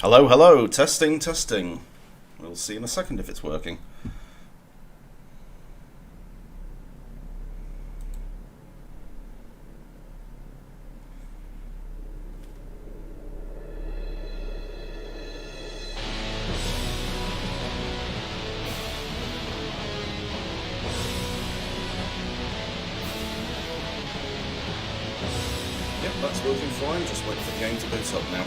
Hello, hello, testing, testing. We'll see in a second if it's working. Yep, that's working fine, just wait for the game to boot up now.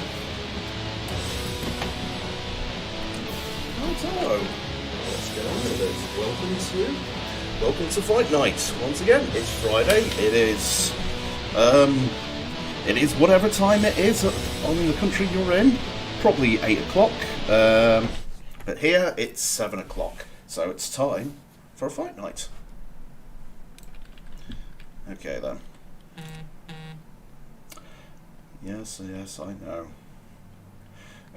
Hello. Let's get on with it. Welcome to Fight Night. Once again, it's Friday. It is whatever time it is on the country you're in. Probably 8 o'clock. But here it's 7 o'clock. So it's time for a Fight Night. Okay then. Yes, I know.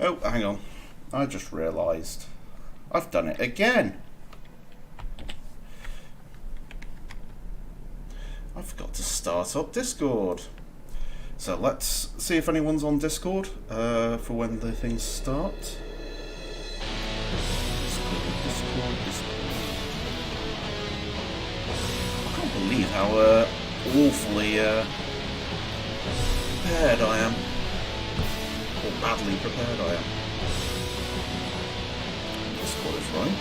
Oh, hang on. I just realised. I've done it again. I forgot to start up Discord. So let's see if anyone's on Discord for when the things start. Discord. I can't believe how awfully prepared I am. Or badly prepared I am. Discord is right.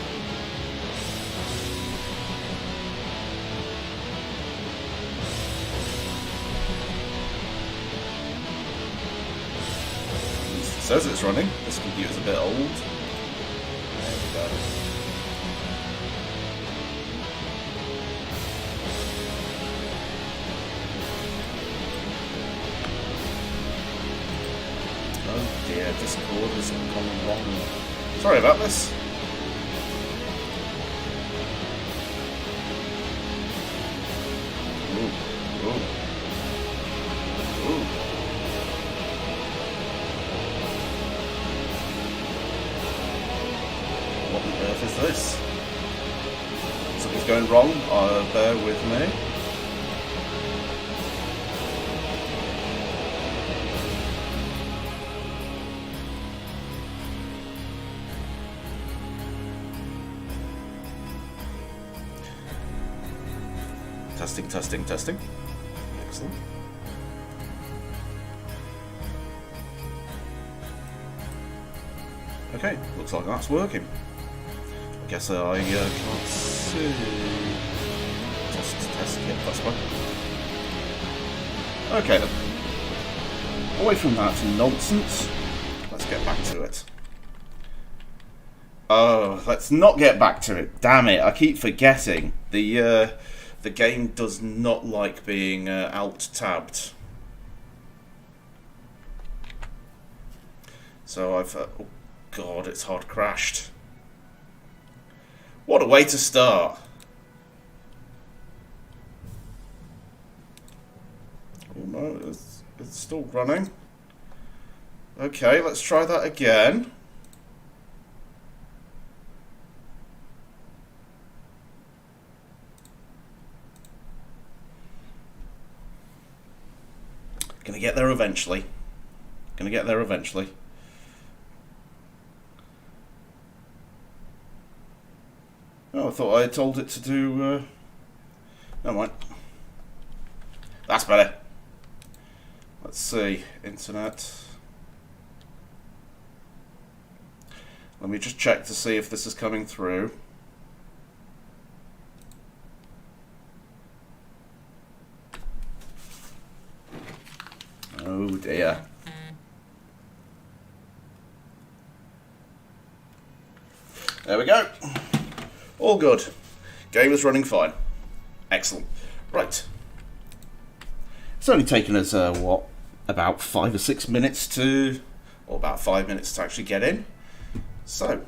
It says it's running. This computer's a bit old. There we go. Oh dear, Discord has gone wrong. Sorry about this. What on earth is this? Something's going wrong. Bear with me. Testing. Excellent. Okay, looks like that's working. I guess I can't see. Test. Yep, that's fine. Okay then. Away from that nonsense. Let's get back to it. Oh, let's not get back to it. Damn it! I keep forgetting. The game does not like being alt-tabbed. So I've... oh god, it's hard crashed. What a way to start. Oh no, it's still running. Okay, let's try that again. Gonna get there eventually. Oh, I thought I had told it to do... Never mind. That's better. Let's see. Internet. Let me just check to see if this is coming through. Oh dear. There we go. All good. Game is running fine. Excellent. Right. It's only taken us, what, about 5 or 6 minutes to... or about 5 minutes to actually get in. So,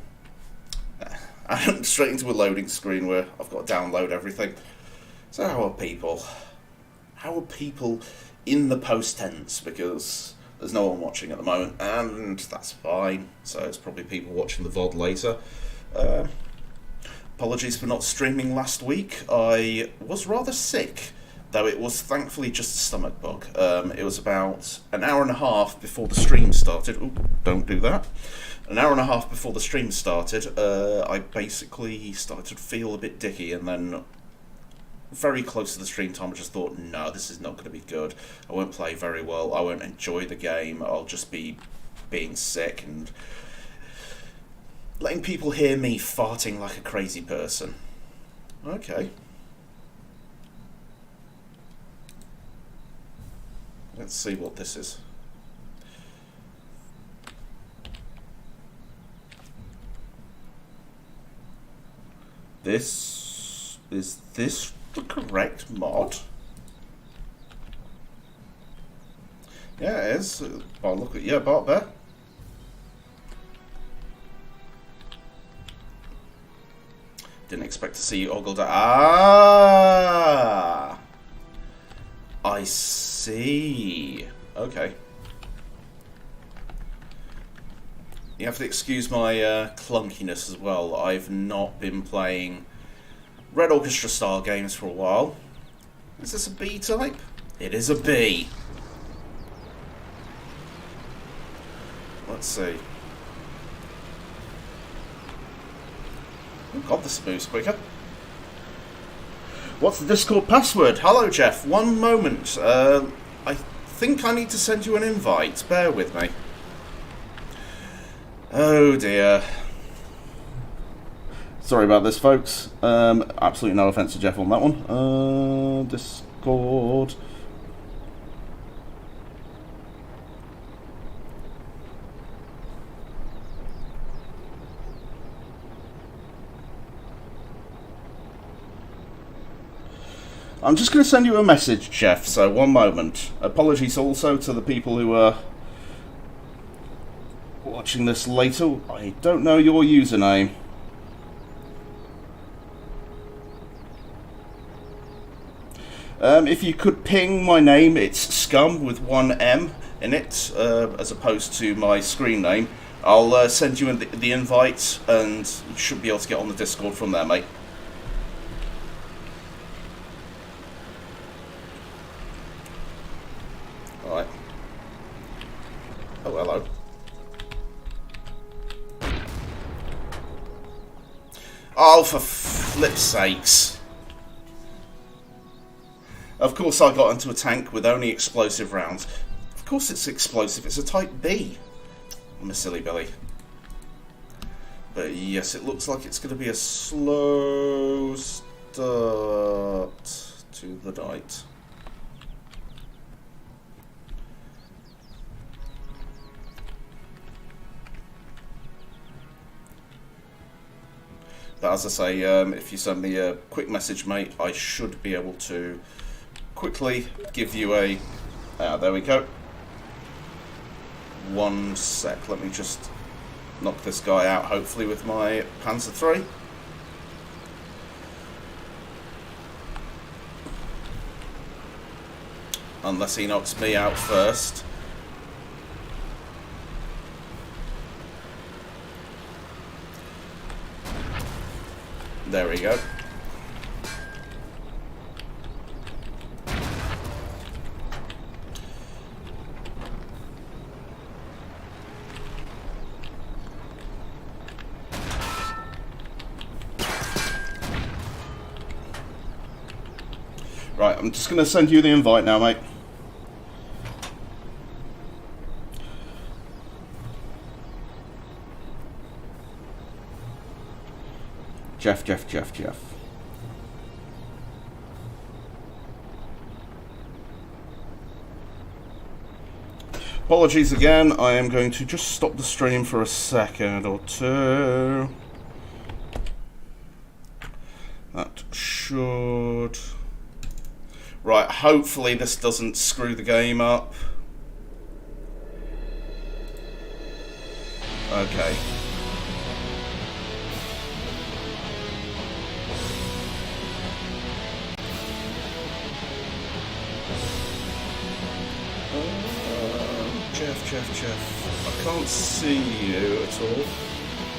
I'm straight into a loading screen where I've got to download everything. So how are people? How are people in the post tense? Because there's no one watching at the moment, and that's fine. So it's probably people watching the VOD later. Apologies for not streaming last week. I was rather sick though it was thankfully just a stomach bug. It was about an hour and a half before the stream started. Ooh, don't do that. An hour and a half before the stream started, I basically started to feel a bit dicky, and then very close to the stream time I just thought, no, this is not going to be good. I won't play very well, I won't enjoy the game, I'll just be being sick and letting people hear me farting like a crazy person. Okay. Let's see what this is. Is this the correct mod? Yeah, it is. Oh, look at you, Bart Bear. Didn't expect to see you ogled out. Ah! I see. Okay. You have to excuse my clunkiness as well. I've not been playing Red Orchestra style games for a while. Is this a B type? It is a B. Let's see. Oh god, this moves quicker. What's the Discord password? Hello, Jeff. One moment. I think I need to send you an invite. Bear with me. Oh dear. Sorry about this, folks. Absolutely no offense to Jeff on that one. Discord. I'm just going to send you a message, Jeff, so one moment. Apologies also to the people who are watching this later. I don't know your username. If you could ping my name, it's Scum with one M in it, as opposed to my screen name. I'll send you the invite, and you should be able to get on the Discord from there, mate. Alright. Oh, hello. Oh, for flip's sakes. Of course I got into a tank with only explosive rounds. Of course it's explosive, it's a Type B. I'm a silly Billy. But yes, it looks like it's going to be a slow start to the night. But as I say, if you send me a quick message, mate, I should be able to quickly give you a... there we go. One sec, let me just knock this guy out, hopefully, with my Panzer III. Unless he knocks me out first. There we go. Right, I'm just going to send you the invite now, mate. Jeff. Apologies again, I am going to just stop the stream for a second or two. That should... Right, hopefully this doesn't screw the game up. Okay. Jeff. I can't see you at all.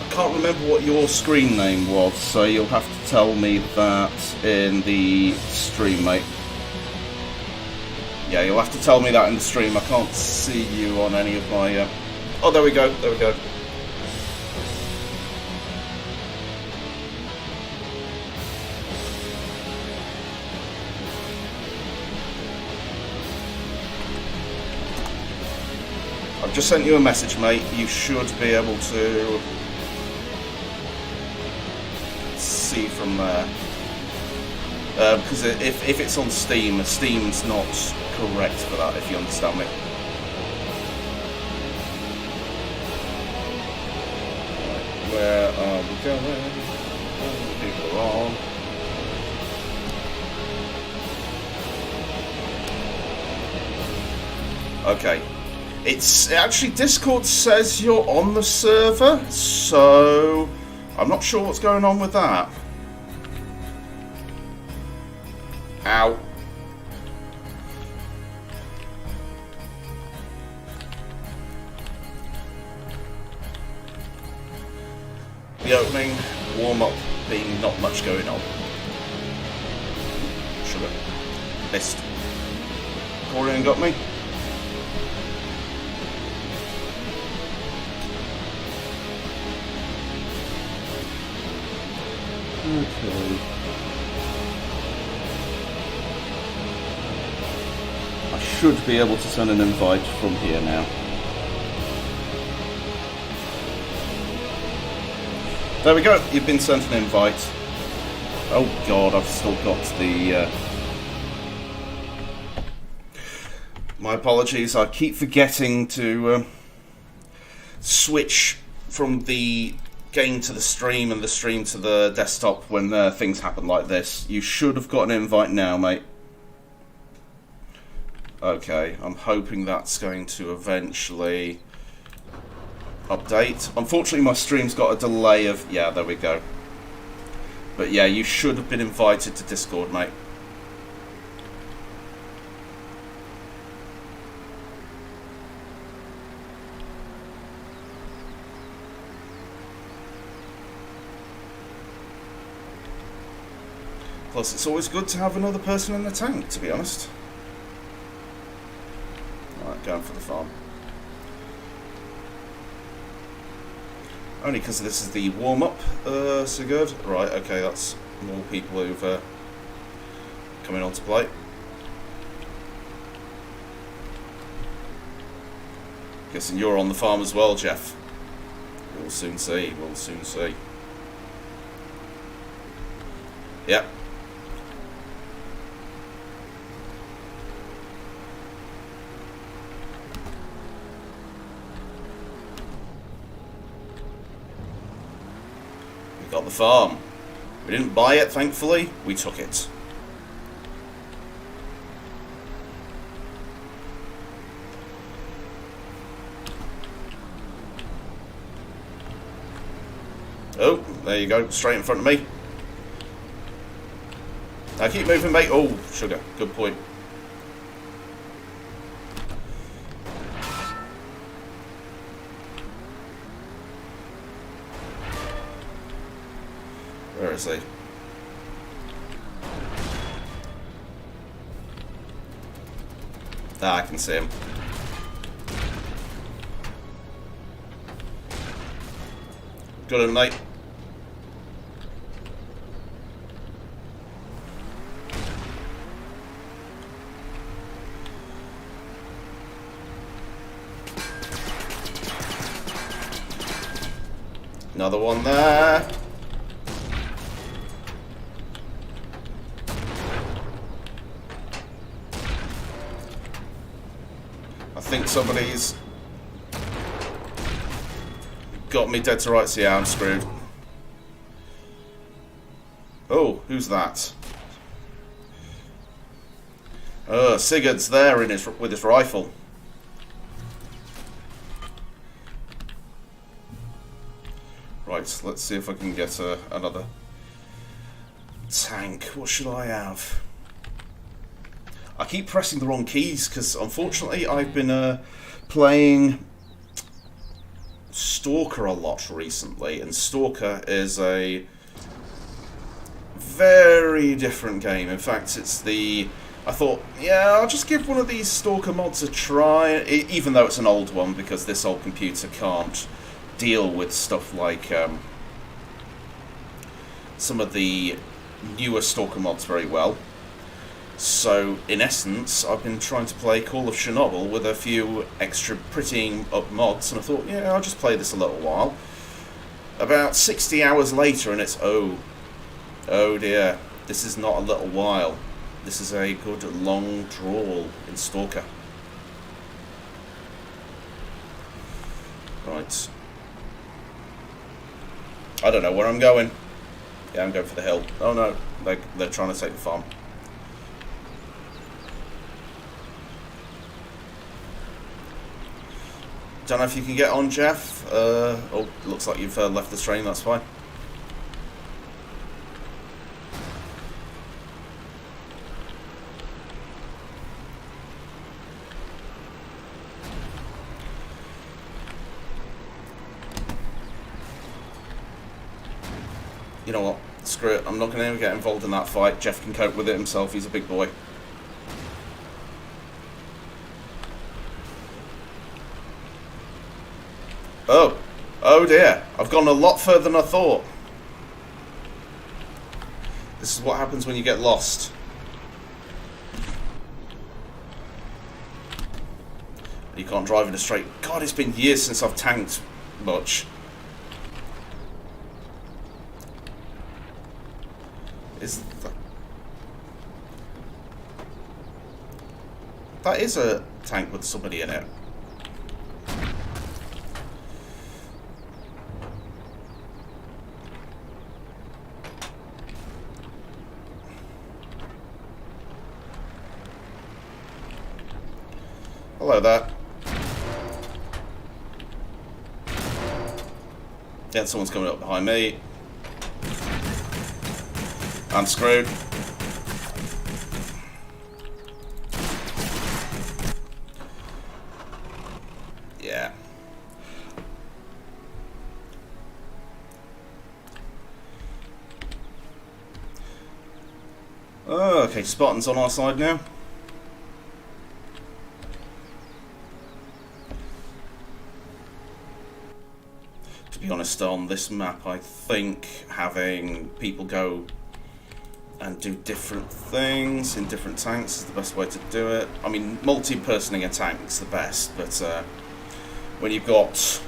I can't remember what your screen name was, so you'll have to tell me that in the stream, mate. Yeah, you'll have to tell me that in the stream. I can't see you on any of my... Oh, there we go. There we go. I've just sent you a message, mate. You should be able to see from there. Because if it's on Steam, Steam's not correct for that, if you understand me. Right, where are we going? People are on. Okay. It's actually, Discord says you're on the server, so I'm not sure what's going on with that. Ow. The opening, warm-up being not much going on. Sugar. Missed. Corian got me. Okay. I should be able to send an invite from here now. There we go, you've been sent an invite. Oh god, I've still got the... My apologies, I keep forgetting to switch from the game to the stream and the stream to the desktop when things happen like this. You should have got an invite now, mate. Okay, I'm hoping that's going to eventually update. Unfortunately, my stream's got a delay of... Yeah, there we go. But yeah, you should have been invited to Discord, mate. Plus, it's always good to have another person in the tank, to be honest. Alright, going for the farm. Only because this is the warm-up, so good. Right, okay, that's more people who've coming on to play. Guessing you're on the farm as well, Jeff. We'll soon see, we'll soon see. Yep. Got the farm. We didn't buy it, thankfully. We took it. Oh, there you go. Straight in front of me. Now keep moving, mate. Oh, sugar. Good point. Where is he? Ah, I can see him. Got him, mate. Another one there. I think somebody's got me dead to rights. Yeah, I'm screwed. Oh, who's that? Sigurd's there in with his rifle. Right, let's see if I can get another tank. What should I have? I keep pressing the wrong keys because, unfortunately, I've been playing Stalker a lot recently, and Stalker is a very different game. In fact, it's the I thought, yeah, I'll just give one of these Stalker mods a try, even though it's an old one, because this old computer can't deal with stuff like some of the newer Stalker mods very well. So, in essence, I've been trying to play Call of Chernobyl with a few extra prettying up mods, and I thought, yeah, I'll just play this a little while. About 60 hours later, and it's, oh dear, this is not a little while. This is a good long drawl in Stalker. Right. I don't know where I'm going. Yeah, I'm going for the hill. Oh no, they're trying to take the farm. Don't know if you can get on, Jeff. Oh, looks like you've left the train, that's fine. You know what? Screw it. I'm not going to get involved in that fight. Jeff can cope with it himself. He's a big boy. Oh dear. I've gone a lot further than I thought. This is what happens when you get lost. You can't drive in a straight... God, it's been years since I've tanked much. That is a tank with somebody in it. Hello there. Yeah, someone's coming up behind me. I'm screwed. Yeah. Oh, okay, Spartan's on our side now. To be honest, on this map, I think having people go and do different things in different tanks is the best way to do it. I mean, multi-personing a tank's the best, but when you've got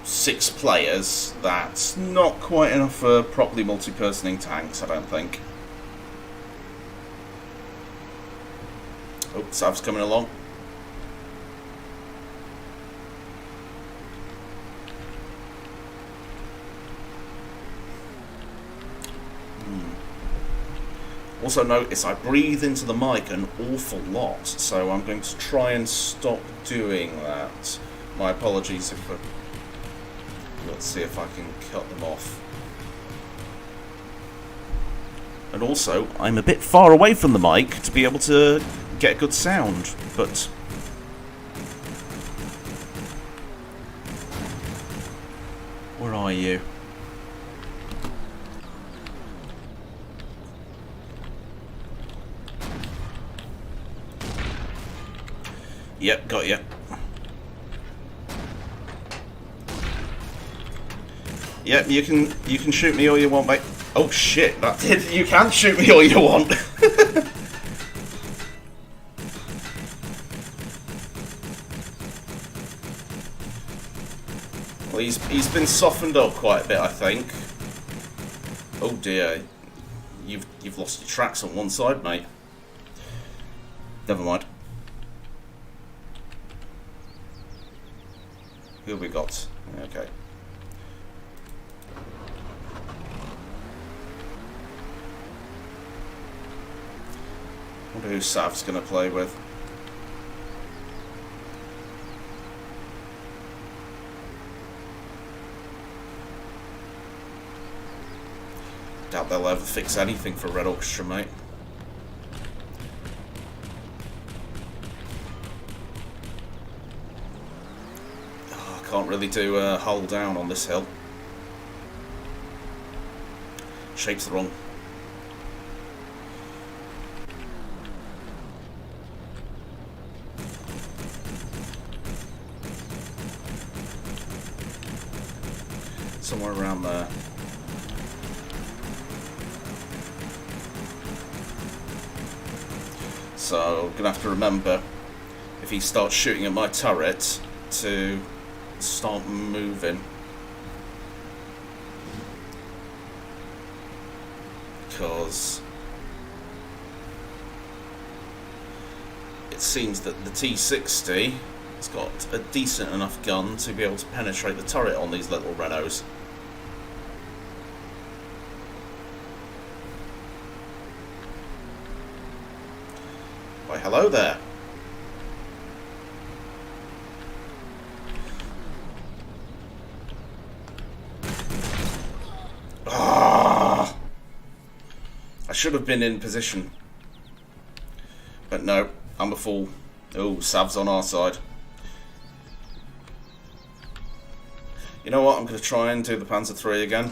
6 players, that's not quite enough for properly multi-personing tanks, I don't think. Oh, Sav's coming along. Also notice I breathe into the mic an awful lot, so I'm going to try and stop doing that. My apologies if let's see if I can cut them off. And also, I'm a bit far away from the mic to be able to get good sound, but... Where are you? Yep, got you. Yep, you can shoot me all you want, mate. Oh shit, that did. You can shoot me all you want. Well, he's been softened up quite a bit, I think. Oh dear, you've lost your tracks on one side, mate. Never mind. Who have we got? Okay. Wonder who Sav's going to play with. Doubt they'll ever fix anything for Red Orchestra, mate. Can't really do a hull down on this hill. Shape's the wrong. somewhere around there. So I'm gonna have to remember, if he starts shooting at my turret, to start moving. Because it seems that the T60 has got a decent enough gun to be able to penetrate the turret on these little Renaults. Why, hello there. Ah! I should have been in position. But no, I'm a fool. Oh, Sav's on our side. You know what? I'm going to try and do the Panzer III again.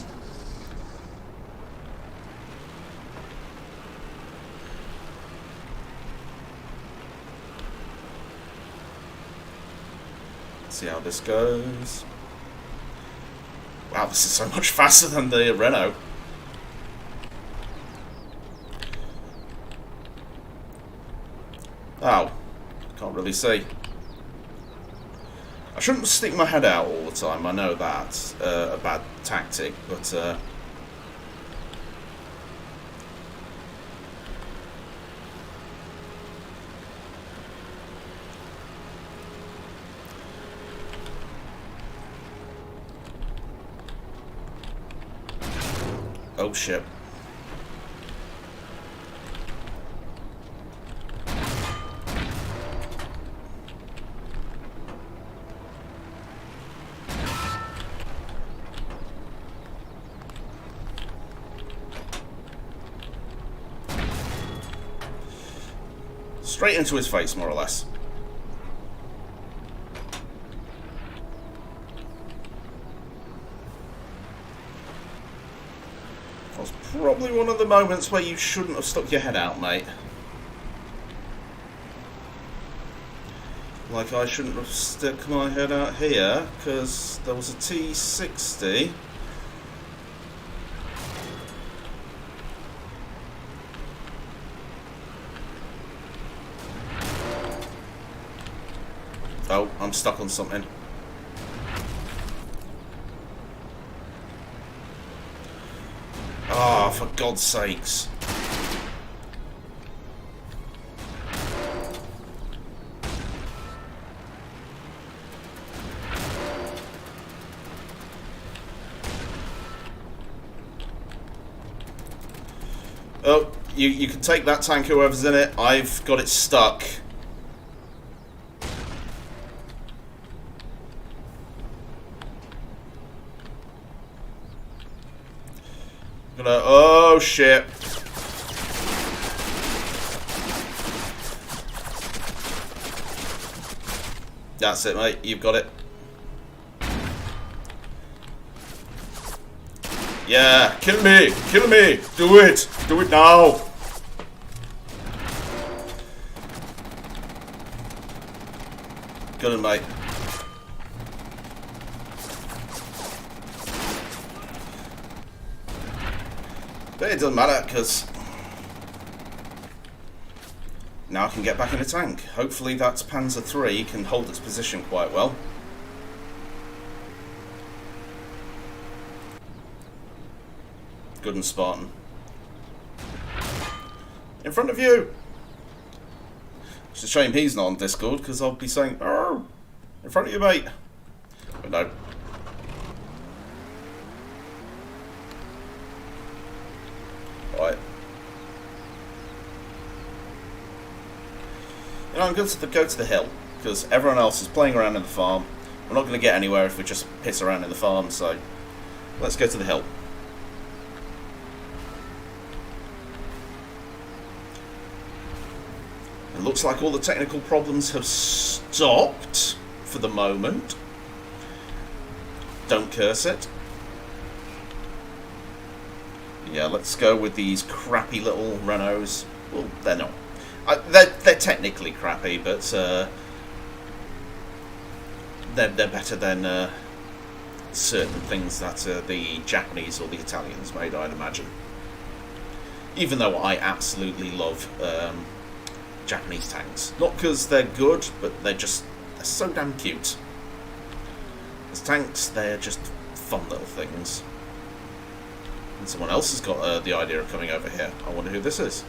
See how this goes. Wow, this is so much faster than the Renault. Oh, can't really see. I shouldn't stick my head out all the time, I know that's a bad tactic, but oh shit. Straight into his face, more or less. That was probably one of the moments where you shouldn't have stuck your head out, mate. Like I shouldn't have stuck my head out here, because there was a T60. Oh, I'm stuck on something. Ah, for God's sakes. Oh, you can take that tank, whoever's in it. I've got it stuck. Oh shit. That's it, mate. You've got it. Yeah, kill me! Kill me! Do it! Do it now! Good one, mate. But it doesn't matter, because now I can get back in the tank. Hopefully that Panzer III can hold its position quite well. Good and Spartan. In front of you! It's a shame he's not on Discord, because I'll be saying, "Oh, in front of you, mate." But no. Right. You know, I'm going to go to the hill, because everyone else is playing around in the farm. We're not going to get anywhere if we just piss around in the farm, so let's go to the hill. It looks like all the technical problems have stopped for the moment. Don't curse it. Yeah, let's go with these crappy little Renaults. Well, they're not. They're technically crappy, but they're better than certain things that the Japanese or the Italians made, I'd imagine. Even though I absolutely love Japanese tanks. Not because they're good, but they're so damn cute. As tanks, they're just fun little things. And someone else has got the idea of coming over here. I wonder who this is.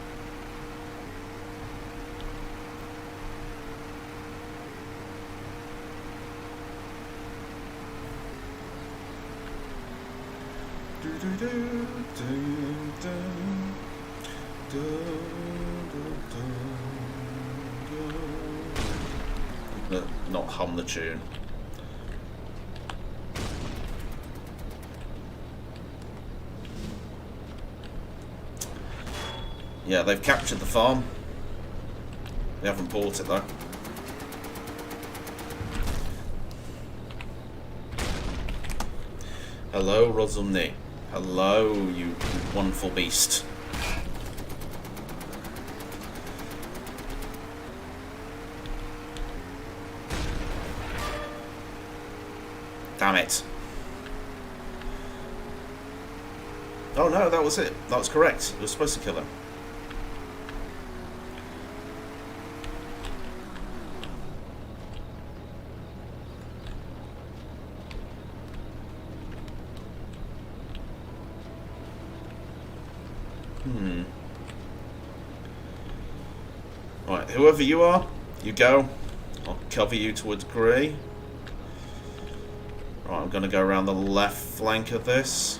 Not hum the tune. Yeah, they've captured the farm. They haven't bought it though. Hello, Rozumni. Hello, you wonderful beast. Damn it. Oh no, that was it. That was correct. It was supposed to kill him. Right, whoever you are, you go. I'll cover you to a degree. Right, I'm going to go around the left flank of this.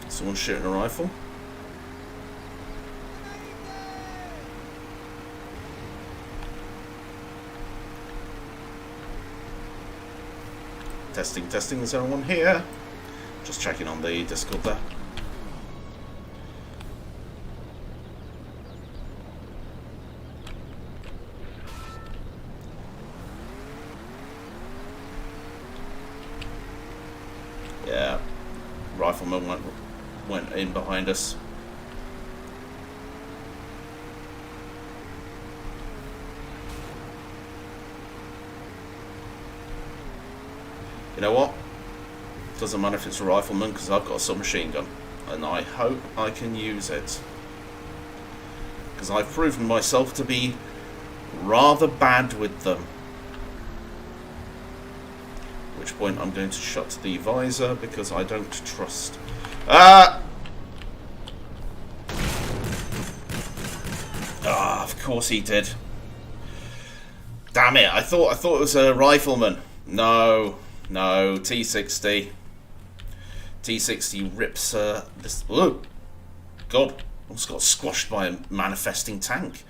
Someone's shooting a rifle. Testing, testing, is anyone here? Just checking on the Discord there. Yeah, rifleman went in behind us. You know what? Doesn't matter if it's a rifleman, because I've got a submachine gun, and I hope I can use it, because I've proven myself to be rather bad with them. At which point I'm going to shut the visor because I don't trust. Of course he did. Damn it! I thought it was a rifleman. No, T60. T60 rips this. Oh, God! Almost got squashed by a manifesting tank.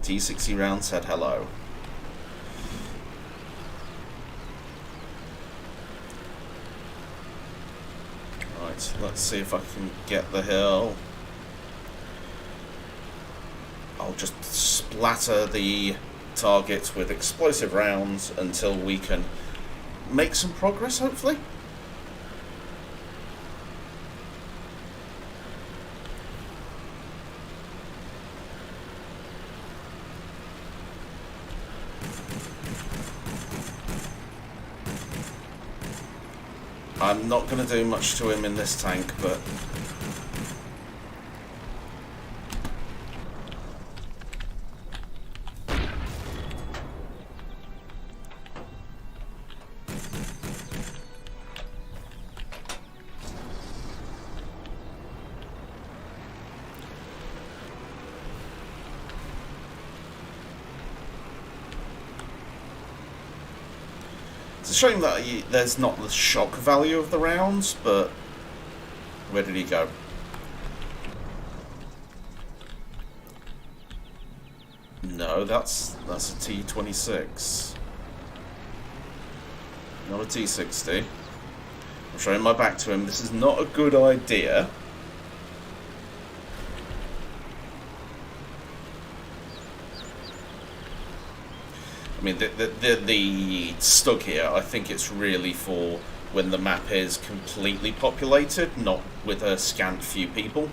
T60 round said hello. Right, let's see if I can get the hill. I'll just splatter the targets with explosive rounds until we can make some progress, hopefully. I'm not going to do much to him in this tank, but it's a shame that there's not the shock value of the rounds, but where did he go? No, that's a T-26. Not a T-60. I'm showing my back to him. This is not a good idea. I mean, the stug here, I think it's really for when the map is completely populated, not with a scant few people.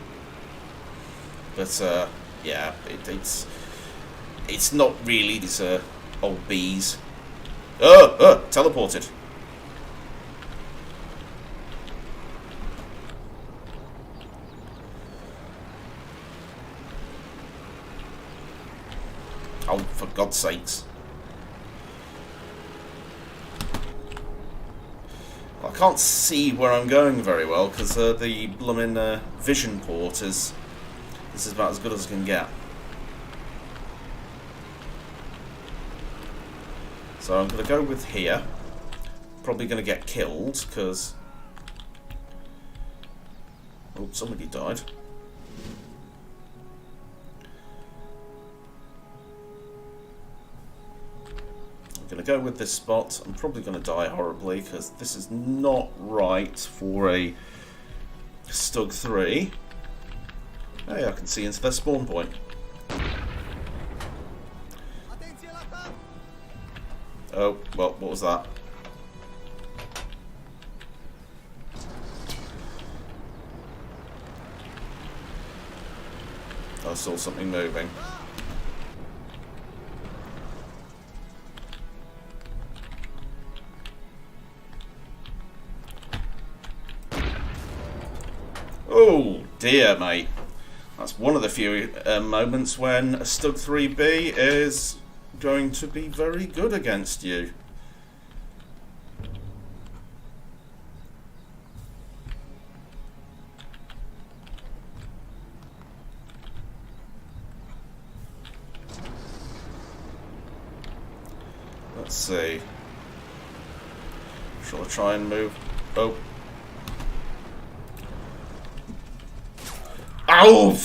But, yeah, it's not really these old bees. Teleported. Oh, for God's sakes. I can't see where I'm going very well because the blooming vision port is... This is about as good as I can get. So I'm going to go with here. Probably going to get killed because... Oh, somebody died. I'm going to go with this spot. I'm probably going to die horribly because this is not right for a Stug 3. Hey, I can see into their spawn point. Oh, well, what was that? I saw something moving. Oh dear, mate. That's one of the few moments when a Stug 3B is going to be very good against you. Let's see. Shall I try and move? Oh. Ow!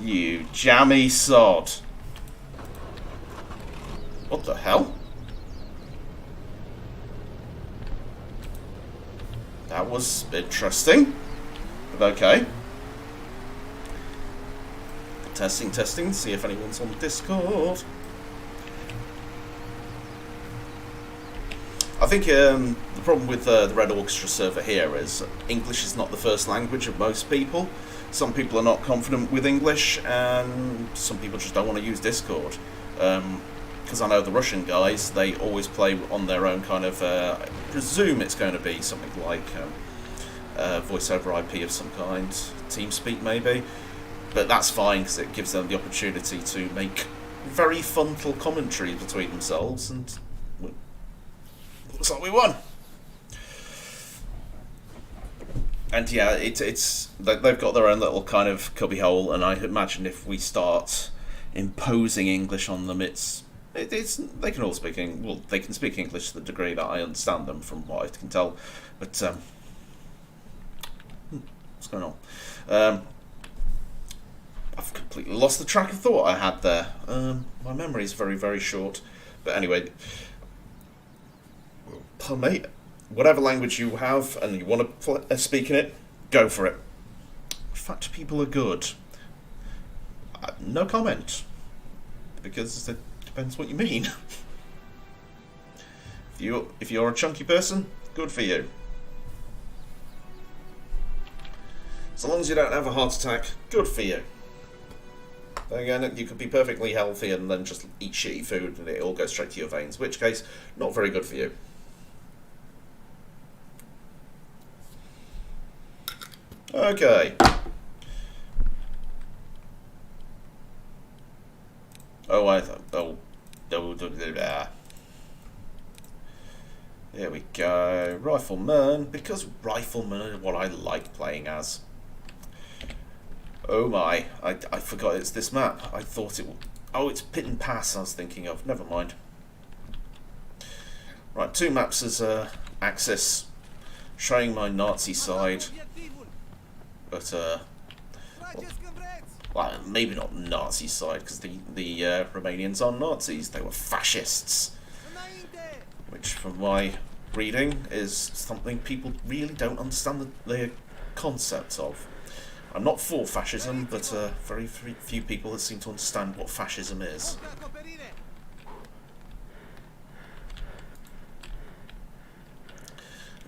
You jammy sod. What the hell? That was interesting. But okay. Testing, testing. See if anyone's on Discord. I think the problem with the Red Orchestra server here is English is not the first language of most people. Some people are not confident with English, and some people just don't want to use Discord. Because I know the Russian guys, they always play on their own kind of, I presume it's going to be something like voice over IP of some kind, TeamSpeak maybe. But that's fine, because it gives them the opportunity to make very fun little commentary between themselves, and looks like we won. And yeah, it's they've got their own little kind of cubbyhole, and I imagine if we start imposing English on them, it's they can all speak well, they can speak English to the degree that I understand them, from what I can tell. But what's going on? I've completely lost the track of thought I had there. My memory is very, very short. But anyway, mate, whatever language you have and you want to speak in it, go for it. Fat people are good. No comment, because it depends what you mean. If you're a chunky person, good for you. So long as you don't have a heart attack, good for you. Then again, you could be perfectly healthy and then just eat shitty food and it all goes straight to your veins, in which case, not very good for you. Okay. Oh, I thought. Oh. There we go. Rifleman, because Rifleman is what I like playing as. Oh my, I forgot it's this map. I thought it... Oh, it's Pit and Pass I was thinking of. Never mind. Right, 2 maps as Axis, showing my Nazi side. But Well, maybe not Nazi side, because the Romanians aren't Nazis, they were fascists. Which, from my reading, is something people really don't understand the concept of. I'm not for fascism, but very few people seem to understand what fascism is.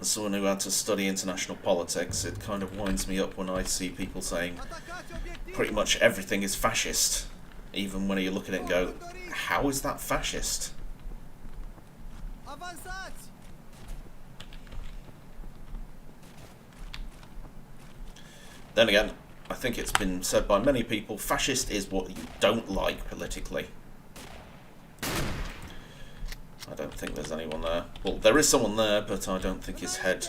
As someone who had to study international politics, it kind of winds me up when I see people saying pretty much everything is fascist, even when you look at it and go, how is that fascist? Then again, I think it's been said by many people, fascist is what you don't like politically. I don't think there's anyone there. Well, there is someone there, but I don't think his head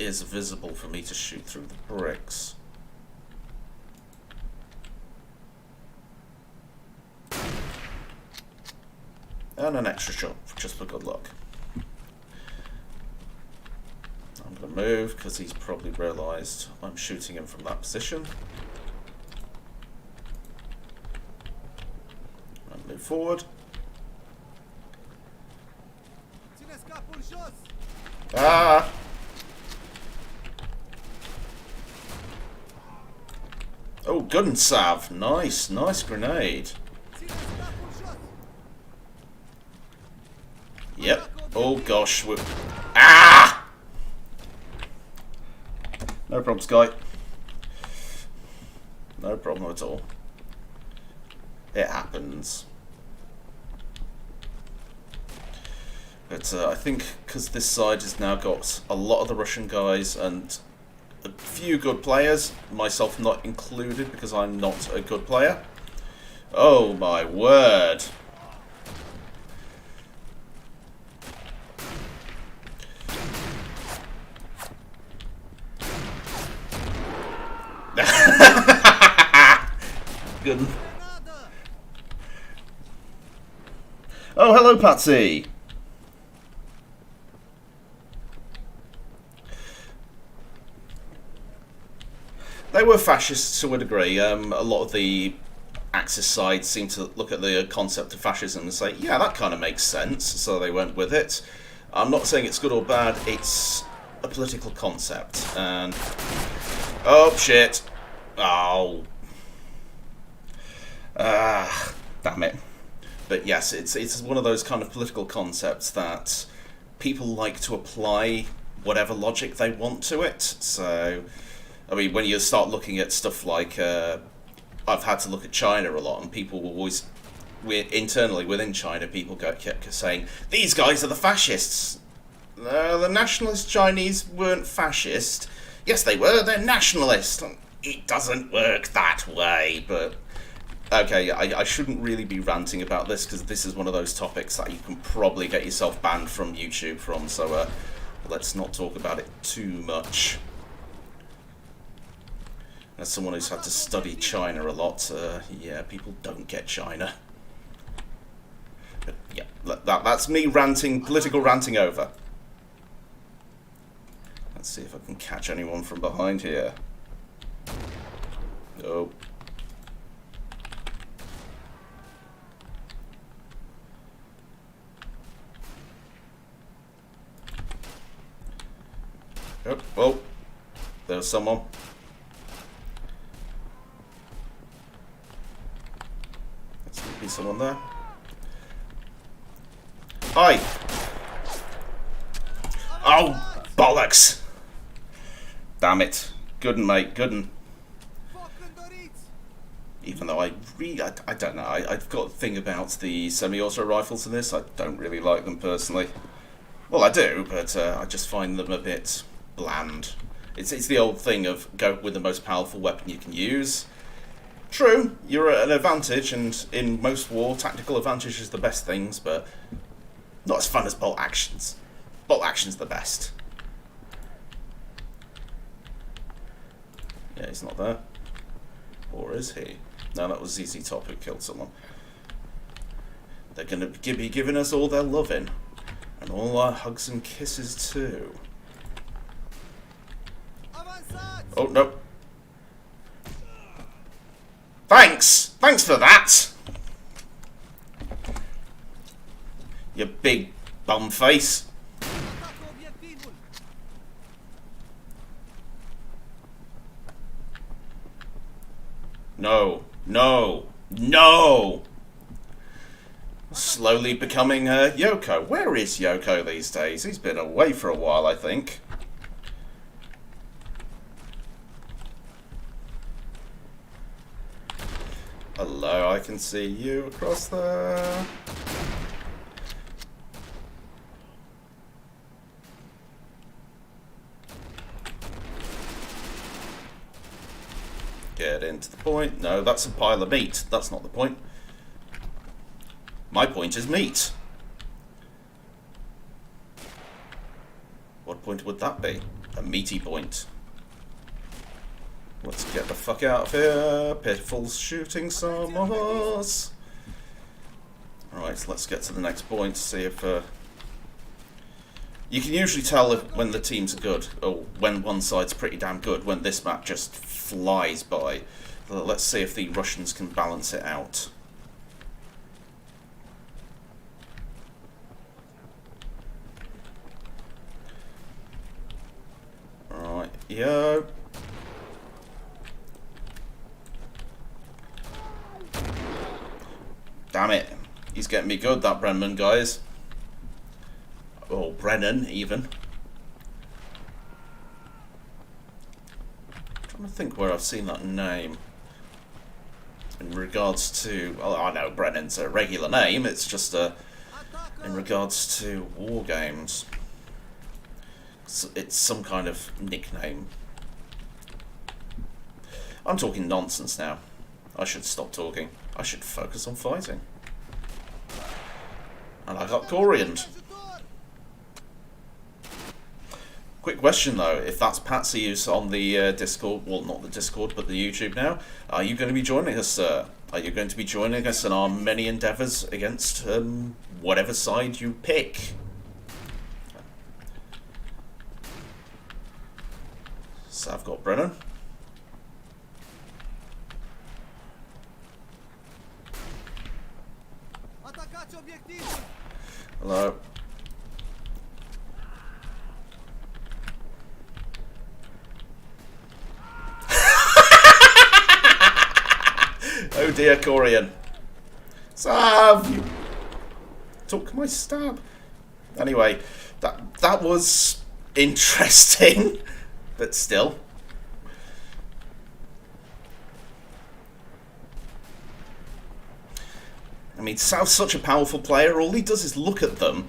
is visible for me to shoot through the bricks. And an extra shot, just for good luck. I'm going to move, because he's probably realised I'm shooting him from that position. And move forward. Ah! Oh, good and sav. Nice, nice grenade. Yep. Oh gosh. Ah! No problem, Sky. No problem at all. It happens. But I think because this side has now got a lot of the Russian guys and a few good players, myself not included because I'm not a good player. Oh my word. Good. Oh, hello, Patsy. They were fascists to a degree. A lot of the Axis side seem to look at the concept of fascism and say, yeah, that kind of makes sense, so they went with it. I'm not saying it's good or bad, it's a political concept. And oh, shit. Oh. Damn it. But yes, it's one of those kind of political concepts that people like to apply whatever logic they want to it. So, I mean, when you start looking at stuff like, I've had to look at China a lot, and people will always, internally within China, people kept saying, these guys are the fascists. The nationalist Chinese weren't fascist. Yes, they were, they're nationalist. It doesn't work that way, but... Okay, I shouldn't really be ranting about this, because this is one of those topics that you can probably get yourself banned from YouTube from, so let's not talk about it too much. As someone who's had to study China a lot, yeah, people don't get China. But yeah, that's me ranting, political ranting over. Let's see if I can catch anyone from behind here. No. Oh, there's someone. Let's be someone there. Hi! Oh, bollocks! Damn it. Good un, mate, good un. Even though I don't know, I've got a thing about the semi-auto rifles in this. I don't really like them personally. Well, I do, but I just find them a bit bland. It's the old thing of go with the most powerful weapon you can use. True, you're at an advantage, and in most war, tactical advantage is the best things, but not as fun as bolt actions. Bolt action's the best. Yeah, he's not there. Or is he? No, that was ZZ Top who killed someone. They're going to be giving us all their loving. And all our hugs and kisses too. Oh, no. Thanks! Thanks for that! You big bum face. No. No. No! Slowly becoming Yoko. Where is Yoko these days? He's been away for a while, I think. Hello, I can see you across there. Get into the point. No, that's a pile of meat. That's not the point. My point is meat. What point would that be? A meaty point. Let's get the fuck out of here. Pitiful's shooting some of us. Alright, let's get to the next point to see if... You can usually tell when the teams are good, or when one side's pretty damn good, when this map just flies by. Let's see if the Russians can balance it out. Alright, yo. Damn it. He's getting me good, that Brennan, guys. Or Brennan, even. I'm trying to think where I've seen that name. In regards to... Well, I know Brennan's a regular name. It's just in regards to war games. It's some kind of nickname. I'm talking nonsense now. I should stop talking. I should focus on fighting. And I got Corianed. Quick question though, if that's Patsy who's on the Discord, well not the Discord but the YouTube now, are you going to be joining us, sir? Are you going to be joining us in our many endeavours against whatever side you pick? So I've got Brennan. Hello. Oh dear, Corian. Sav! You took my stab. Anyway, that was interesting, but still. I mean, Sav's such a powerful player, all he does is look at them,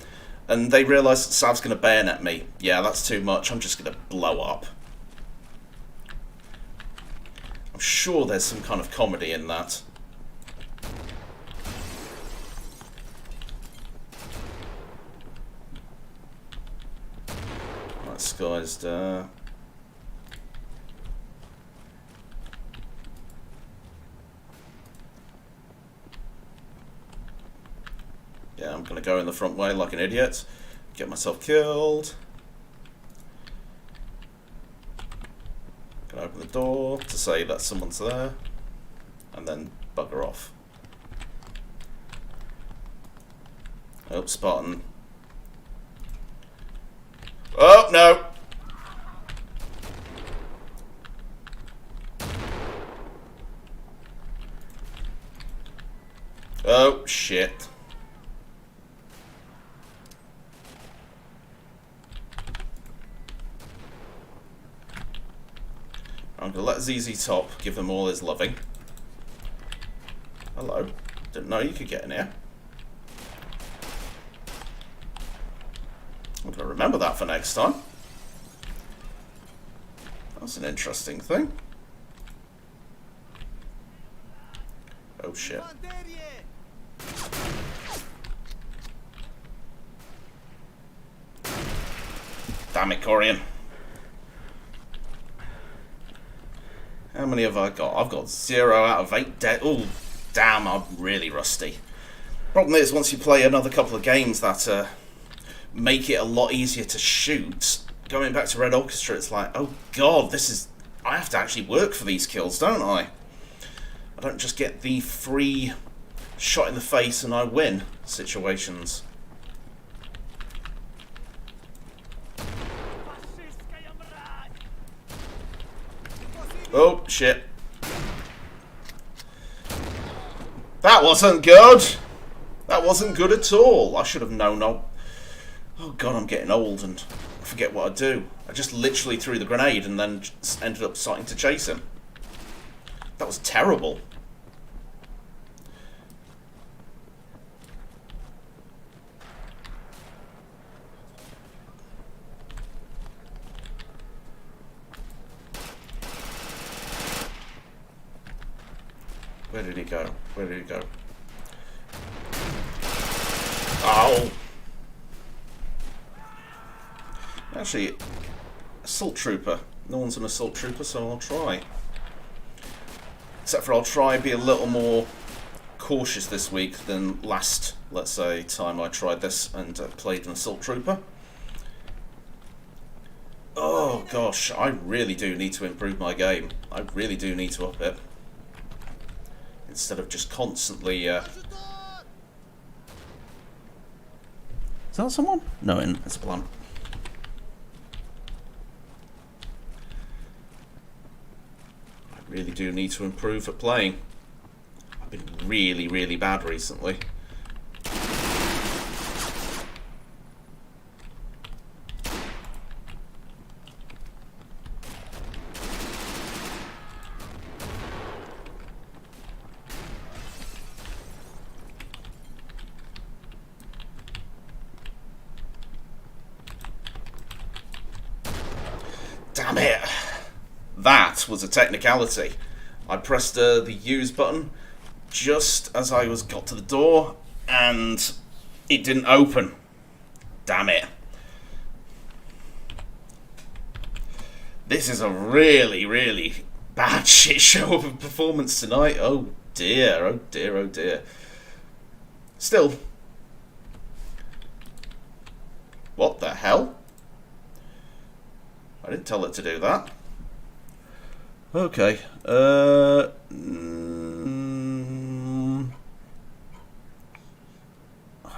and they realise that Sav's going to bayonet me. Yeah, that's too much, I'm just going to blow up. I'm sure there's some kind of comedy in that. Right, disguised, yeah, I'm gonna go in the front way like an idiot, get myself killed. Gonna open the door to say that someone's there, and then bugger off. Oh, Spartan. Oh, no! Oh, shit. I'm going to let ZZ Top give them all his loving. Hello. Didn't know you could get in here. I'm going to remember that for next time. That's an interesting thing. Oh shit. Damn it, Corian. How many have I got? I've got 0 out of 8 dead. Oh, damn, I'm really rusty. Problem is, once you play another couple of games that make it a lot easier to shoot, going back to Red Orchestra, it's like, oh god, this is... I have to actually work for these kills, don't I? I don't just get the free shot in the face and I win situations. Oh, shit. That wasn't good! That wasn't good at all. I should have known. Oh god, I'm getting old and I forget what I do. I just literally threw the grenade and then just ended up starting to chase him. That was terrible. Where did he go? Where did he go? Oh! Actually, assault trooper. No one's an assault trooper, so I'll try. Except for I'll try and be a little more cautious this week than last, let's say, time I tried this and played an assault trooper. Oh gosh, I really do need to improve my game. I really do need to up it. Instead of just constantly... Is that someone? No, it's a plan. I really do need to improve at playing. I've been really, really bad recently. Damn it! That was a technicality. I pressed the use button just as I got to the door and it didn't open. Damn it. This is a really, really bad shit show of a performance tonight. Oh dear, oh dear, oh dear. Still. What the hell? I didn't tell it to do that. Okay. I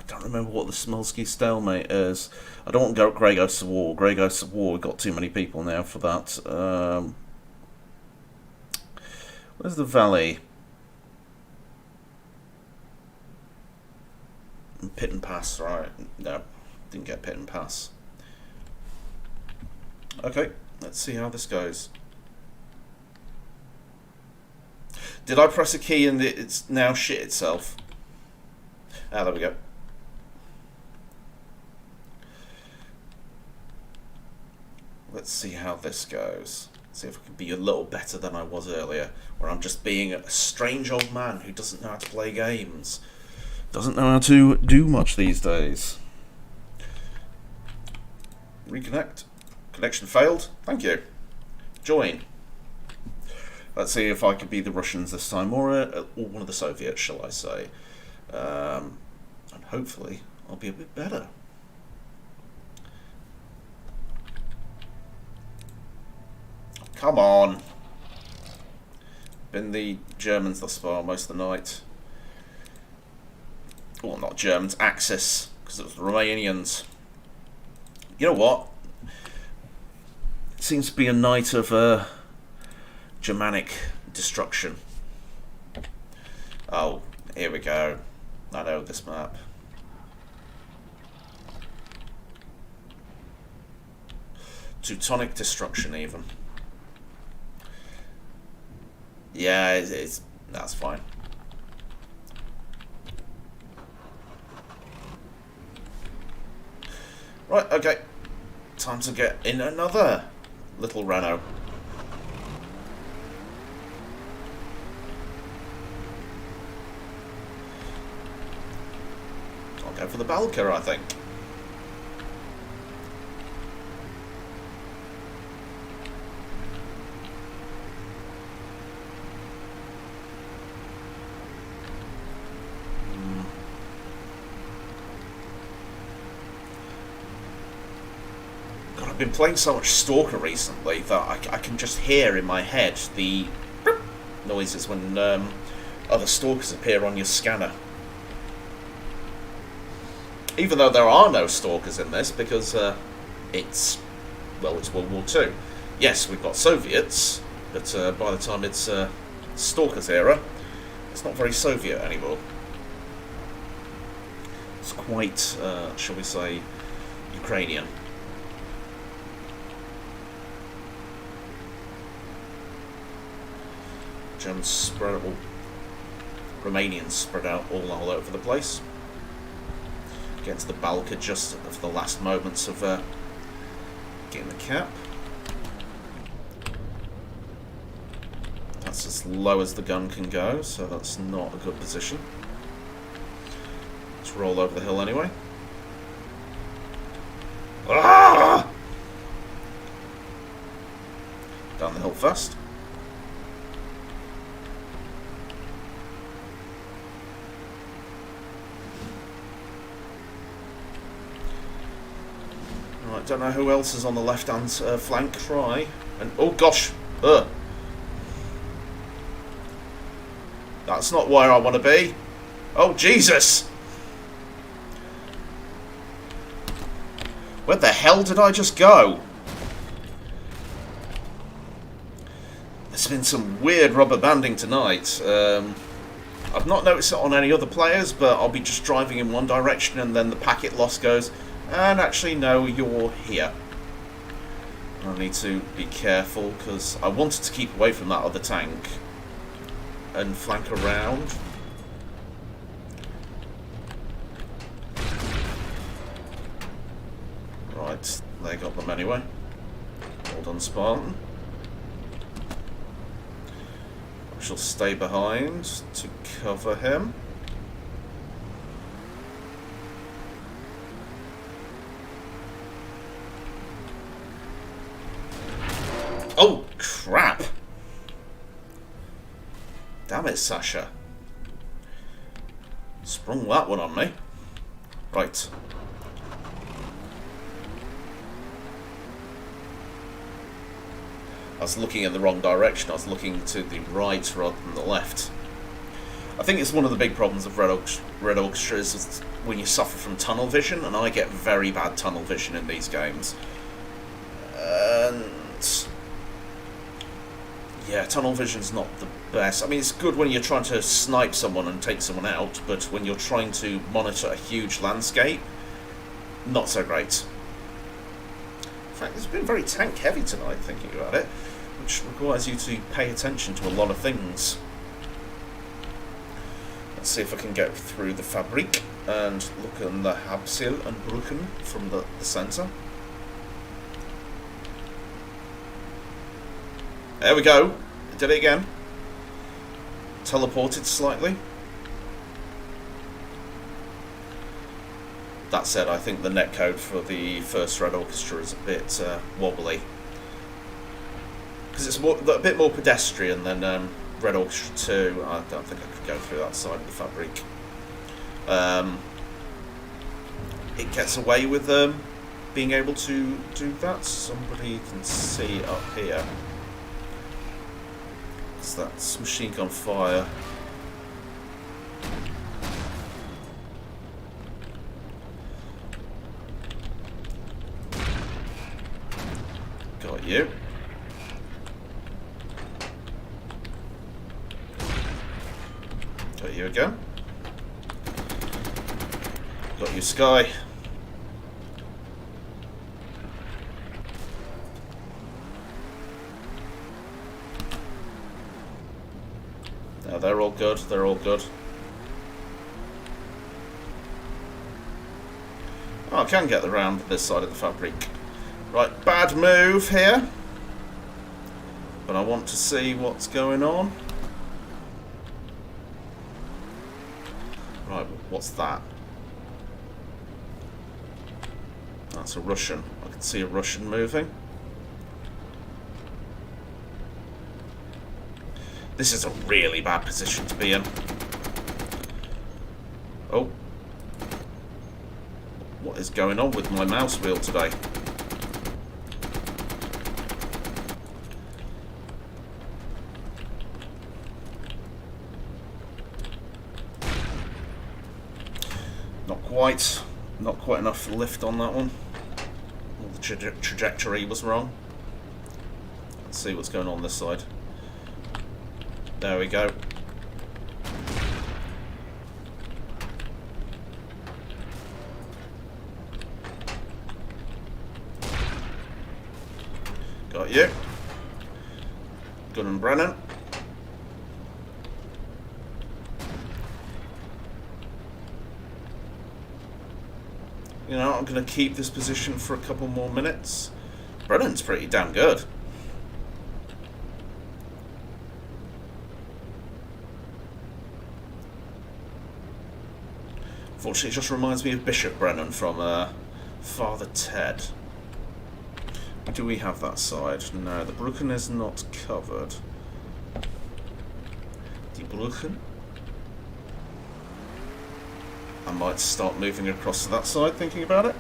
don't remember what the Smolsky stalemate is. I don't want to go Grey Ghosts of War. Grey Ghosts of War, we've got too many people now for that. Where's the valley? Pit and Pass, right. No, didn't get Pit and Pass. Okay, let's see how this goes. Did I press a key and it's now shit itself? Ah, there we go. Let's see how this goes. See if I can be a little better than I was earlier, where I'm just being a strange old man who doesn't know how to play games. Doesn't know how to do much these days. Reconnect. Connection failed. Thank you. Join. Let's see if I can be the Russians this time, or one of the Soviets, shall I say. And hopefully I'll be a bit better. Come on. Been the Germans thus far most of the night. Well, not Germans, Axis, because it was the Romanians. You know what? It seems to be a night of Germanic destruction. Oh, here we go. I know this map. Teutonic destruction, even. Yeah, that's fine. Right, okay. Time to get in another little Renault. I'll go for the Balker, I think. I've been playing so much Stalker recently that I can just hear in my head the noises when other stalkers appear on your scanner. Even though there are no stalkers in this, because it's World War II. Yes, we've got Soviets, but by the time it's Stalkers era, it's not very Soviet anymore. It's quite, shall we say, Ukrainian. Germans spread out, Romanians spread out all over the place. Get to the Balka just of the last moments of getting the cap. That's as low as the gun can go, so that's not a good position. Let's roll over the hill anyway. Ah! Down the hill fast. Right, don't know who else is on the left-hand flank. Try and oh gosh, that's not where I want to be. Oh Jesus! Where the hell did I just go? There's been some weird rubber banding tonight. I've not noticed it on any other players, but I'll be just driving in one direction and then the packet loss goes, and actually no, you're here. I need to be careful because I wanted to keep away from that other tank and flank around. Right, they got them anyway. Well done, Spartan. I shall stay behind to cover him. Oh, crap! Damn it, Sasha. Sprung that one on me. Right. I was looking in the wrong direction. I was looking to the right rather than the left. I think it's one of the big problems of Red Orchestra is when you suffer from tunnel vision, and I get very bad tunnel vision in these games. And yeah, tunnel vision's not the best. I mean, it's good when you're trying to snipe someone and take someone out, but when you're trying to monitor a huge landscape, not so great. In fact, it's been very tank heavy tonight, thinking about it, which requires you to pay attention to a lot of things. Let's see if I can get through the Fabrik and look in the Habsil and Brücken from the centre. There we go. I did it again. Teleported slightly. That said, I think the netcode for the first Red Orchestra is a bit wobbly. Because it's a bit more pedestrian than Red Orchestra 2. I don't think I could go through that side of the Fabrik. It gets away with being able to do that. Somebody can see up here. That's machine gun fire. Got you. Got you again. Got you, Sky. No, they're all good, they're all good. Oh, I can get around this side of the Fabrik. Right, bad move here. But I want to see what's going on. Right, what's that? That's a Russian. I can see a Russian moving. This is a really bad position to be in. Oh. What is going on with my mouse wheel today? quite enough lift on that one. The trajectory was wrong. Let's see what's going on this side. There we go. Got you. Gunn and Brennan. You know, I'm going to keep this position for a couple more minutes. Brennan's pretty damn good. Fortunately, it just reminds me of Bishop Brennan from Father Ted. Do we have that side? No, the Brücken is not covered. Die Brücken. I might start moving across to that side, thinking about it.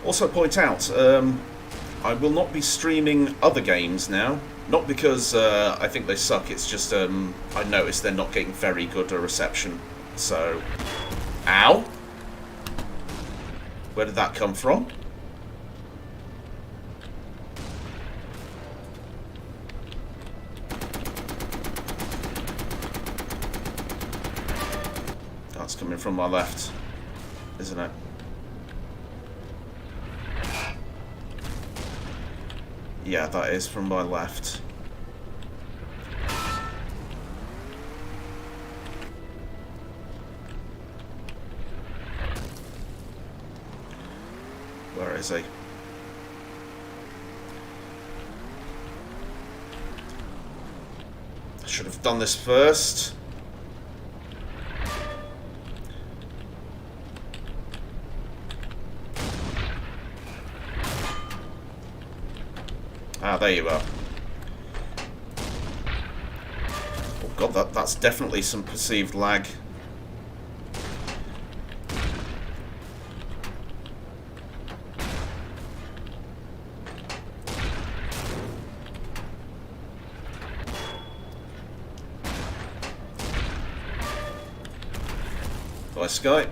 Also point out, I will not be streaming other games now. Not because I think they suck, it's just I noticed they're not getting very good a reception. So, ow! Where did that come from? That's coming from my left, isn't it? Yeah, that is from my left. Where is he? I should have done this first. Ah, there you are. Oh god, that's definitely some perceived lag. Bye, Sky.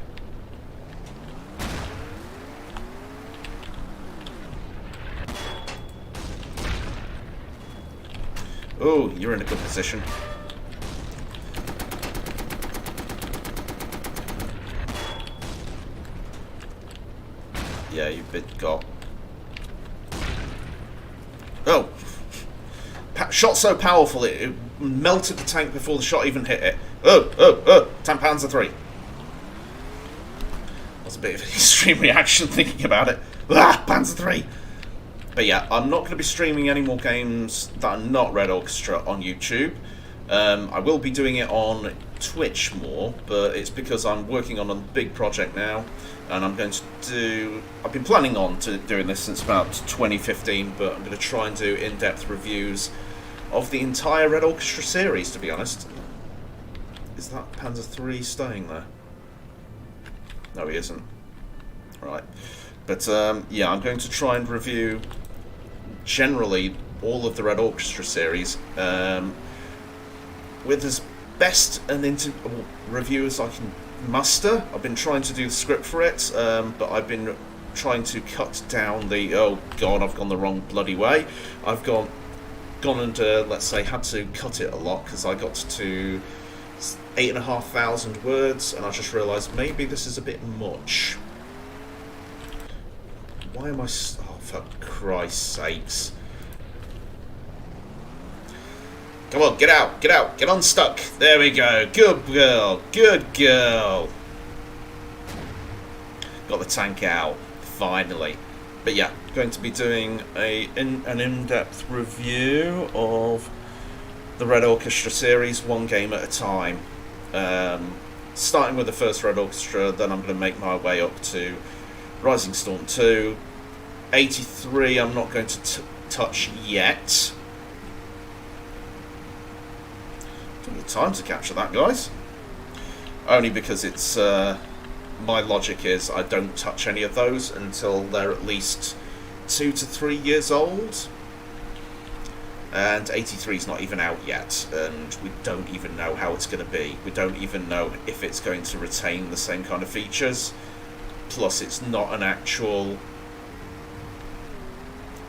Oh, you're in a good position. Yeah, you've been got. Oh! Shot so powerful it melted the tank before the shot even hit it. Oh! Tank Panzer III. That's a bit of an extreme reaction thinking about it. Ah! Panzer III! But yeah, I'm not going to be streaming any more games that are not Red Orchestra on YouTube. I will be doing it on Twitch more, but it's because I'm working on a big project now, and I'm going to do... I've been planning on doing this since about 2015, but I'm going to try and do in-depth reviews of the entire Red Orchestra series, to be honest. Is that Panzer III staying there? No, he isn't. Right. But, yeah, I'm going to try and review generally all of the Red Orchestra series with as best an review as I can muster. I've been trying to do the script for it, but I've been trying to cut down the... Oh, God, I've gone the wrong bloody way. I've gone and, let's say, had to cut it a lot because I got to 8,500 words, and I just realised maybe this is a bit much. Why am I... Oh, for Christ's sakes. Come on, get out, get unstuck. There we go. Good girl, good girl. Got the tank out, finally. But yeah, going to be doing an in-depth review of the Red Orchestra series, one game at a time. Starting with the first Red Orchestra, then I'm going to make my way up to Rising Storm 2. 83 I'm not going to touch yet. Took the time to capture that, guys. Only because it's my logic is I don't touch any of those until they're at least 2 to 3 years old. And 83 is not even out yet, and we don't even know how it's going to be. We don't even know if it's going to retain the same kind of features. Plus, it's not an actual...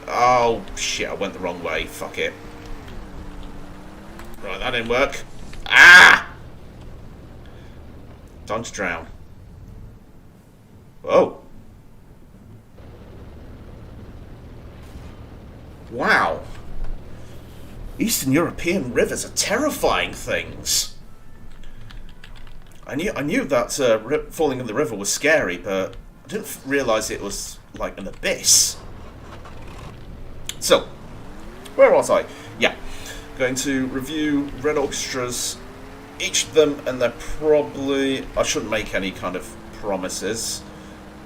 Oh, shit, I went the wrong way. Fuck it. Right, that didn't work. Ah! Time to drown. Oh. Wow. Eastern European rivers are terrifying things. I knew that falling in the river was scary, but I didn't realise it was like an abyss. So, where was I? Yeah, going to review Red Orchestra's, each of them, and they're probably... I shouldn't make any kind of promises,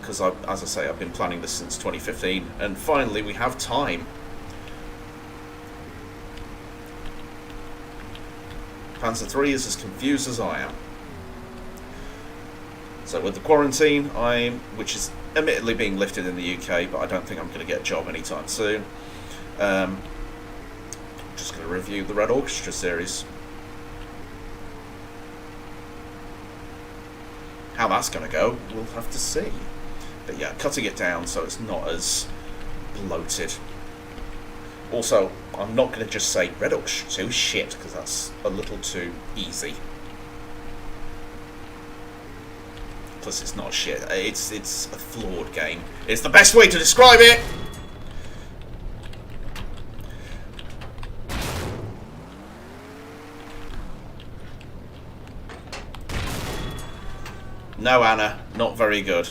because, as I say, I've been planning this since 2015, and finally we have time. Panzer III is as confused as I am. So with the quarantine, which is admittedly being lifted in the UK, but I don't think I'm going to get a job anytime soon. Just going to review the Red Orchestra series. How that's going to go, we'll have to see. But yeah, cutting it down so it's not as bloated. Also, I'm not going to just say Red Orchestra 2 shit, because that's a little too easy. Plus, it's not shit. It's a flawed game. It's the best way to describe it! No, Anna, not very good.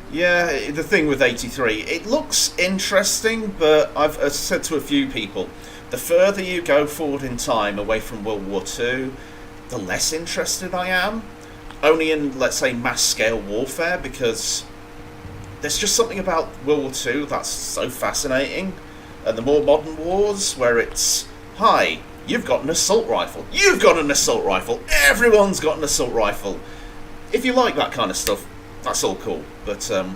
Yeah, the thing with 83, it looks interesting, but I've said to a few people, the further you go forward in time away from World War II, the less interested I am. Only in, let's say, mass-scale warfare, because there's just something about World War II that's so fascinating. And the more modern wars, where it's, hi, you've got an assault rifle, you've got an assault rifle, everyone's got an assault rifle. If you like that kind of stuff, that's all cool, but I'm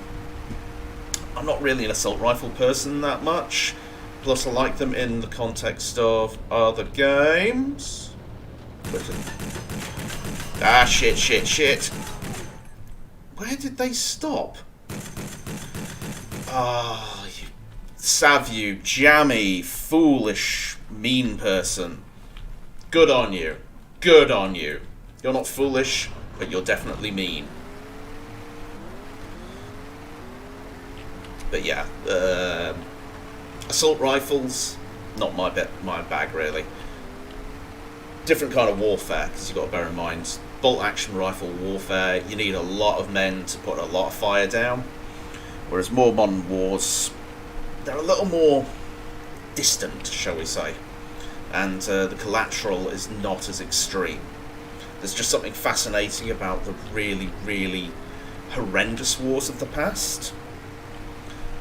not really an assault rifle person that much. Plus, I like them in the context of other games. Ah, shit, shit, shit. Where did they stop? Ah, you Savu, jammy, foolish, mean person. Good on you. Good on you. You're not foolish, but you're definitely mean. But yeah, assault rifles, not my bag really. Different kind of warfare, because you've got to bear in mind, bolt action rifle warfare, you need a lot of men to put a lot of fire down. Whereas more modern wars, they're a little more distant, shall we say. And the collateral is not as extreme. There's just something fascinating about the really, really horrendous wars of the past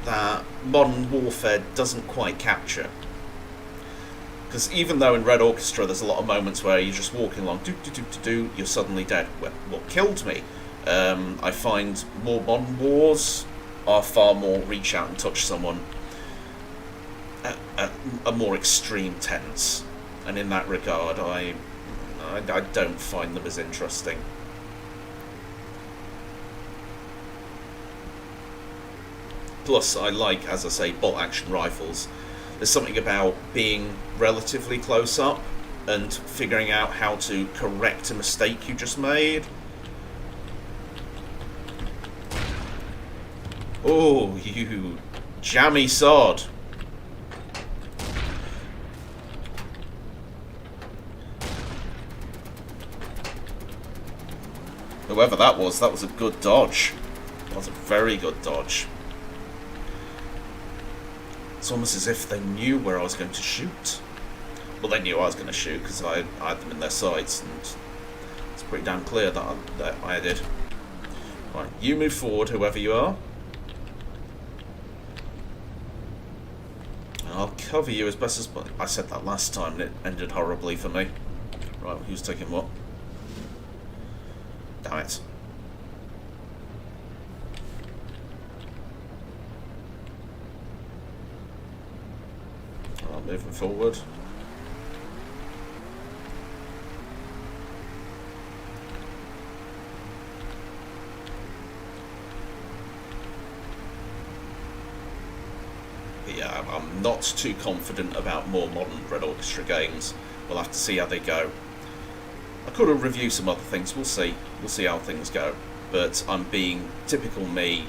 that modern warfare doesn't quite capture. Because even though in Red Orchestra there's a lot of moments where you're just walking along, you're suddenly dead. Well, what killed me? I find more modern wars are far more reach out and touch someone, a more extreme tense. And in that regard, I don't find them as interesting. Plus, I like, as I say, bolt action rifles. There's something about being relatively close up and figuring out how to correct a mistake you just made. Oh, you jammy sod. Whoever that was a good dodge. That was a very good dodge. It's almost as if they knew where I was going to shoot. Well, they knew I was going to shoot because I had them in their sights, and it's pretty damn clear that I did. Right, you move forward, whoever you are. And I'll cover you as best as... I said that last time and it ended horribly for me. Right, who's taking what? Damn it. moving forward. Yeah, I'm not too confident about more modern Red Orchestra games. We'll have to see how they go. I could have reviewed some other things. We'll see. We'll see how things go. But I'm being typical me,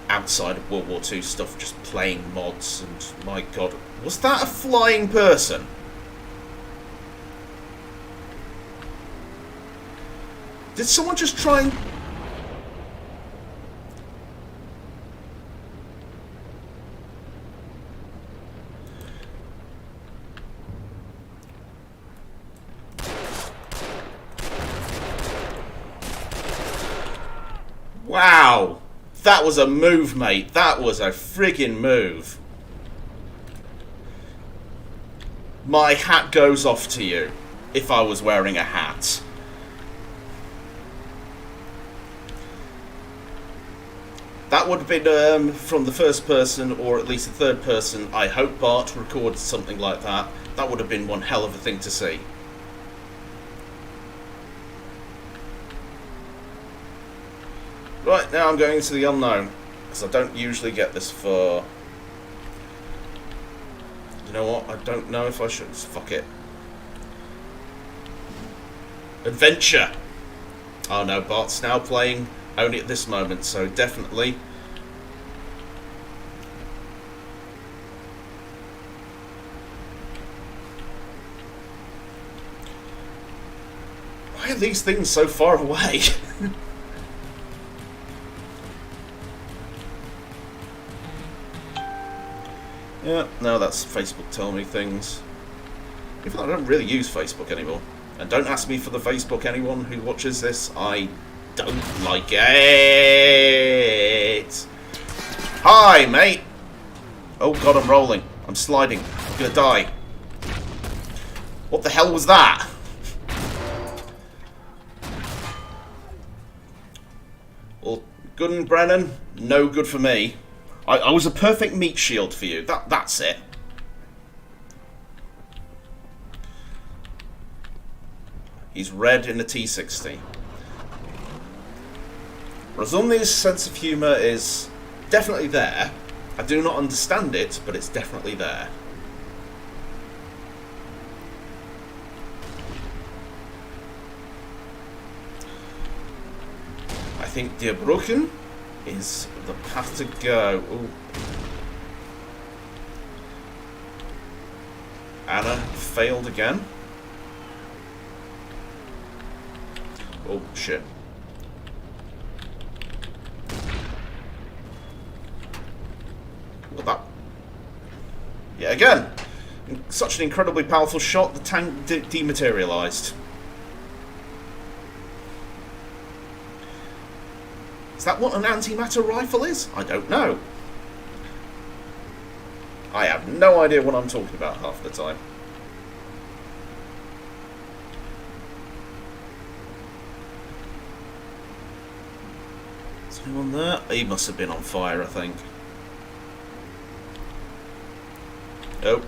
outside of World War II stuff, just playing mods. And my God, was that a flying person? Did someone just try and... Wow! That was a move, mate. That was a friggin' move. My hat goes off to you, if I was wearing a hat. That would have been from the first person, or at least the third person. I hope Bart recorded something like that. That would have been one hell of a thing to see. Right, now I'm going into the unknown, because I don't usually get this far. You know what? I don't know if I should. Fuck it. Adventure! Oh no, Bart's now playing only at this moment, so definitely. Why are these things so far away? Yeah, no, that's Facebook telling me things. Even though I don't really use Facebook anymore. And don't ask me for the Facebook, anyone who watches this. I don't like it. Hi, mate. Oh God, I'm rolling. I'm sliding. I'm gonna die. What the hell was that? Well, good and Brennan, no good for me. I was a perfect meat shield for you. That's it. He's red in the T60. Razumni's sense of humour is definitely there. I do not understand it, but it's definitely there. I think Dierbrucken is the path to go. Ooh. Anna failed again. Oh shit. What that? Yeah, again. Such an incredibly powerful shot, the tank dematerialized. Is that what an antimatter rifle is? I don't know. I have no idea what I'm talking about half the time. Is anyone there? He must have been on fire, I think. Oh.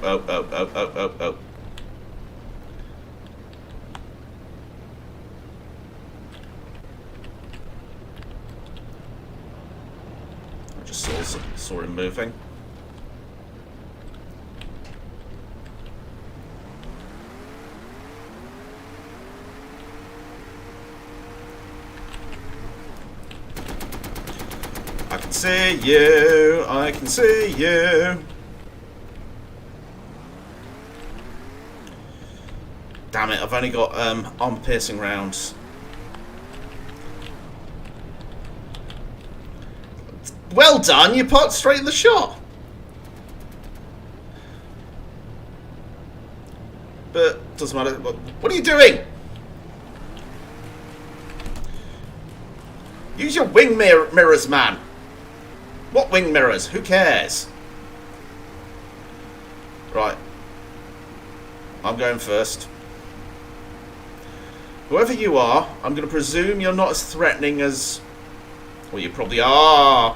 I just saw him moving. I can see you, I can see you. Damn it, I've only got armor-piercing rounds. Well done, you popped straight in the shot. But, doesn't matter. What are you doing? Use your wing mirrors, man. What wing mirrors? Who cares? Right. I'm going first. Whoever you are, I'm going to presume you're not as threatening as... Well, you probably are.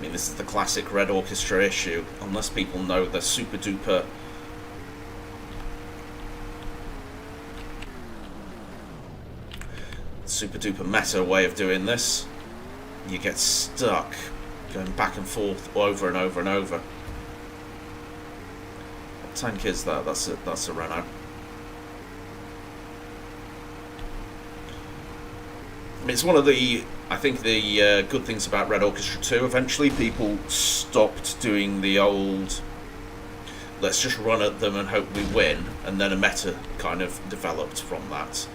I mean, this is the classic Red Orchestra issue. Unless people know the super duper meta way of doing this, you get stuck going back and forth over and over and over. What tank is that? That's a Renault. I mean, it's one of the, I think, the good things about Red Orchestra 2. Eventually people stopped doing the old, let's just run at them and hope we win, and then a meta kind of developed from that.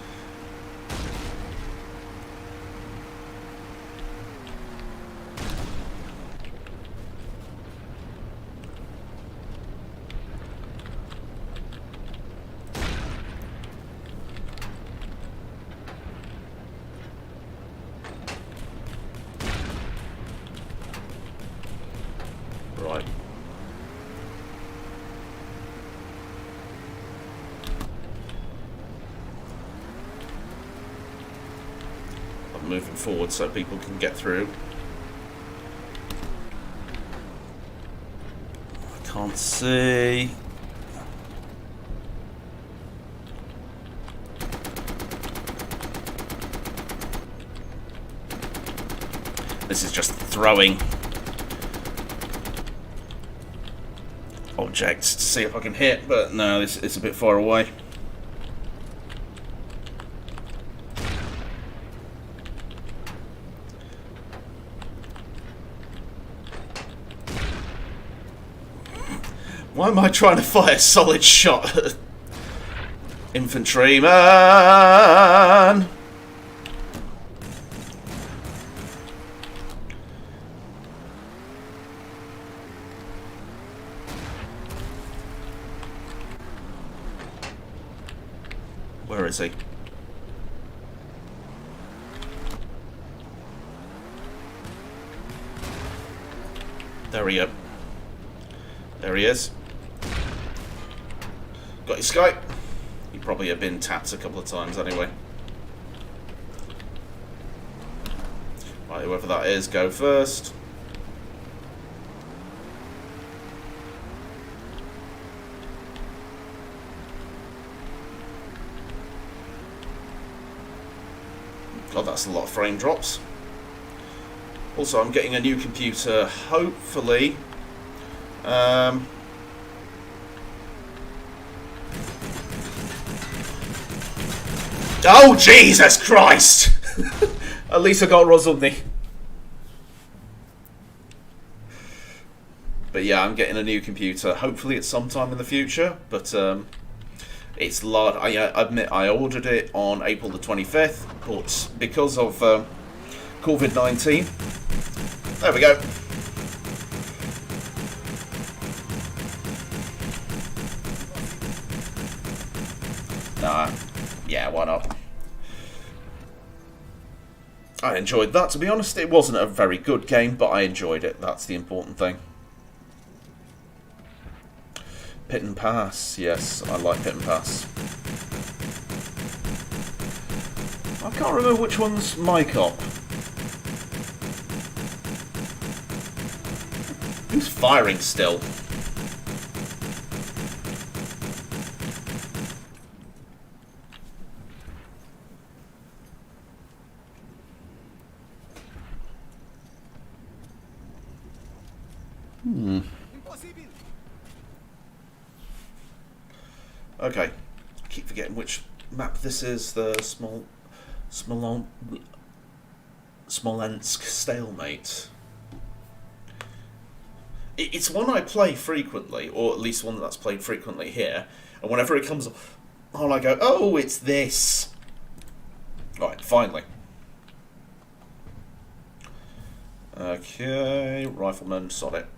Right. I'm moving forward so people can get through. I can't see. This is just throwing objects to see if I can hit, but no, it's a bit far away. Why am I trying to fire a solid shot at infantryman? Where is he? There he is. There he is. Got your Skype? He probably have been tapped a couple of times anyway. Right, whoever that is, go first. God, that's a lot of frame drops. Also, I'm getting a new computer, hopefully. Oh, Jesus Christ! At least I got rozumny. But yeah, I'm getting a new computer. Hopefully it's sometime in the future. But it's large. I admit I ordered it on April the 25th, but because of COVID-19, there we go. Nah, yeah, why not? I enjoyed that, to be honest. It wasn't a very good game, but I enjoyed it. That's the important thing. Pit and Pass. Yes, I like Pit and Pass. I can't remember which one's my cop. Who's firing still? Okay, I keep forgetting which map this is. The Smolensk stalemate. It's one I play frequently, or at least one that's played frequently here. And whenever it comes on, I go, "Oh, it's this." Right, finally. Okay, rifleman, sod it.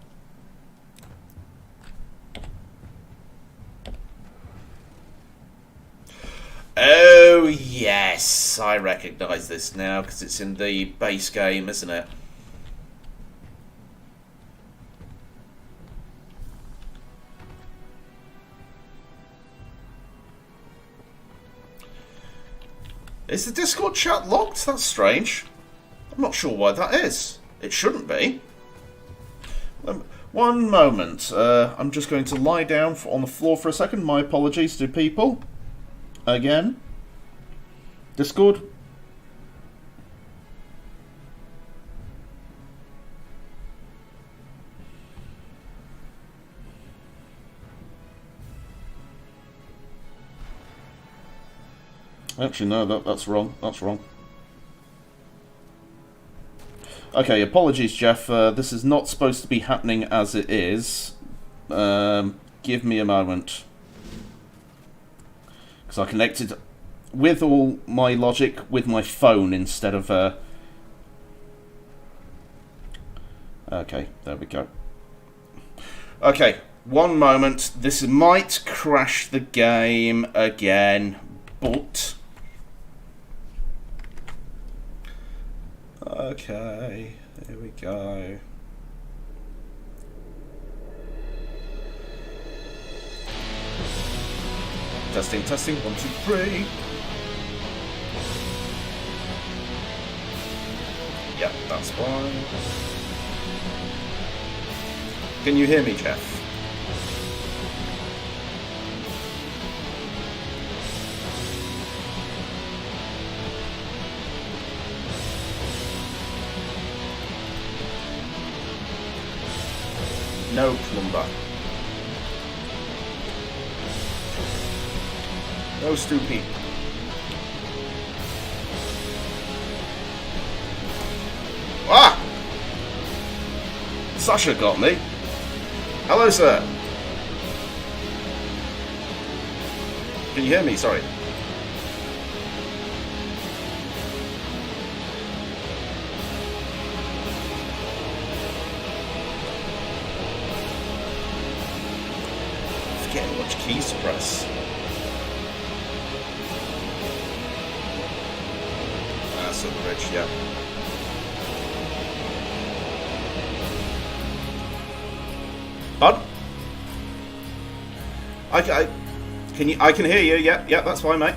Oh, yes, I recognise this now, because it's in the base game, isn't it? Is the Discord chat locked? That's strange. I'm not sure why that is. It shouldn't be. One moment. I'm just going to lie down on the floor for a second. My apologies to people. Again. Discord. Actually, no, that's wrong. That's wrong. Okay, apologies, Jeff. This is not supposed to be happening as it is. Give me a moment. Because I connected with all my logic with my phone instead of... Okay, there we go. Okay, one moment. This might crash the game again, but... Okay, here we go. Testing, testing, 1, 2, 3. Yep, that's fine. Can you hear me, Jeff? No plumber. No stupid. Ah! Sasha got me. Hello, sir. Can you hear me? Sorry. Forgetting which keys to press. That's the bridge, yeah. Bud? I can hear you, yeah, that's fine, mate.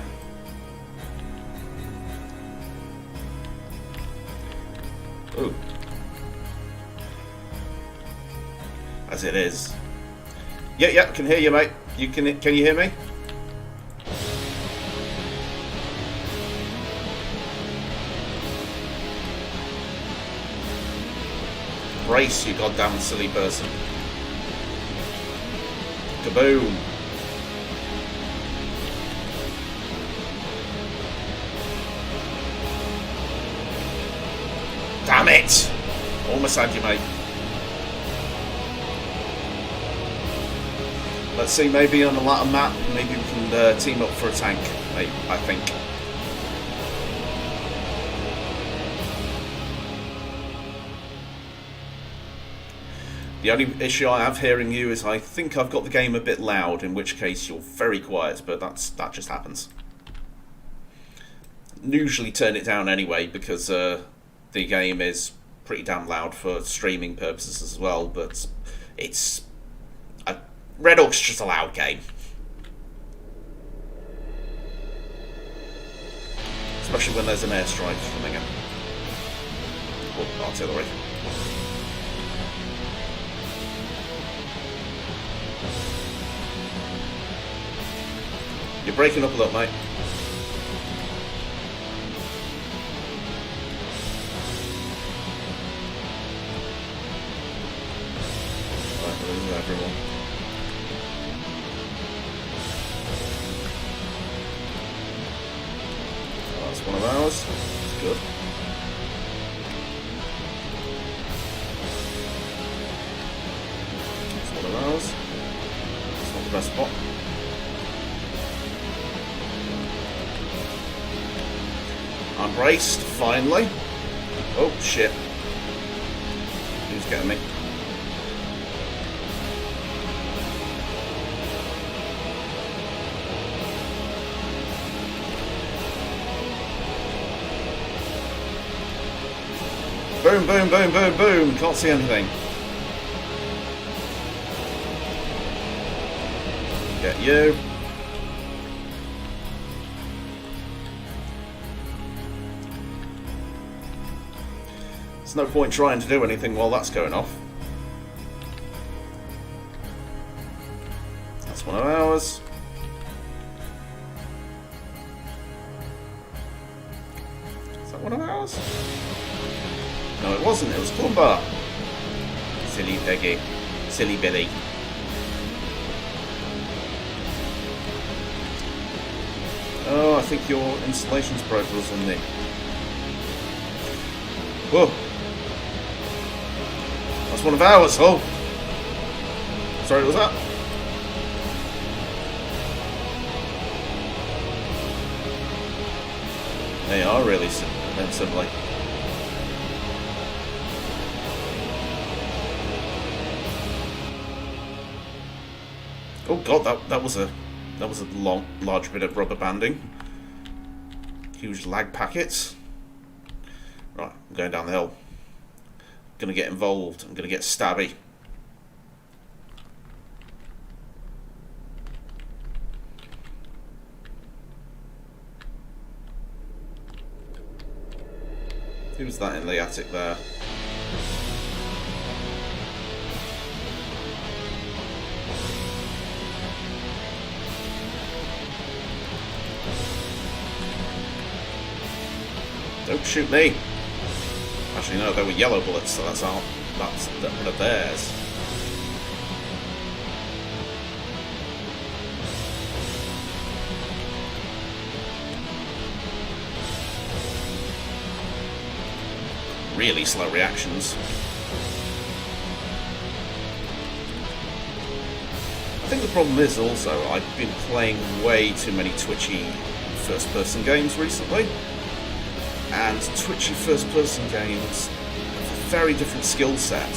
Ooh. As it is. Yeah, I can hear you, mate. Can you hear me? Brace, you goddamn silly person. Kaboom. Damn it! Almost had you, mate. Let's see, maybe on the latter map, maybe we can team up for a tank, mate, I think. The only issue I have hearing you is I think I've got the game a bit loud, in which case you're very quiet, but that just happens. Usually turn it down anyway, because the game is pretty damn loud for streaming purposes as well, but it's... Red Hawk's just a loud game. Especially when there's an airstrike coming in. Oh, artillery. You're breaking up a lot, mate. Right, this is everyone. Oh, that's one of ours. That's good. That's one of ours. That's not the best spot. I'm braced, finally. Oh, shit. Who's getting me? Boom, boom, boom, boom, boom. Can't see anything. Get you. There's no point trying to do anything while that's going off. That's one of ours. Is that one of ours? No, it wasn't. It was Plumbar. Silly piggy. Silly Billy. Oh, I think your installation's broke or something. Whoa. That's one of ours. Oh. Sorry, what was that? They are really similar. Oh god, that was a large bit of rubber banding. Huge lag packets. Right, I'm going down the hill. I'm gonna get involved. I'm gonna get stabby. Who's that in the attic there? Don't shoot me. Actually, no, they were yellow bullets, so that's one of theirs. Really slow reactions. I think the problem is also I've been playing way too many twitchy first-person games recently. And twitchy first-person games have a very different skill set.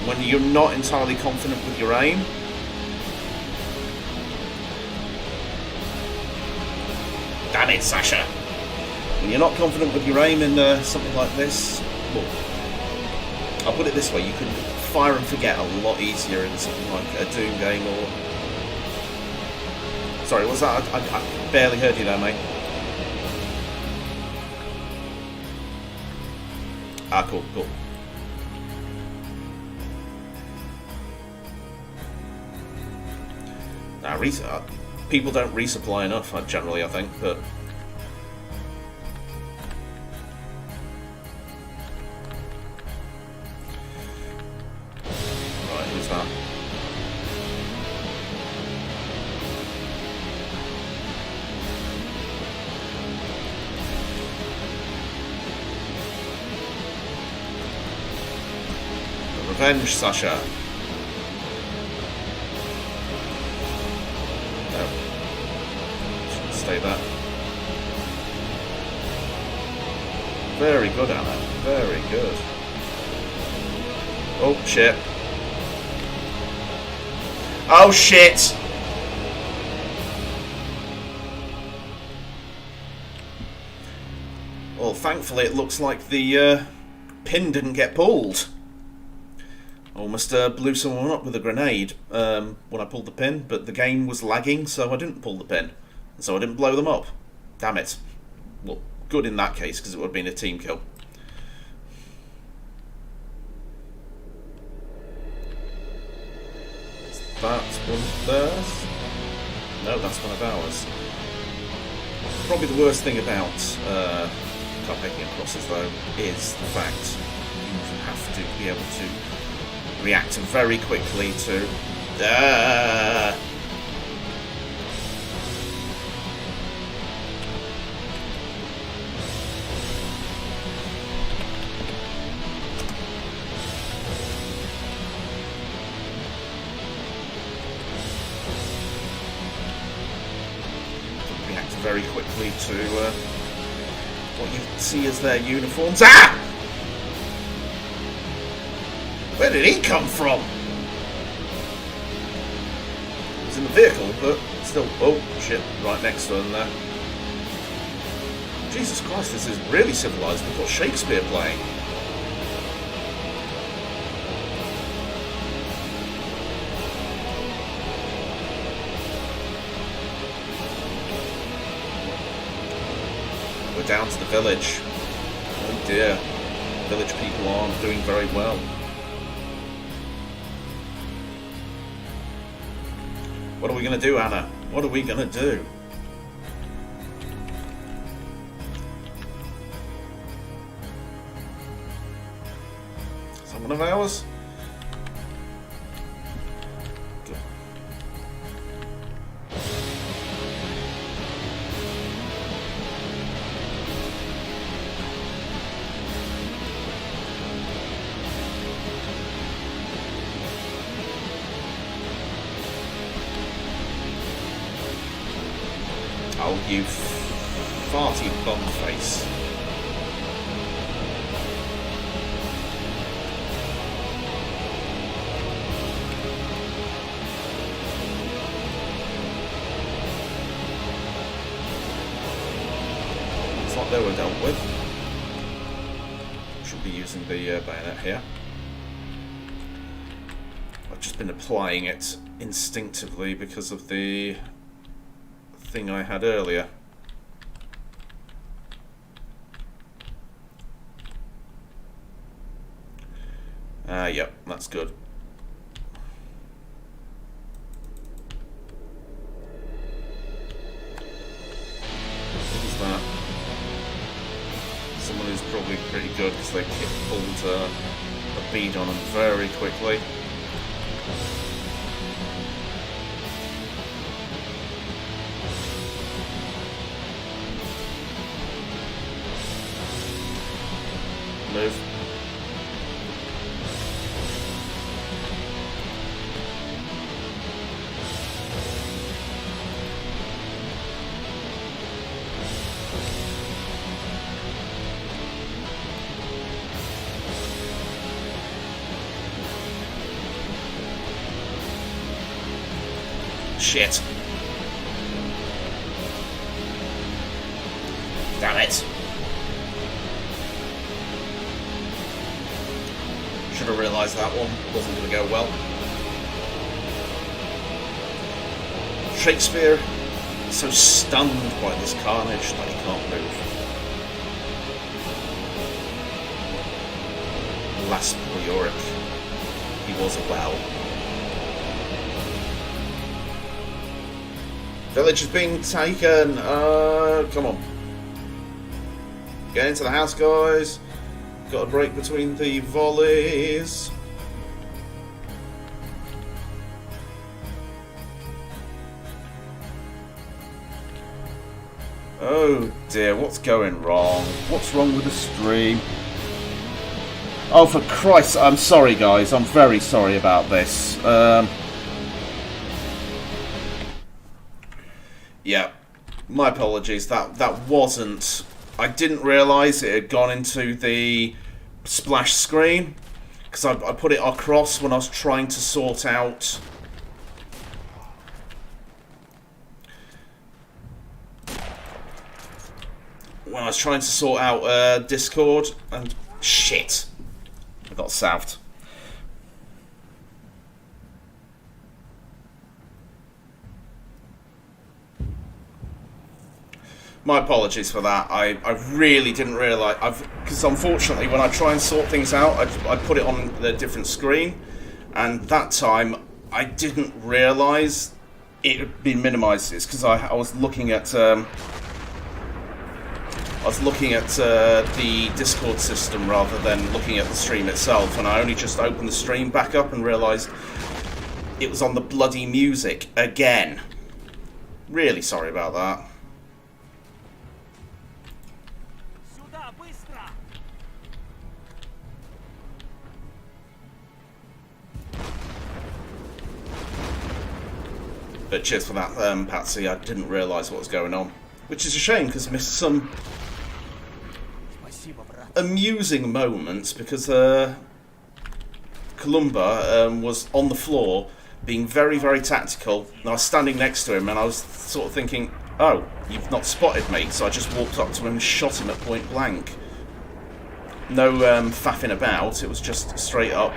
When you're not entirely confident with your aim, damn it, Sasha! When you're not confident with your aim in something like this, well, I'll put it this way: you can fire and forget a lot easier in something like a Doom game or. Sorry, what's that? I barely heard you there, mate. Ah, cool. Now, people don't resupply enough, generally, I think, but... Right, who's that? Revenge, Sasha. No. Shouldn't stay there. Very good, Anna. Very good. Oh, shit. Oh, shit! Well, thankfully it looks like the pin didn't get pulled. Almost blew someone up with a grenade when I pulled the pin, but the game was lagging, so I didn't pull the pin. And so I didn't blow them up. Damn it. Well, good in that case, because it would have been a team kill. Is that one of theirs? No, that's one of ours. Probably the worst thing about Carpathian Crosses, though, is the fact you have to be able to react very quickly to what you see as their uniforms. Ah! Where did he come from? He was in the vehicle, but still... Oh, shit. Right next to him there. Jesus Christ, this is really civilised. We've got Shakespeare playing. We're down to the village. Oh dear. Village people aren't doing very well. What are we going to do, Anna? What are we going to do? Is that one of ours? Good. Oh, you farty bum face. Looks like they were dealt with. Should be using the bayonet here. I've just been applying it instinctively because of the thing I had earlier. Yep, that's good. Who's that? Someone who's probably pretty good because they pulled a bead on them very quickly. Move. Shit. Damn it. Should have realised that one wasn't going to go well. Shakespeare is so stunned by this carnage that he can't move. Alas, poor Yorick. He was a well. Village is being taken. Come on. Get into the house, guys. Got a break between the volleys. Oh dear, what's going wrong? What's wrong with the stream? Oh, for Christ, I'm sorry, guys. I'm very sorry about this. Yeah, my apologies. That wasn't... I didn't realise it had gone into the splash screen because I put it across when I was trying to sort out... When I was trying to sort out Discord and... Shit! I got salved. My apologies for that. I really didn't realise... Because unfortunately, when I try and sort things out, I put it on the different screen. And that time, I didn't realise it had been minimised. It's because I was looking at... the Discord system rather than looking at the stream itself. And I only just opened the stream back up and realised it was on the bloody music again. Really sorry about that. But cheers for that, Patsy. I didn't realise what was going on. Which is a shame, because I missed some amusing moments, because Columba was on the floor, being very, very tactical, and I was standing next to him, and I was sort of thinking, oh, you've not spotted me, so I just walked up to him and shot him at point blank. No faffing about, it was just straight up.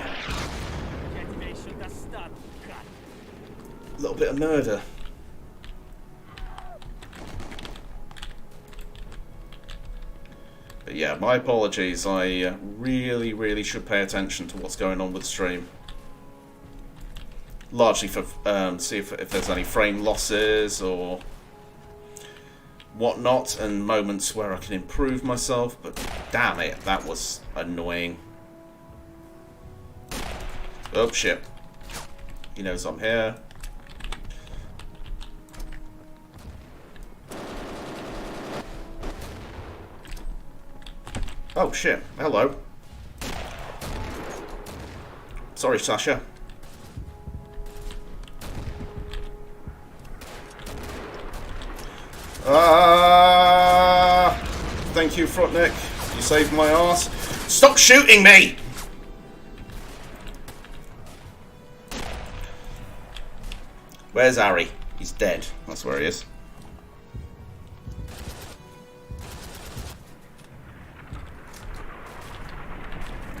A little bit of murder. But yeah, my apologies. I really, really should pay attention to what's going on with the stream. largely for see if there's any frame losses or whatnot, and moments where I can improve myself. But damn it, that was annoying. Oh shit. He knows I'm here. Oh shit, hello. Sorry, Sasha. Thank you, Frotnik. You saved my ass. Stop shooting me! Where's Harry? He's dead. That's where he is.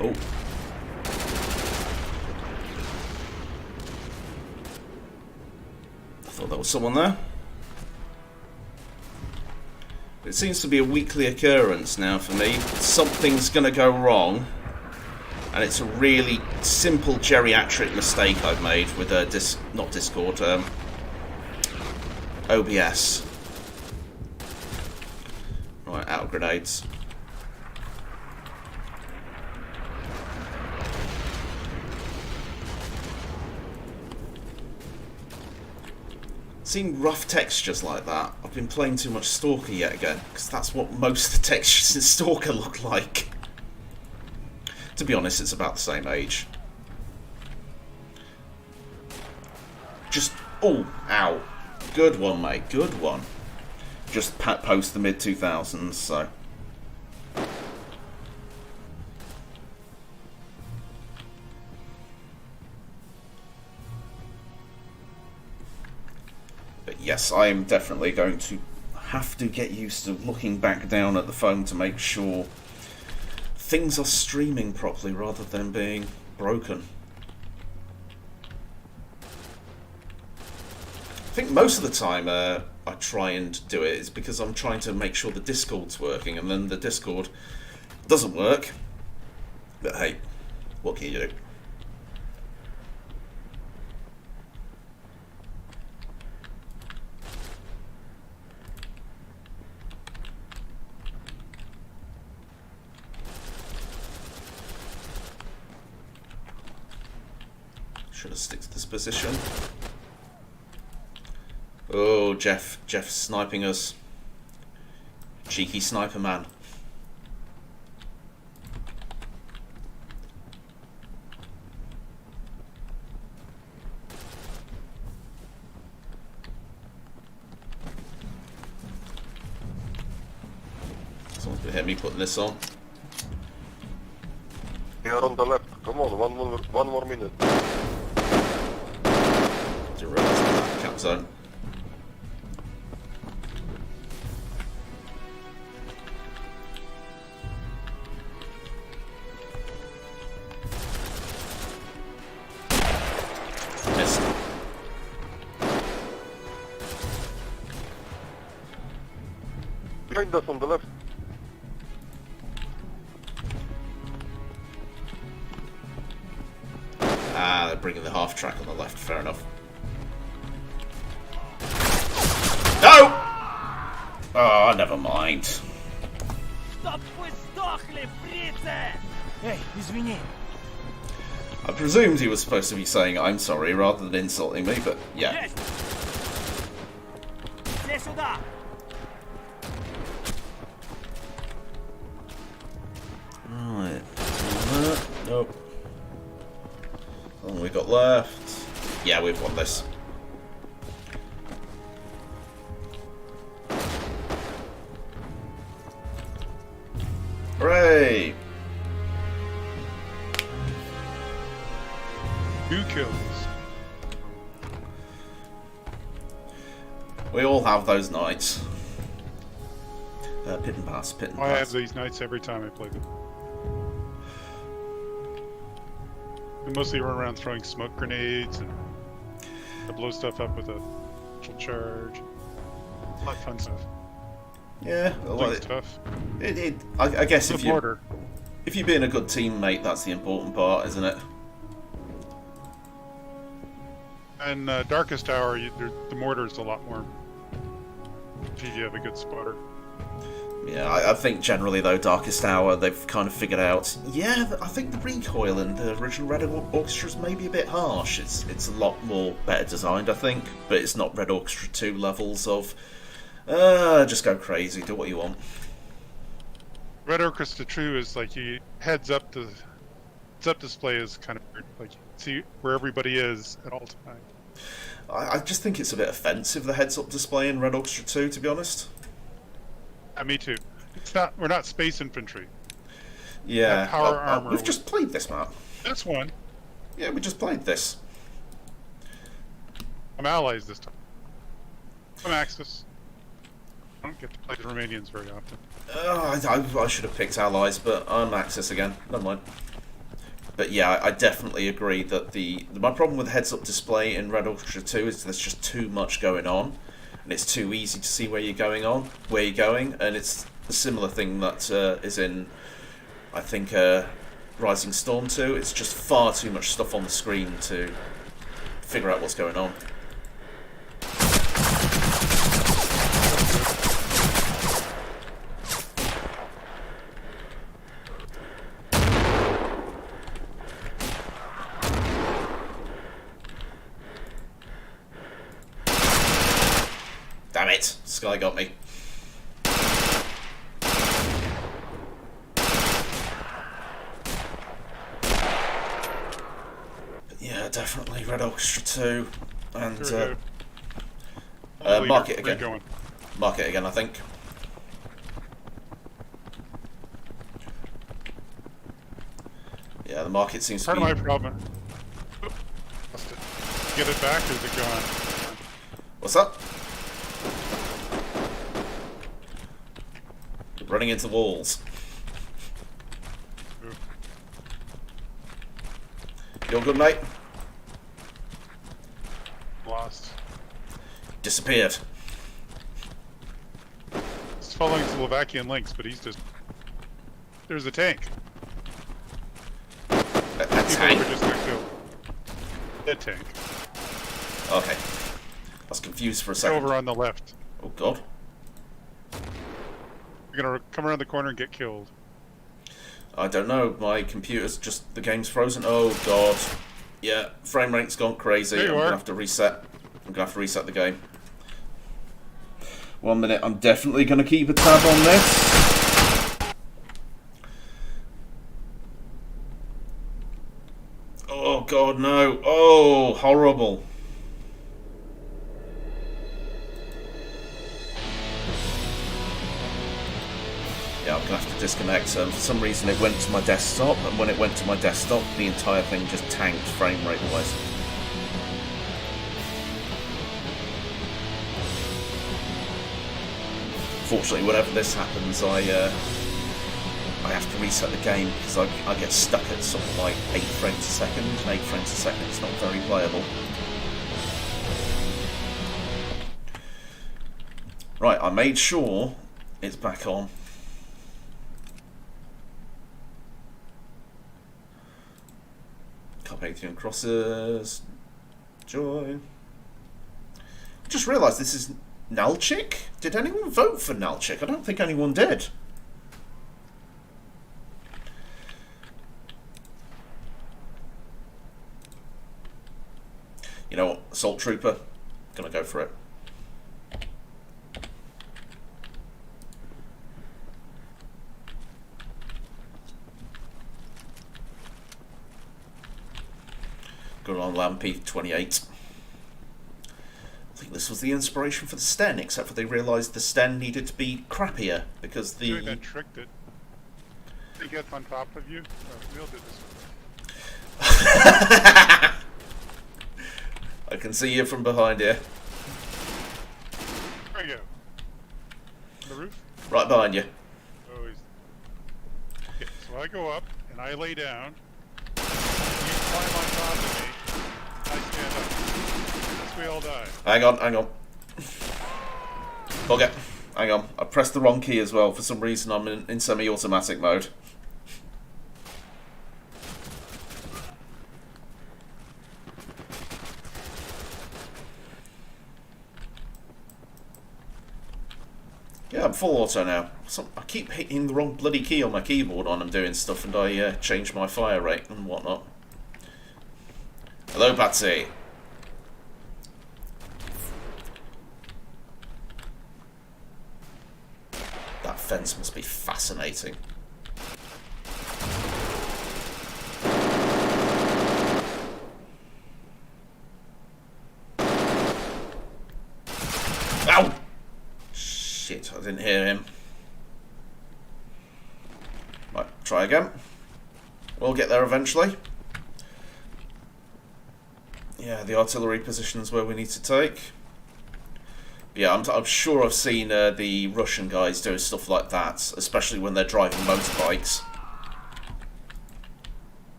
Oh. I thought there was someone there. It seems to be a weekly occurrence now for me. Something's going to go wrong. And it's a really simple geriatric mistake I've made with not Discord, OBS. Right, out of grenades. Seen rough textures like that. I've been playing too much Stalker yet again, because that's what most of the textures in Stalker look like. To be honest, it's about the same age. Just, oh, ow. Good one, mate, good one. Just post the mid-2000s, so. But yes, I am definitely going to have to get used to looking back down at the phone to make sure things are streaming properly rather than being broken. I think most of the time I try and do it is because I'm trying to make sure the Discord's working, and then the Discord doesn't work. But hey, what can you do? Should have stick to this position. Oh, Jeff's sniping us. Cheeky sniper man. Someone's gonna hit me putting this on. Here on the left. Come on, one more minute. Didn't realise that cap zone. Missed. Behind us on the left. Ah, they're bringing the half track on the left. Fair enough. No! Oh, never mind. Hey, извини. I presumed he was supposed to be saying I'm sorry rather than insulting me, but yeah. Right. Nope. How long we got left? Yeah, we've won this. Hooray! 2 kills. We all have those nights. Pit and pass, pit and I have pass. these nights every time I play them. We mostly run around throwing smoke grenades and I blow stuff up with a full charge. A lot of fun stuff. Yeah, a lot of Stuff. I guess The if you're border. being a good teammate, that's the important part, isn't it? And Darkest Hour, the mortar's a lot more. If you have a good spotter. Yeah, I think generally though, Darkest Hour, they've kind of figured out. Yeah, I think the recoil in the original Red Orchestra is maybe a bit harsh. It's a lot more better designed, I think, but it's not Red Orchestra 2 levels of just go crazy, do what you want. Red Orchestra 2 is like you heads-up display is kind of weird. Like you see where everybody is at all times. I just think it's a bit offensive, the heads-up display in Red Orchestra 2, to be honest. Me too. We're not space infantry. Yeah, power armor. We've just played this map. This one. Yeah, we just played this. I'm allies this time. I'm Axis. I don't get to play the Romanians very often. I should have picked allies, but I'm Axis again. Never mind. But yeah, I definitely agree that my problem with heads-up display in Red Orchestra 2 is there's just too much going on, and it's too easy to see where you're going, and it's a similar thing that is in, I think, Rising Storm 2. It's just far too much stuff on the screen to figure out what's going on. Damn it! Sky got me. But yeah, definitely Red Orchestra 2. And mark it again. Mark it again, I think. Yeah, the market seems to be... Part of my problem. Get it back, or is it gone? What's up? Running into walls. Ooh. You all good, mate? Lost. Disappeared. He's following Slovakian links, but he's just... There's a tank. A People tank? were just gonna kill. Dead tank. Okay. I was confused for a second. Over on the left. Oh god. You're gonna come around the corner and get killed. I don't know. My computer's just... The game's frozen. Oh god. Yeah, frame rate's gone crazy. There you I'm are. gonna have to reset. I'm gonna have to reset the game. 1 minute. I'm definitely gonna keep a tab on this. Oh god, no. Oh, horrible. Yeah, I'm gonna have to disconnect. For some reason it went to my desktop, and when it went to my desktop, the entire thing just tanked frame rate wise. Fortunately, whenever this happens, I have to reset the game because I get stuck at something like 8 frames a second, and 8 frames a second is not very playable. Right, I made sure it's back on. Carpathian Crosses. Join. I just realised this is Nalchik? Did anyone vote for Nalchik? I don't think anyone did. You know what? Assault Trooper. Gonna go for it. Good on Lampy 28. I think this was the inspiration for the Sten, except for they realised the Sten needed to be crappier because the... Doing that tricked it. He gets on top of you. We'll do this. I can see you from behind here. There you go. The roof? Right behind you. Oh, he's... Okay, so I go up and I lay down. You climb on top of me. I stand up. Unless we all die. Hang on. Okay, hang on. I pressed the wrong key as well. For some reason I'm in semi-automatic mode. Yeah, I'm full auto now. I keep hitting the wrong bloody key on my keyboard when I'm doing stuff, and I change my fire rate and whatnot. Hello, Patsy. That fence must be fascinating. Ow! Shit, I didn't hear him. Right, try again. We'll get there eventually. Yeah, the artillery positions where we need to take. Yeah, I'm sure I've seen the Russian guys doing stuff like that, especially when they're driving motorbikes.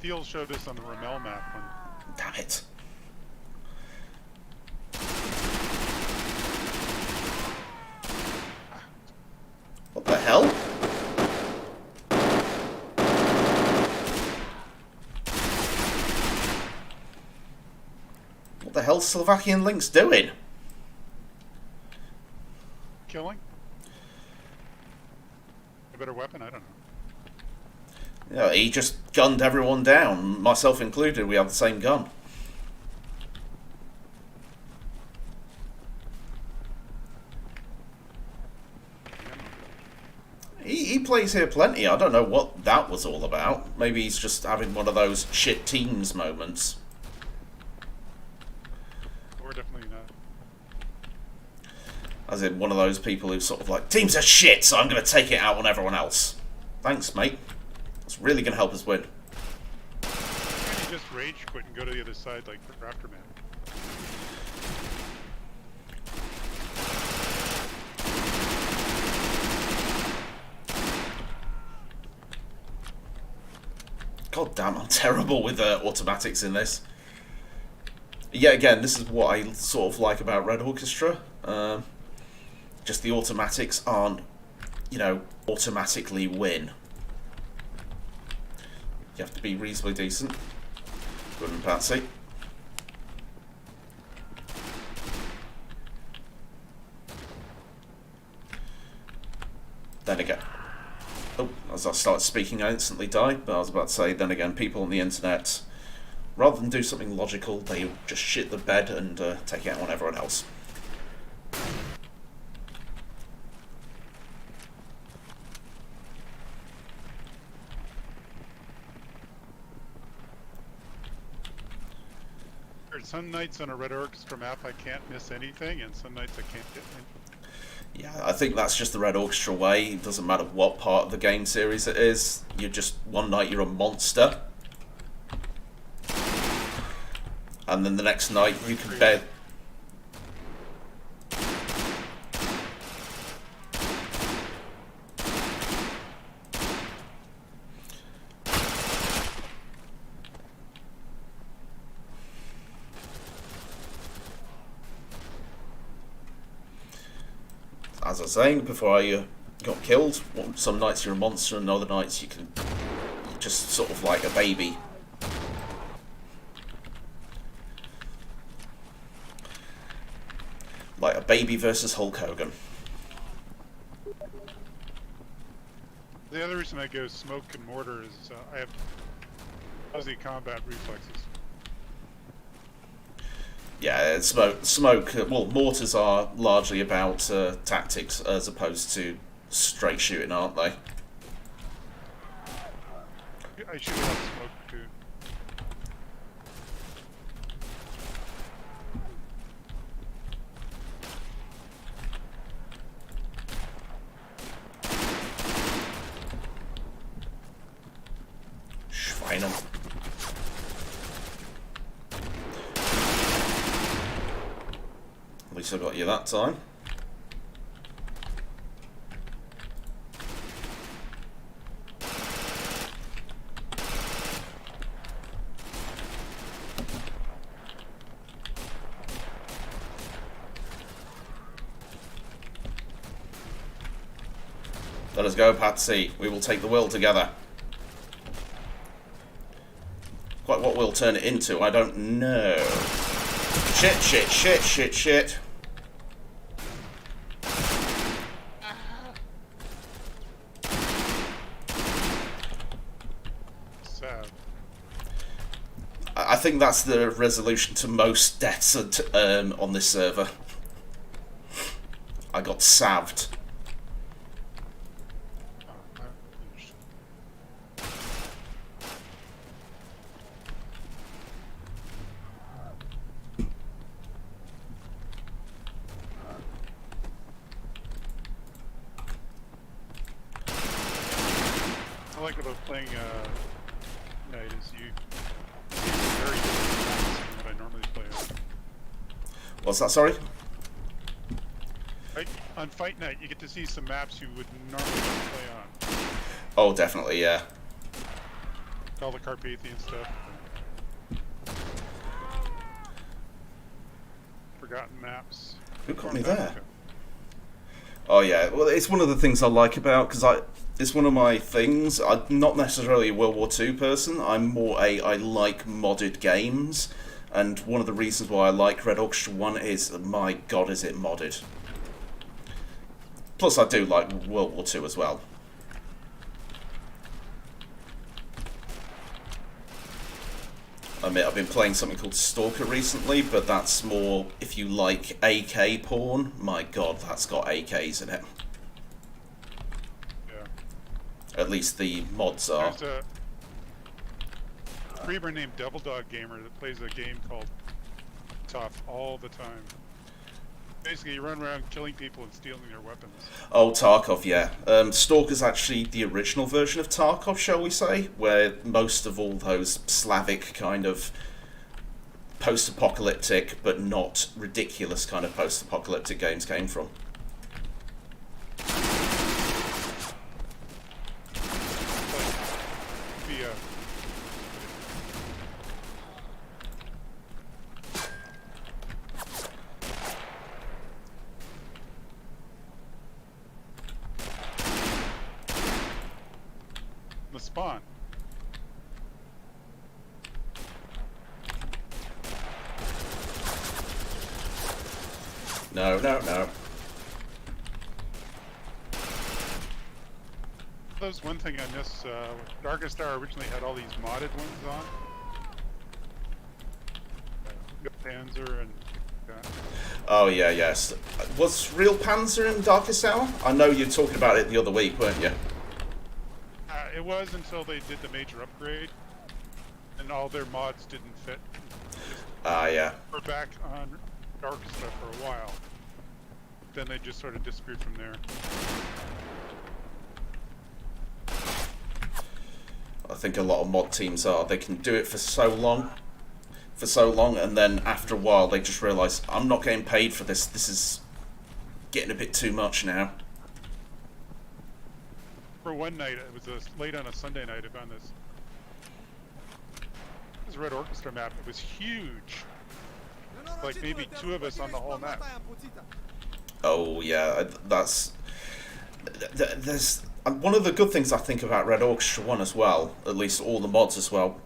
Thiel showed us on the Rommel map when... Damn it. What the hell? What the hell's Slovakian Lynx doing? Killing? A better weapon? I don't know. Yeah, he just gunned everyone down, myself included. We have the same gun. He plays here plenty. I don't know what that was all about. Maybe he's just having one of those shit teams moments. Or definitely not. As in one of those people who's sort of like, teams are shit, so I'm going to take it out on everyone else. Thanks, mate. It's really going to help us win. Can't you just rage quit and go to the other side like for Aftermath? God damn, I'm terrible with automatics in this. Yeah, again, this is what I sort of like about Red Orchestra. Just the automatics aren't, you know, automatically win. You have to be reasonably decent. Good and Patsy. Then again. Oh, as I started speaking, I instantly died. But I was about to say, then again, people on the internet, rather than do something logical, they just shit the bed and take it out on everyone else. Some nights on a Red Orchestra map I can't miss anything, and some nights I can't get in. Yeah, I think that's just the Red Orchestra way. It doesn't matter what part of the game series it is. You're just, one night you're a monster. And then the next night you can bear... As I was saying before I got killed, some nights you're a monster and other nights you're just sort of like a baby. Like a baby versus Hulk Hogan. The other reason I go smoke and mortar is I have fuzzy combat reflexes. Yeah, smoke. Well, mortars are largely about tactics as opposed to straight shooting, aren't they? I shoot a lot of smoke too. Schweine. At least I got you that time. Let us go, Patsy. We will take the world together. Quite what we'll turn it into, I don't know. Shit, shit, shit, shit, shit. Sad. I think that's the resolution to most deaths on this server. I got saved. I like about playing Night is you see very different maps than what I normally play on. What's that, sorry? Right? On Fight Night, you get to see some maps you would normally not play on. Oh, definitely, yeah. All the Carpathian stuff. Forgotten maps. Who got me there? Oh yeah, well it's one of the things I like about, because it's one of my things. I'm not necessarily a World War II person, I'm more I like modded games, and one of the reasons why I like Red Orchestra 1 is, my god is it modded. Plus I do like World War II as well. I admit I've been playing something called Stalker recently, but that's more if you like AK porn. My god, that's got AKs in it. Yeah. At least the mods are. There's a streamer named Double Dog Gamer that plays a game called Tough all the time. Basically, you run around killing people and stealing their weapons. Oh, Tarkov, yeah. Stalker's actually the original version of Tarkov, shall we say, where most of all those Slavic kind of post-apocalyptic, but not ridiculous kind of post-apocalyptic games came from. The spawn. No, no, no. That was one thing I miss. Darkest Star originally had all these modded ones on. Panzer and. Oh yeah, yes. Was Real Panzer in Darkest Hour? I know you were talking about it the other week, weren't you? It was until they did the major upgrade, and all their mods didn't fit. Ah, yeah. We're back on Darkest Star for a while. Then they just sort of disappeared from there. I think a lot of mod teams are. They can do it for so long, and then after a while they just realise, I'm not getting paid for this. This is getting a bit too much now. For one night, it was late on a Sunday night, I found this. This is a Red Orchestra map. It was huge. Like maybe two of us on the whole map. Oh yeah, that's... There's... One of the good things I think about Red Orchestra 1 as well, at least all the mods as well,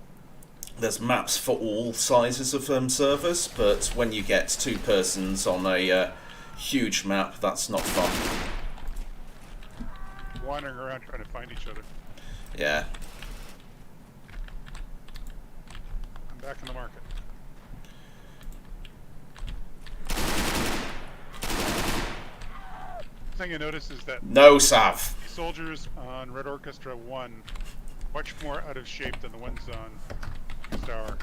there's maps for all sizes of servers, but when you get two persons on a huge map, that's not fun. Wandering around trying to find each other. Yeah. I'm back in the market. The thing I noticed is that No, Sav. soldiers on Red Orchestra 1 much more out of shape than the ones on Star.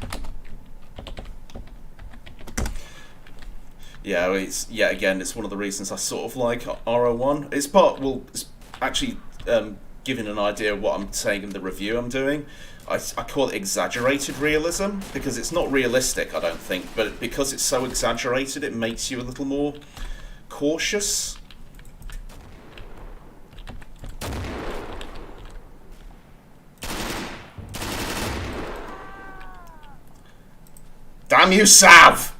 Yeah, it's again, it's one of the reasons I sort of like RO1. It's part, well, it's actually giving an idea of what I'm saying in the review I'm doing. I call it exaggerated realism, because it's not realistic, I don't think, but because it's so exaggerated, it makes you a little more cautious. Damn you, Sav!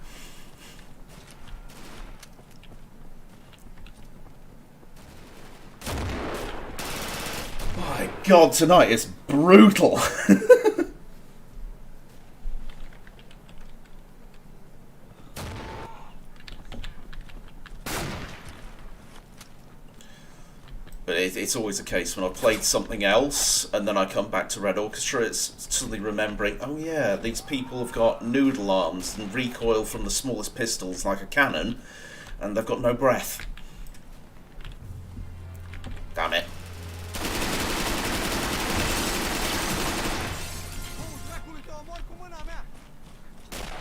God, tonight is brutal. But it's always the case when I've played something else and then I come back to Red Orchestra, it's suddenly remembering, oh yeah, these people have got noodle arms and recoil from the smallest pistols like a cannon, and they've got no breath. Damn it.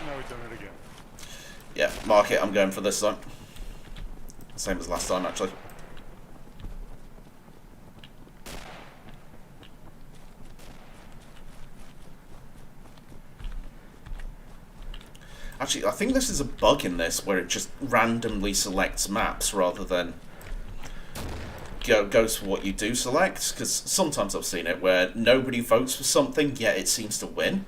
Now we've done it again. Yeah, mark it, I'm going for this time. Same as last time, actually. Actually, I think this is a bug in this, where it just randomly selects maps rather than goes for what you do select, because sometimes I've seen it where nobody votes for something, yet it seems to win.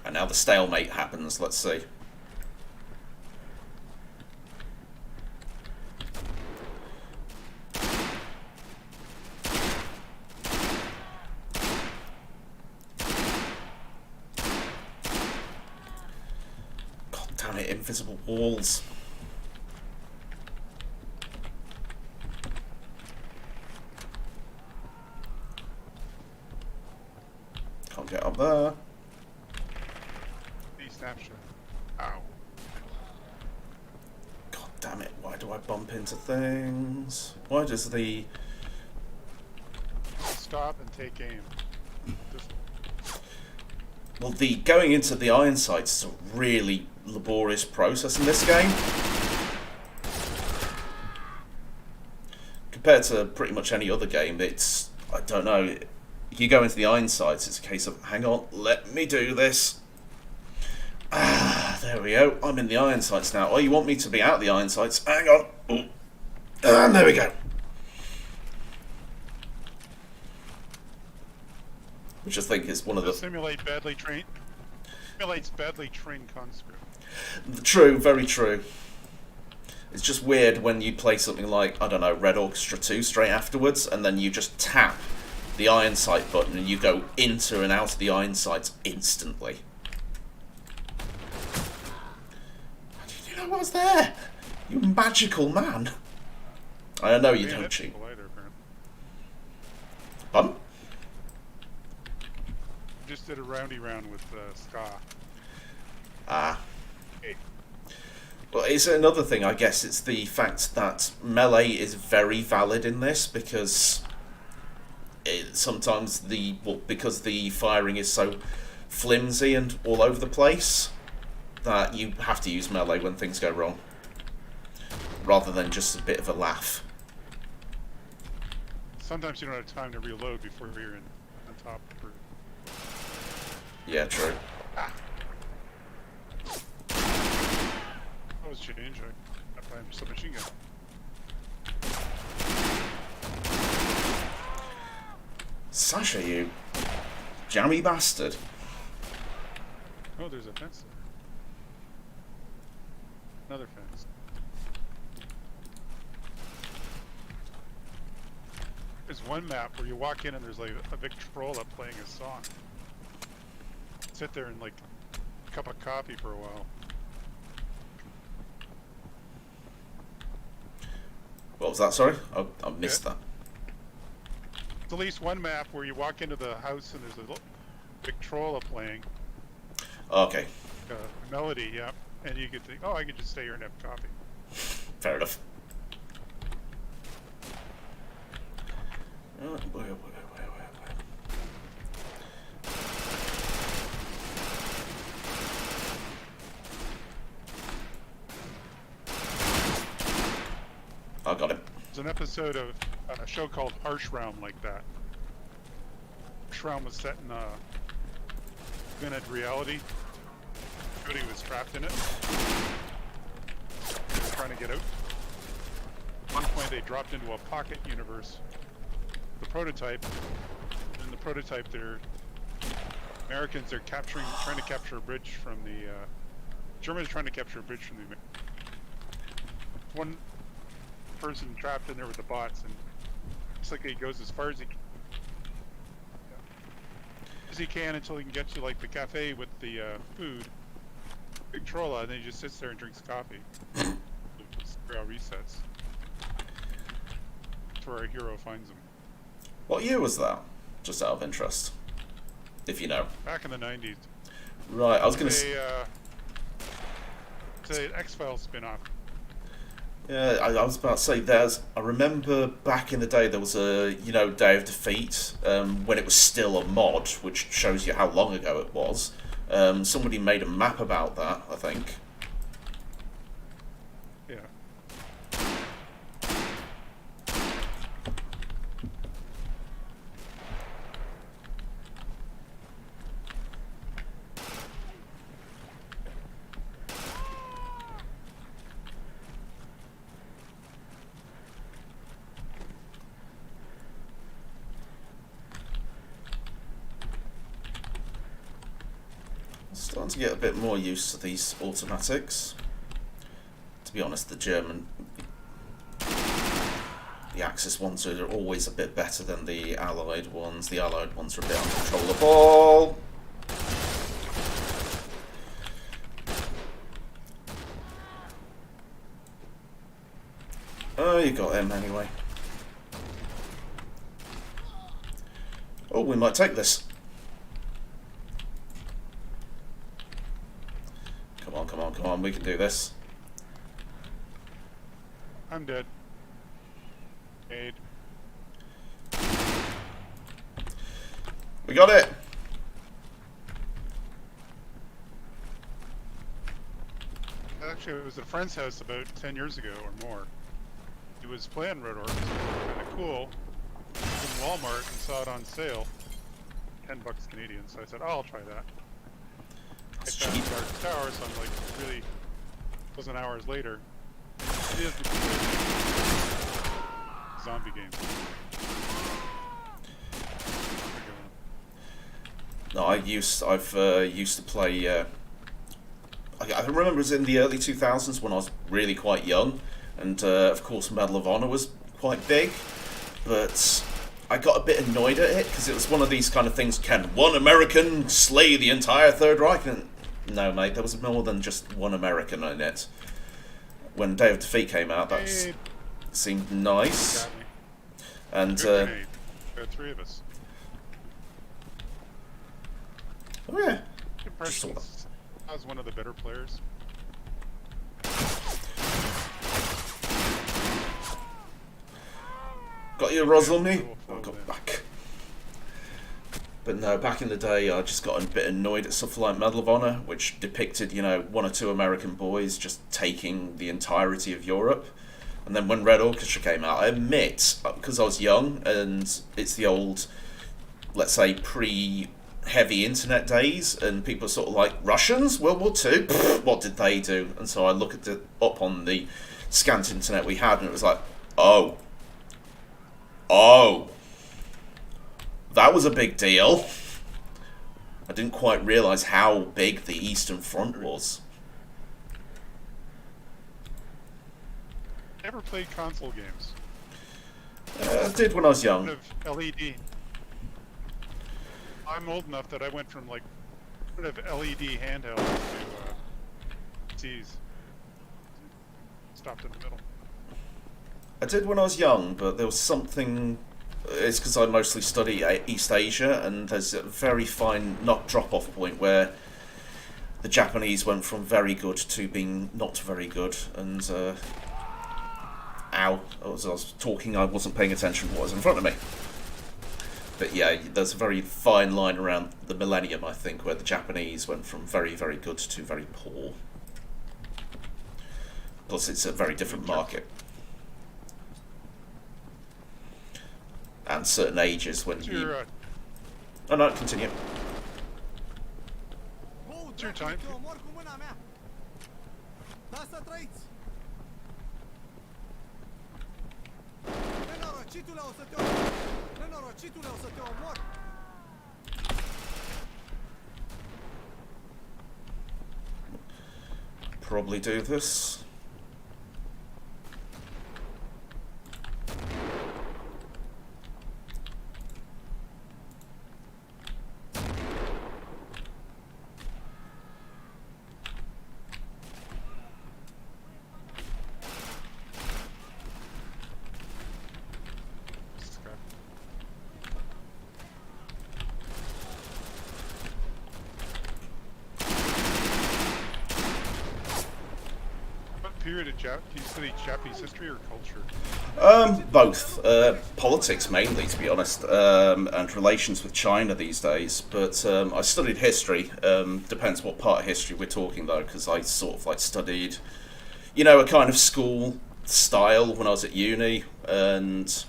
And now the stalemate happens, let's see. Invisible walls. Can't get up there. The snapshot. Ow. God damn it, why do I bump into things? Why does the... Stop and take aim. Just... Well, the going into the iron sights is a really laborious process in this game. Compared to pretty much any other game, it's... I don't know. You go into the iron sights, it's a case of, hang on, let me do this. Ah, there we go. I'm in the iron sights now. Oh, you want me to be out the iron sights? Hang on. Ooh. And there we go. Which I think is one of the... Simulates badly trained conscript. True, very true. It's just weird when you play something like, I don't know, Red Orchestra 2 straight afterwards, and then you just tap the iron sight button and you go into and out of the iron sights instantly. How did you know I was there? You magical man. I know you don't cheat. Pardon? Just did a roundy round with Ska. Ah. Well, it's another thing, I guess. It's the fact that melee is very valid in this because sometimes because the firing is so flimsy and all over the place that you have to use melee when things go wrong, rather than just a bit of a laugh. Sometimes you don't have time to reload before you're on top. Yeah, true. That was change. I find submachine gun. Sasha, you jammy bastard. Oh, there's a fence there. Another fence. There's one map where you walk in and there's like a Victrola playing a song. Sit there and like a cup of coffee for a while. What was that, sorry? I missed that. There's at least one map where you walk into the house and there's a Victrola playing. Okay. Melody, yeah. And you could think, oh, I could just stay here and have coffee. Fair enough. I got him. There's an episode of a show called Harsh Realm like that. Harsh Realm was set in augmented reality. Everybody was trapped in it. They were trying to get out. At one point they dropped into a pocket universe. The prototype. In the prototype they're Americans are trying to capture a bridge from the. Germans are trying to capture a bridge from the. One person trapped in there with the bots, and looks like he goes as far as he can until he can get to like the cafe with the food, big trolla, and then he just sits there and drinks coffee. Resets. That's where our hero finds him. What year was that? Just out of interest, if you know. Back in the 90s. Right, I was going to say. It's an X-Files spin-off. Yeah, I was about to say. I remember back in the day there was a Day of Defeat when it was still a mod, which shows you how long ago it was. Somebody made a map about that, I think. Yeah. Starting to get a bit more used to these automatics. To be honest, the Axis ones are always a bit better than the Allied ones. The Allied ones are a bit uncontrollable. Oh, you got him anyway. Oh, we might take this. Come on, we can do this. I'm dead. Aid. We got it! Actually, it was at a friend's house about 10 years ago or more. He was playing Red Orc, kind of cool. He was in Walmart and saw it on sale. $10 Canadian, so I said, oh, I'll try that. That's I cheap. found Dark Tower, so I'm like, really, wasn't hours later. It is the zombie game. No, I've used to play. I remember it was in the early 2000s when I was really quite young, and of course Medal of Honor was quite big, but I got a bit annoyed at it because it was one of these kind of things. Can one American slay the entire Third Reich? And no, mate, there was more than just one American in it. When Day of Defeat came out, that seemed nice. And there are three of us. oh yeah, Impressions. I was one of the better players. got your Ros on me? I got back. But no, back in the day, I just got a bit annoyed at stuff like Medal of Honor, which depicted, one or two American boys just taking the entirety of Europe. And then when Red Orchestra came out, I admit, because I was young, and it's the old, let's say, pre-heavy internet days, and people are sort of like, Russians? World War II? Pfft, what did they do? And so I looked it up on the scant internet we had, and it was like, oh, that was a big deal. I didn't quite realise how big the Eastern Front was. Never played console games. I did when I was young. LED. I'm old enough that I went from like LED handheld to C's. Stopped in the middle. I did when I was young, but there was something. It's because I mostly study East Asia, and there's a very fine drop-off point where the Japanese went from very good to being not very good. And ow! As I was talking, I wasn't paying attention to what was in front of me. But yeah, there's a very fine line around the millennium, I think, where the Japanese went from very, very good to very poor. Plus, it's a very different market. And certain ages when you... Oh no, continue. It's your time. probably do this. What period of do you study Japanese history or culture? Both. Politics mainly, to be honest, and relations with China these days. But I studied history. Depends what part of history we're talking, though, because I sort of like studied, a kind of school style when I was at uni, and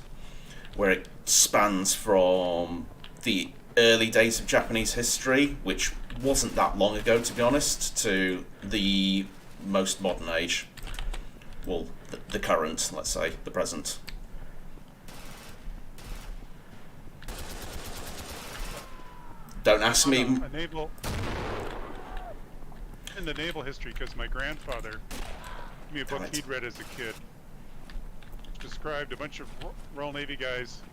where it spans from the early days of Japanese history, which wasn't that long ago, to be honest, to the most modern age. Well, the current, let's say, the present. Don't ask me. In the naval history, because my grandfather gave me a book he'd read as a kid. Described a bunch of Royal Navy guys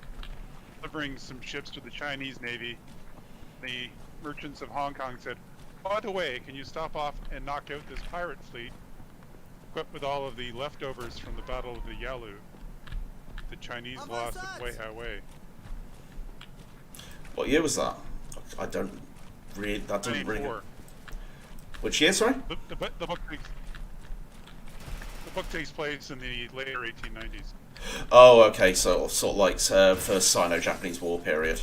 delivering some ships to the Chinese Navy. The merchants of Hong Kong said, by the way, can you stop off and knock out this pirate fleet equipped with all of the leftovers from the Battle of the Yalu? The Chinese lost at Weihai Wei. What year was that? I don't really. That doesn't ring. 94. Which year, sorry? The book takes place in the later 1890s. Oh, okay. So sort of like first Sino-Japanese War period.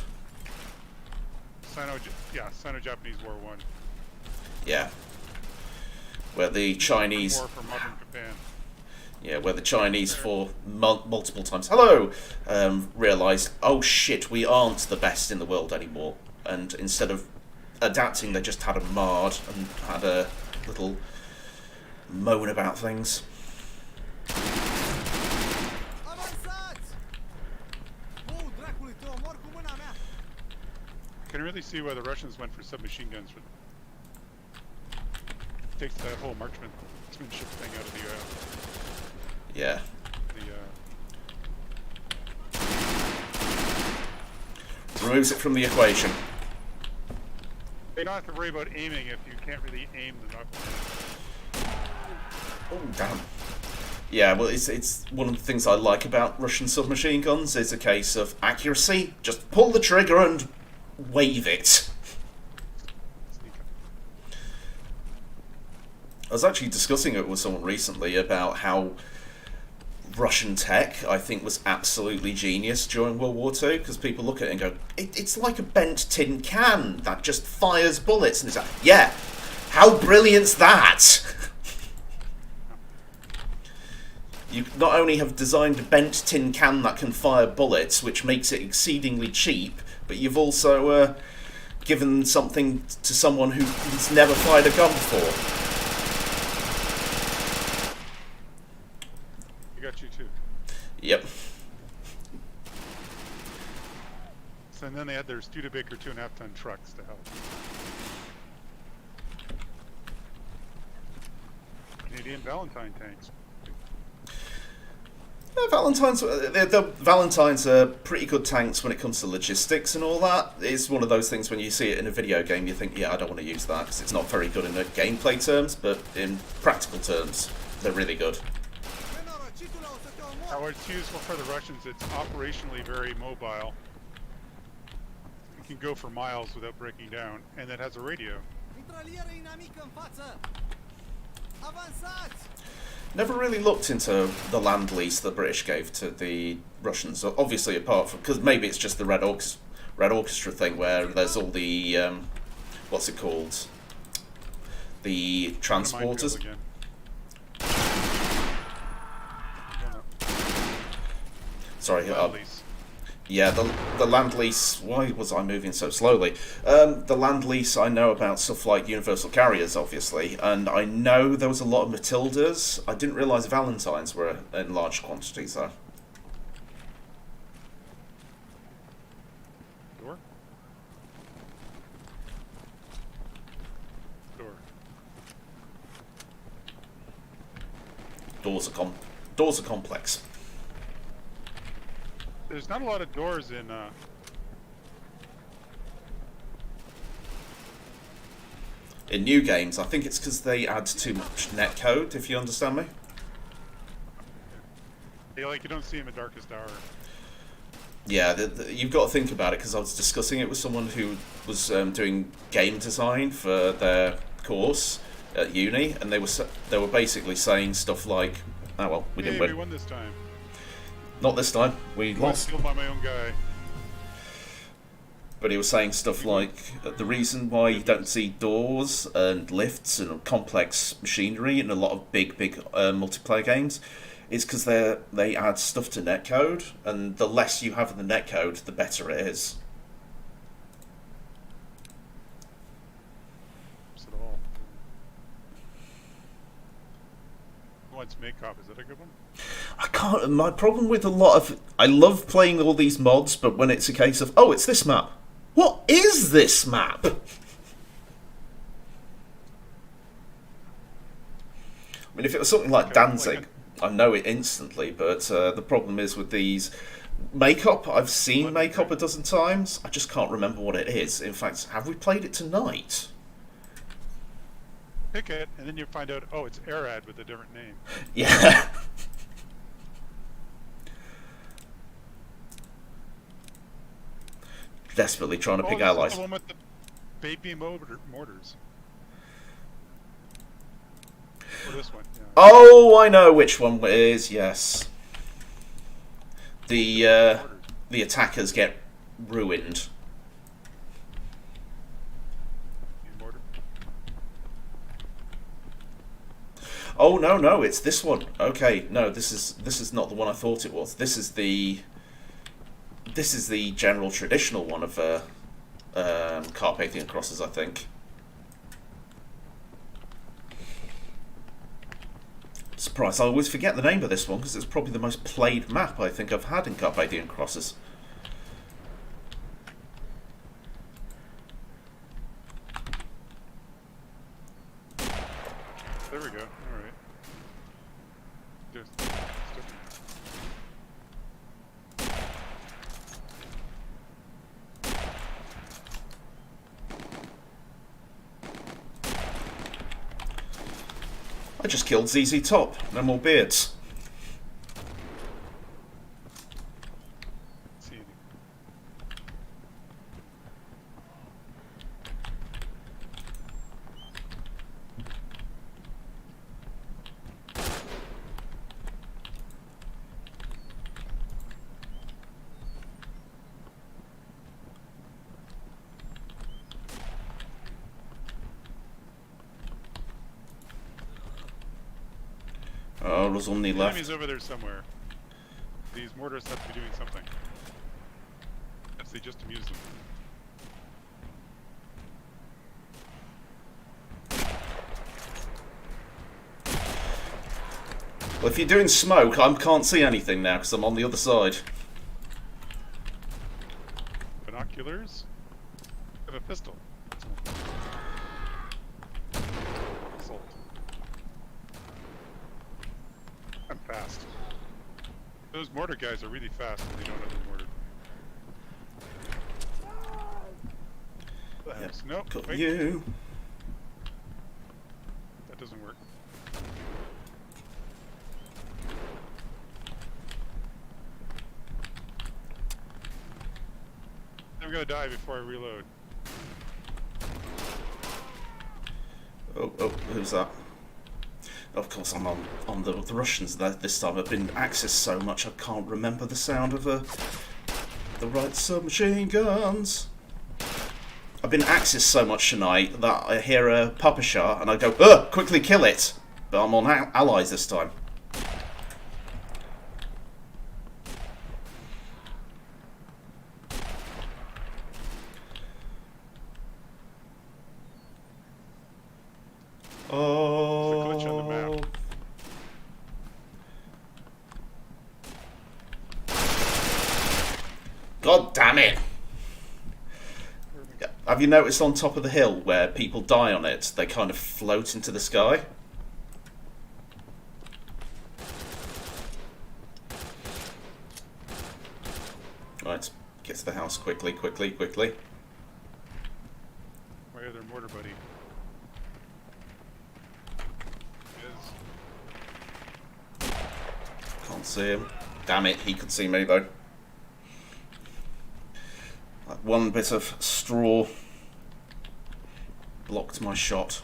Sino-Japanese War 1. Yeah. Where the Chinese. War for modern Japan. Yeah, where the Chinese for multiple times, realised, oh shit, we aren't the best in the world anymore. And instead of adapting, they just had a marred and had a little moan about things. Can really see why the Russians went for submachine guns. Takes that whole marksmanship thing out of the Yeah. Removes it from the equation. You don't have to worry about aiming if you can't really aim the knuckle. Oh, damn. Yeah, well, it's one of the things I like about Russian submachine guns is a case of accuracy. Just pull the trigger and wave it. I was actually discussing it with someone recently about how Russian tech, I think, was absolutely genius during World War II, because people look at it and go, it's like a bent tin can that just fires bullets. And it's like, yeah, how brilliant's that? You not only have designed a bent tin can that can fire bullets, which makes it exceedingly cheap, but you've also given something to someone who's never fired a gun before. Got you too. Yep. So and then they had their Studebaker 2.5-ton trucks to help. Canadian Valentine tanks. The Valentines are pretty good tanks when it comes to logistics and all that. It's one of those things when you see it in a video game, you think, yeah, I don't want to use that because it's not very good in gameplay terms, but in practical terms, they're really good. How it's useful for the Russians, it's operationally very mobile. It can go for miles without breaking down, and it has a radio. Never really looked into the land lease the British gave to the Russians. Obviously, apart from because maybe it's just the Red Orchestra thing where there's all the what's it called? The transporters. Sorry. Yeah, the land lease. Why was I moving so slowly? The land lease. I know about stuff like universal carriers, obviously, and I know there was a lot of Matildas. I didn't realise Valentines were in large quantities, though. Door. Door. doors are complex. There's not a lot of doors in new games. I think it's because they add too much netcode, if you understand me. yeah, like you don't see them in Darkest Hour. Yeah, you've got to think about it, because I was discussing it with someone who was doing game design for their course at uni, and they were basically saying stuff like, "Oh well, we didn't win. We won this time. Not this time. We lost." Killed by my own guy. But he was saying stuff like, the reason why you don't see doors and lifts and complex machinery in a lot of big multiplayer games is because they add stuff to netcode, and the less you have in the netcode, the better it is. At all. What's Makeup? Is that a good one? I can't. My problem with a lot of, I love playing all these mods, but when it's a case of, oh, it's this map. What is this map? I mean, if it was something like Danzig, I know it instantly, but the problem is with these Makeup, I've seen Makeup a dozen times. I just can't remember what it is. In fact, have we played it tonight? Pick it, and then you find out, oh, it's Arad with a different name. Yeah. Desperately trying to pick allies. This is the one with the baby mortars. Or this one. Yeah. Oh, I know which one it is. Yes. The attackers get ruined. Mortar. Oh no, it's this one. Okay, no, this is not the one I thought it was. This is the general traditional one of Carpathian Crosses, I think. Surprised, I always forget the name of this one because it's probably the most played map I think I've had in Carpathian Crosses. There we go. All right. I just killed ZZ Top. No more beards. See anything. Oh, there's only The left. enemy's over there somewhere. These mortars have to be doing something. That's they just amuse them. Well, if you're doing smoke, I can't see anything now because I'm on the other side. Binoculars? I have a pistol. Assault. I'm fast. Those mortar guys are really fast when they don't have the mortar. Yep. Nope. Got Wait. you. That doesn't work. I'm gonna die before I reload. Oh, who's that? Of course, I'm on the Russians this time. I've been accessed so much I can't remember the sound of the right submachine guns. I've been accessed so much tonight that I hear a Papa shot and I go, ugh, quickly kill it. But I'm on allies this time. Oh. It's a glitch on the map. God damn it! Have you noticed on top of the hill where people die on it, they kind of float into the sky? Right, get to the house quickly, quickly, quickly. My other mortar buddy. Is. Can't see him. Damn it, he could see me though. That one bit of straw blocked my shot.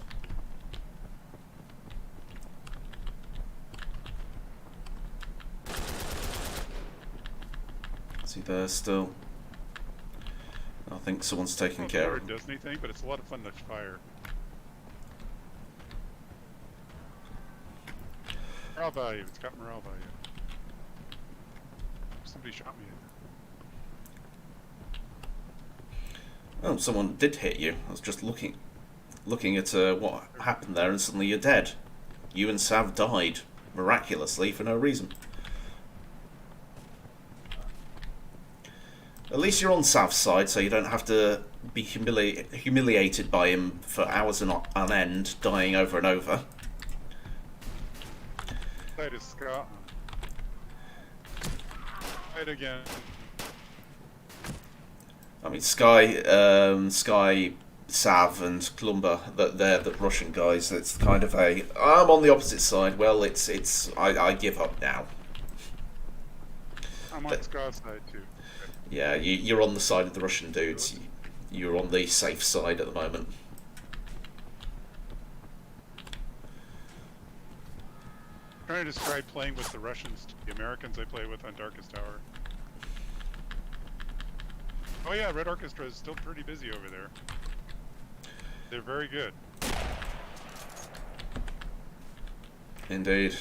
Is he there still? I think someone's taking care of him. It does anything, but it's a lot of fun to fire. Morale value. It's got morale value. Somebody shot me. Oh, someone did hit you. I was just looking at what happened there, and suddenly you're dead. You and Sav died miraculously for no reason. At least you're on Sav's side, so you don't have to be humiliated by him for hours on end, dying over and over. Side is Scotland. Side again. I mean, Sky, Sav, and Klumba, they're the Russian guys. It's kind of a, I'm on the opposite side. Well, I give up now. I'm on Scott's side too. Yeah, you're on the side of the Russian dudes. You're on the safe side at the moment. I'm trying to describe playing with the Russians to the Americans I play with on Darkest Tower. Oh yeah, Red Orchestra is still pretty busy over there. They're very good. Indeed.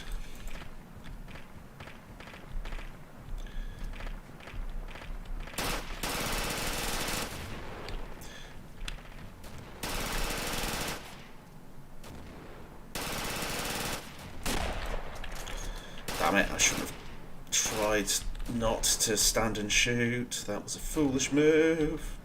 Damn it, I should have tried not to stand and shoot. That was a foolish move.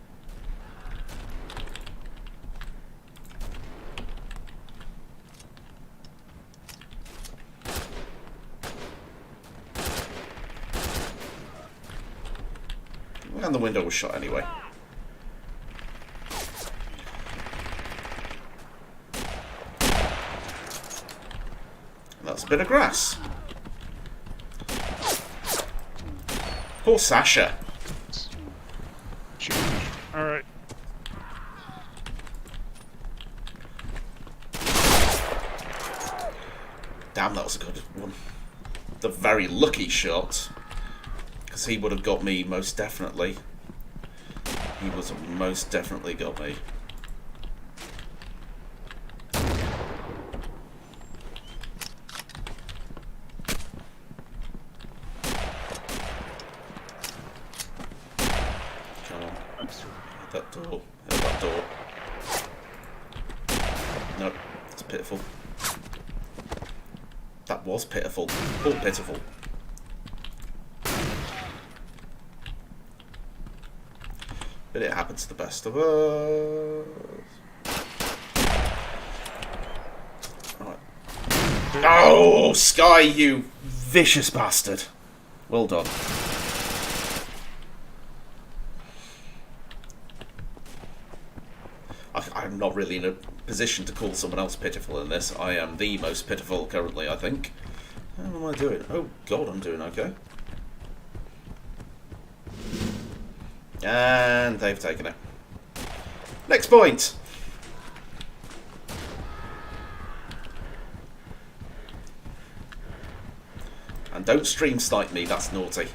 And the window was shot anyway. And that's a bit of grass. Poor Sasha. Alright. Damn, that was a good one. The very lucky shot. Because he would have got me most definitely. He was most definitely got me. Come on. Hit that door. Hit that door. Nope. It's pitiful. That was pitiful. Poor pitiful. But it happens to the best of us. Right. Oh, Sky, you vicious bastard. Well done. I'm not really in a position to call someone else pitiful in this. I am the most pitiful currently, I think. How am I doing? Oh, God, I'm doing okay. And they've taken it. Next point. And don't stream snipe me, that's naughty.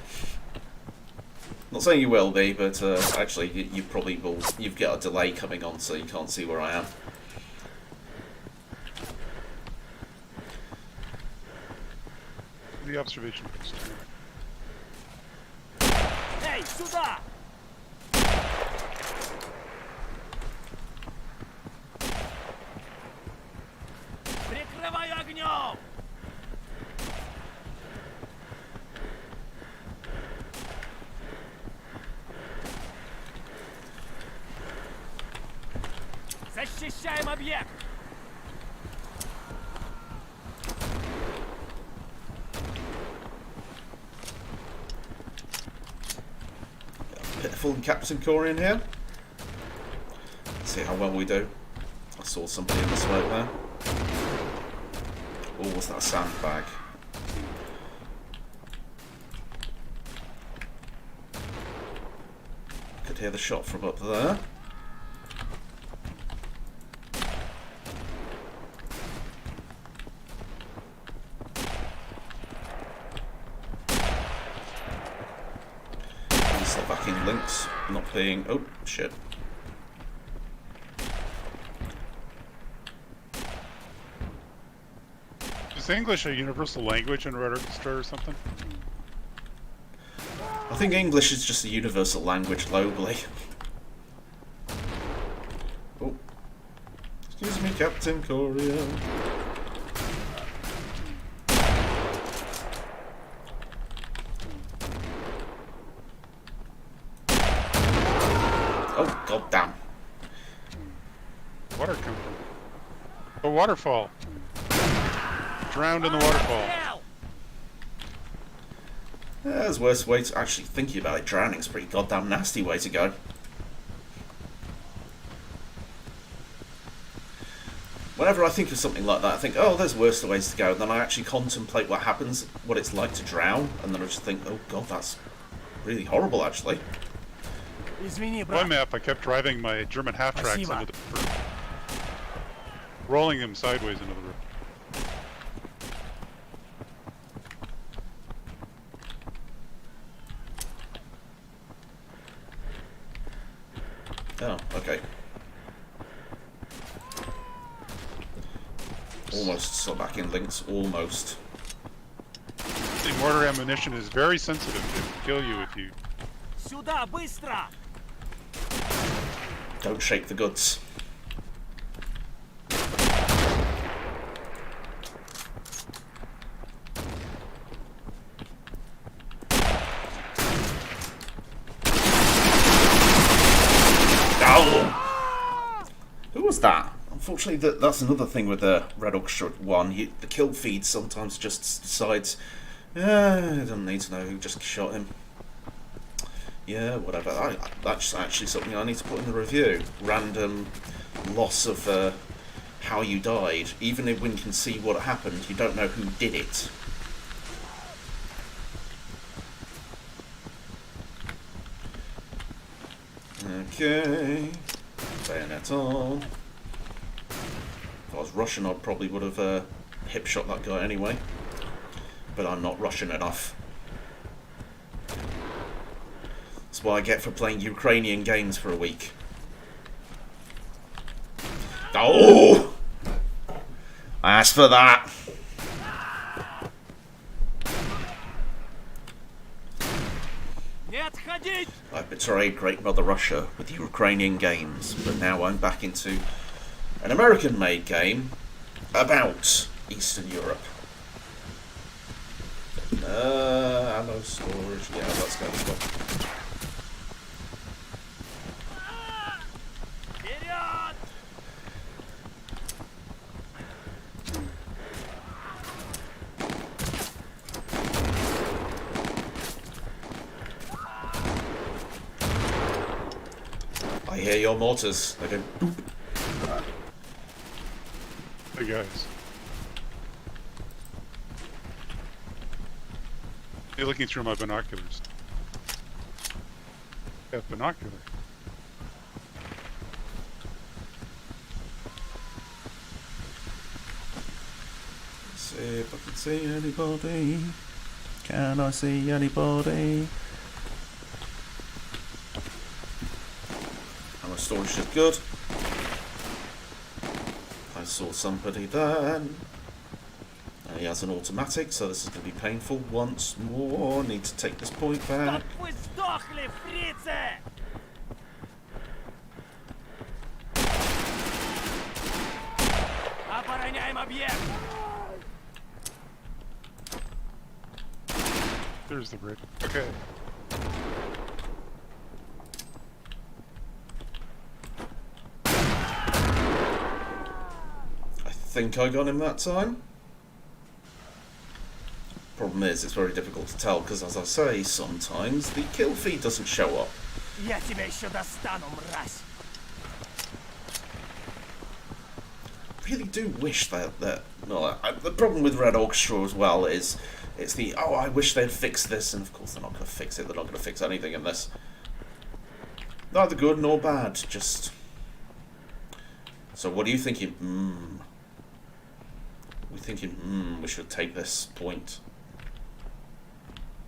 Not saying you will be, but actually you probably will. You've got a delay coming on, so you can't see where I am. The observation post. Эй, сюда! Прикрываю огнем! Защищаем объект! pitiful and Captain Corian here. Let's see how well we do. I saw somebody in the smoke there. Oh, was that a sandbag? Could hear the shot from up there. Backing links not being. Oh shit. Is English a universal language in Red Orchestra or something? I think English is just a universal language globally. Oh. Excuse me, Captain Coria. Oh, goddamn. Water come from? A waterfall. Drowned in the waterfall. Yeah, there's worse way to actually thinking about it. Drowning's a pretty goddamn nasty way to go. Whenever I think of something like that, I think, oh, there's worse ways to go. Then I actually contemplate what happens, what it's like to drown, and then I just think, oh god, that's really horrible, actually. One map, I kept driving my German half-tracks into the river. Rolling them sideways into the river. Oh, okay. Almost saw back in links, almost. The mortar ammunition is very sensitive. It will kill you if you... Сюда, быстро! Don't shake the goods. Oh! Who was that? Unfortunately, that's another thing with the Red Orchestra 1. The kill feed sometimes just decides, I don't need to know who just shot him. Yeah, whatever. That's actually something I need to put in the review. Random loss of how you died. Even if when you can see what happened, you don't know who did it. Okay. Bayonet on. If I was Russian, I probably would have hip shot that guy anyway. But I'm not Russian enough. That's what I get for playing Ukrainian games for a week. Oh! I asked for that. I betrayed Great Mother Russia with Ukrainian games, but now I'm back into an American-made game about Eastern Europe. Ammo storage. Yeah, let's go this way. I hear your mortars. They go boop. Hey guys. You're looking through my binoculars. I have binocular. Let's see if I can see anybody. Can I see anybody? Ammo storage is good. I saw somebody then. He has an automatic, so this is going to be painful once more. Need to take this point back. There's the brick. Okay. I think I got him that time. Problem is, it's very difficult to tell because, as I say, sometimes the kill feed doesn't show up. Я тебя еще достану, мразь! Really do wish that no, the problem with Red Orchestra as well is it's the I wish they'd fix this, and of course they're not going to fix it. They're not going to fix anything in this. Neither good nor bad. Just so. What are you thinking? We're thinking. We should take this point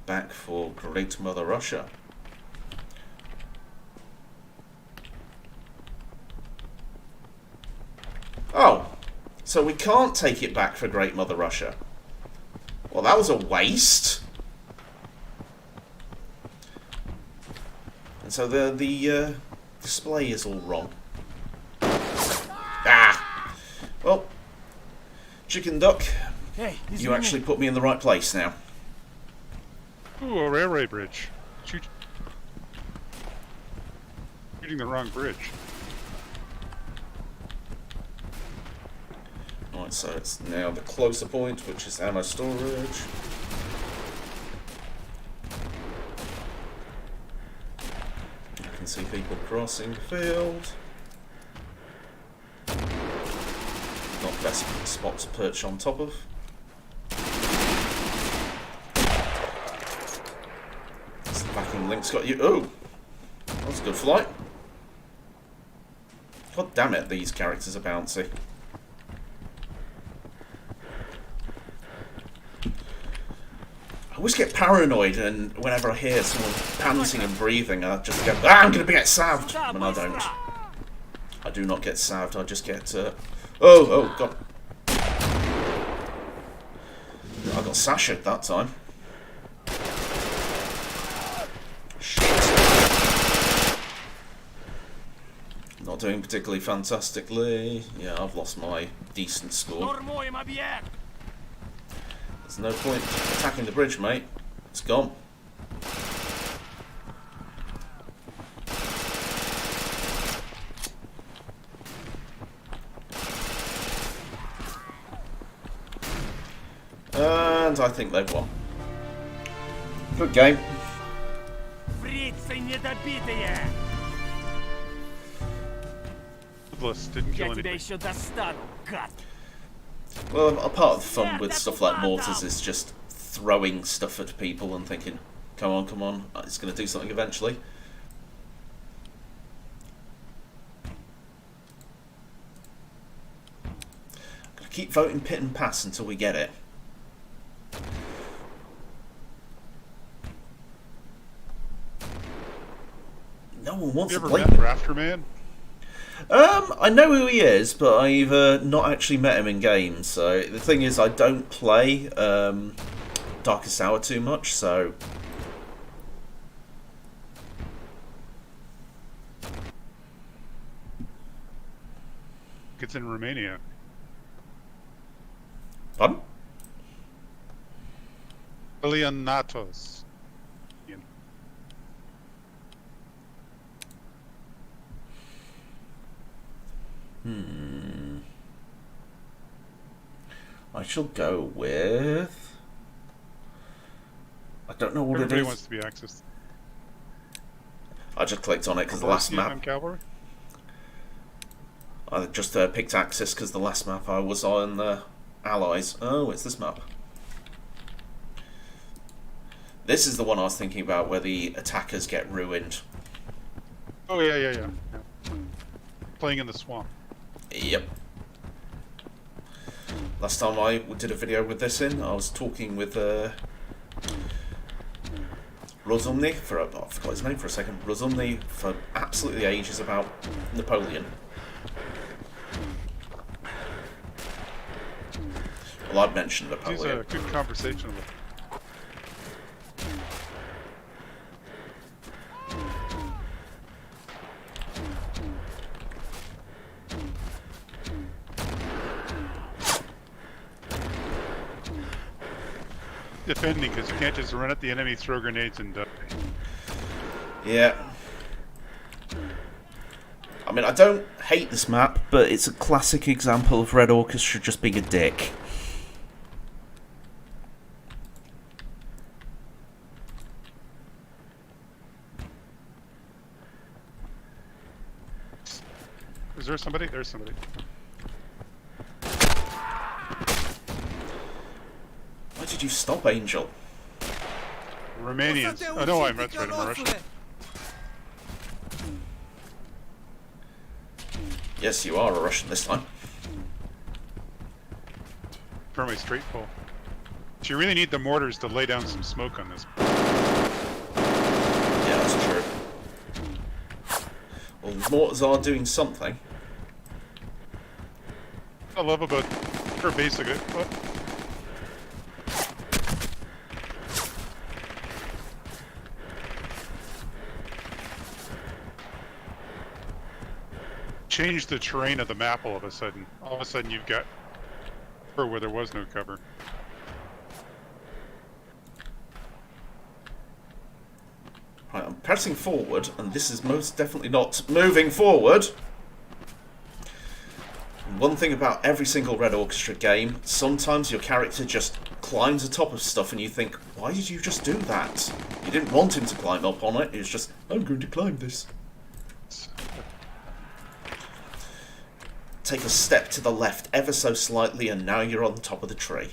back for Great Mother Russia. Oh, so we can't take it back for Great Mother Russia. Well, that was a waste. And so the display is all wrong. Ah! Well, Chicken Duck, Эй, you actually put me in the right place now. Ooh, a railway bridge. Shooting the wrong bridge. Right, so it's now the closer point, which is ammo storage. You can see people crossing the field. Not the best spot to perch on top of. This backing link's got you. Oh! That was a good flight. God damn it, these characters are bouncy. I always get paranoid, and whenever I hear someone panting and breathing, I just go, I'm going to get salved! And I don't. I do not get salved, I just get, oh, God. I got Sasha'd that time. Shit. Not doing particularly fantastically. Yeah, I've lost my decent score. Штурмуем объект! There's no point attacking the bridge, mate. It's gone. And I think they've won. Good game. Фрицы недобитые! Didn't Я kill тебя anybody. еще достану, гад! Well, a part of the fun with stuff like mortars is just throwing stuff at people and thinking, come on, it's going to do something eventually. I'm going to keep voting pit and pass until we get it. No one wants You to ever play met me. Rafterman? I know who he is, but I've not actually met him in games. So the thing is, I don't play Darkest Hour too much, so It's in Romania. pardon? Leonatos. I shall go with. I don't know what Everybody it is. wants to be accessed. I just clicked on it because the last map. Cavalry? I just picked Axis because the last map I was on Allies. Oh, it's this map. This is the one I was thinking about where the attackers get ruined. Oh, yeah. Playing in the swamp. Yep. Last time I did a video with this in, I was talking with Rozumny for I forgot his name for a second. Rozumny for absolutely ages about Napoleon. Well, I'd mentioned He's Napoleon. a good conversationalist. Defending, because you can't just run at the enemy, throw grenades, and die. Yeah. I mean, I don't hate this map, but it's a classic example of Red Orchestra just being a dick. there somebody? There's somebody. Why did you stop, Angel? Romanians. Oh no, I'm right, I'm Russian. Yes, you are a Russian this time. For my straight pull. So you really need the mortars to lay down some smoke on this. Yeah, that's true. Well, the mortars are doing something. I love about for basic. Oh. Change the terrain of the map all of a sudden. All of a sudden you've got where there was no cover. Right, I'm pressing forward, and this is most definitely not moving forward. One thing about every single Red Orchestra game, sometimes your character just climbs atop of stuff and you think, why did you just do that? You didn't want him to climb up on it, it's just, I'm going to climb this. Take a step to the left ever so slightly and now you're on top of the tree.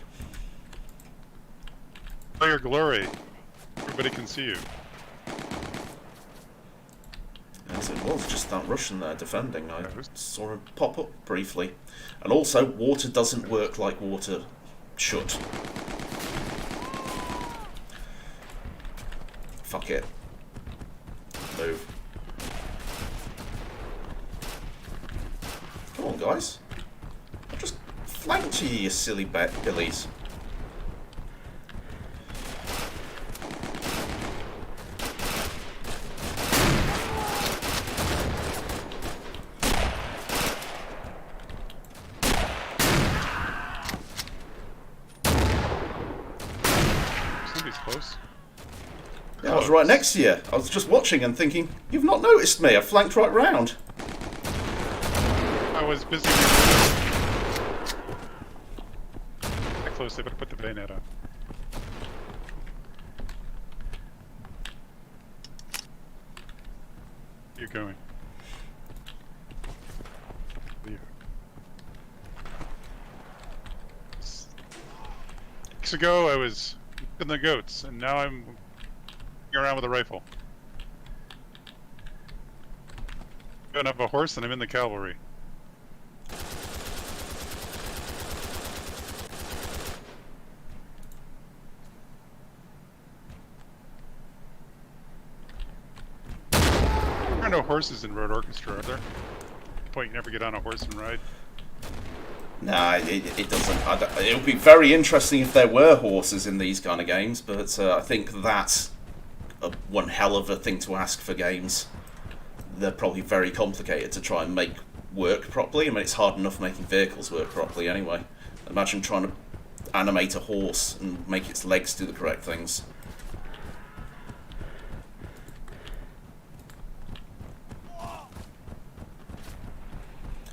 Oh, your glory. Everybody can see you. As it was just that Russian there defending. I saw him pop up briefly. And also, water doesn't work like water should. Fuck it. Move. Come on, guys. I'll just flank you, you silly billies. Somebody's close. Yeah, I was right next to you. I was just watching and thinking, you've not noticed me. I flanked right round. I was busy. That close, they better put the bayonet on. You're going. Leave. Weeks ago, I was in the goats, and now I'm going around with a rifle. I don't have a horse, and I'm in the cavalry. There are no horses in Road Orchestra, are there? Point you never get on a horse and ride. Nah, it doesn't. It would be very interesting if there were horses in these kind of games, but I think that's one hell of a thing to ask for games. They're probably very complicated to try and make work properly. I mean, it's hard enough making vehicles work properly anyway. Imagine trying to animate a horse and make its legs do the correct things.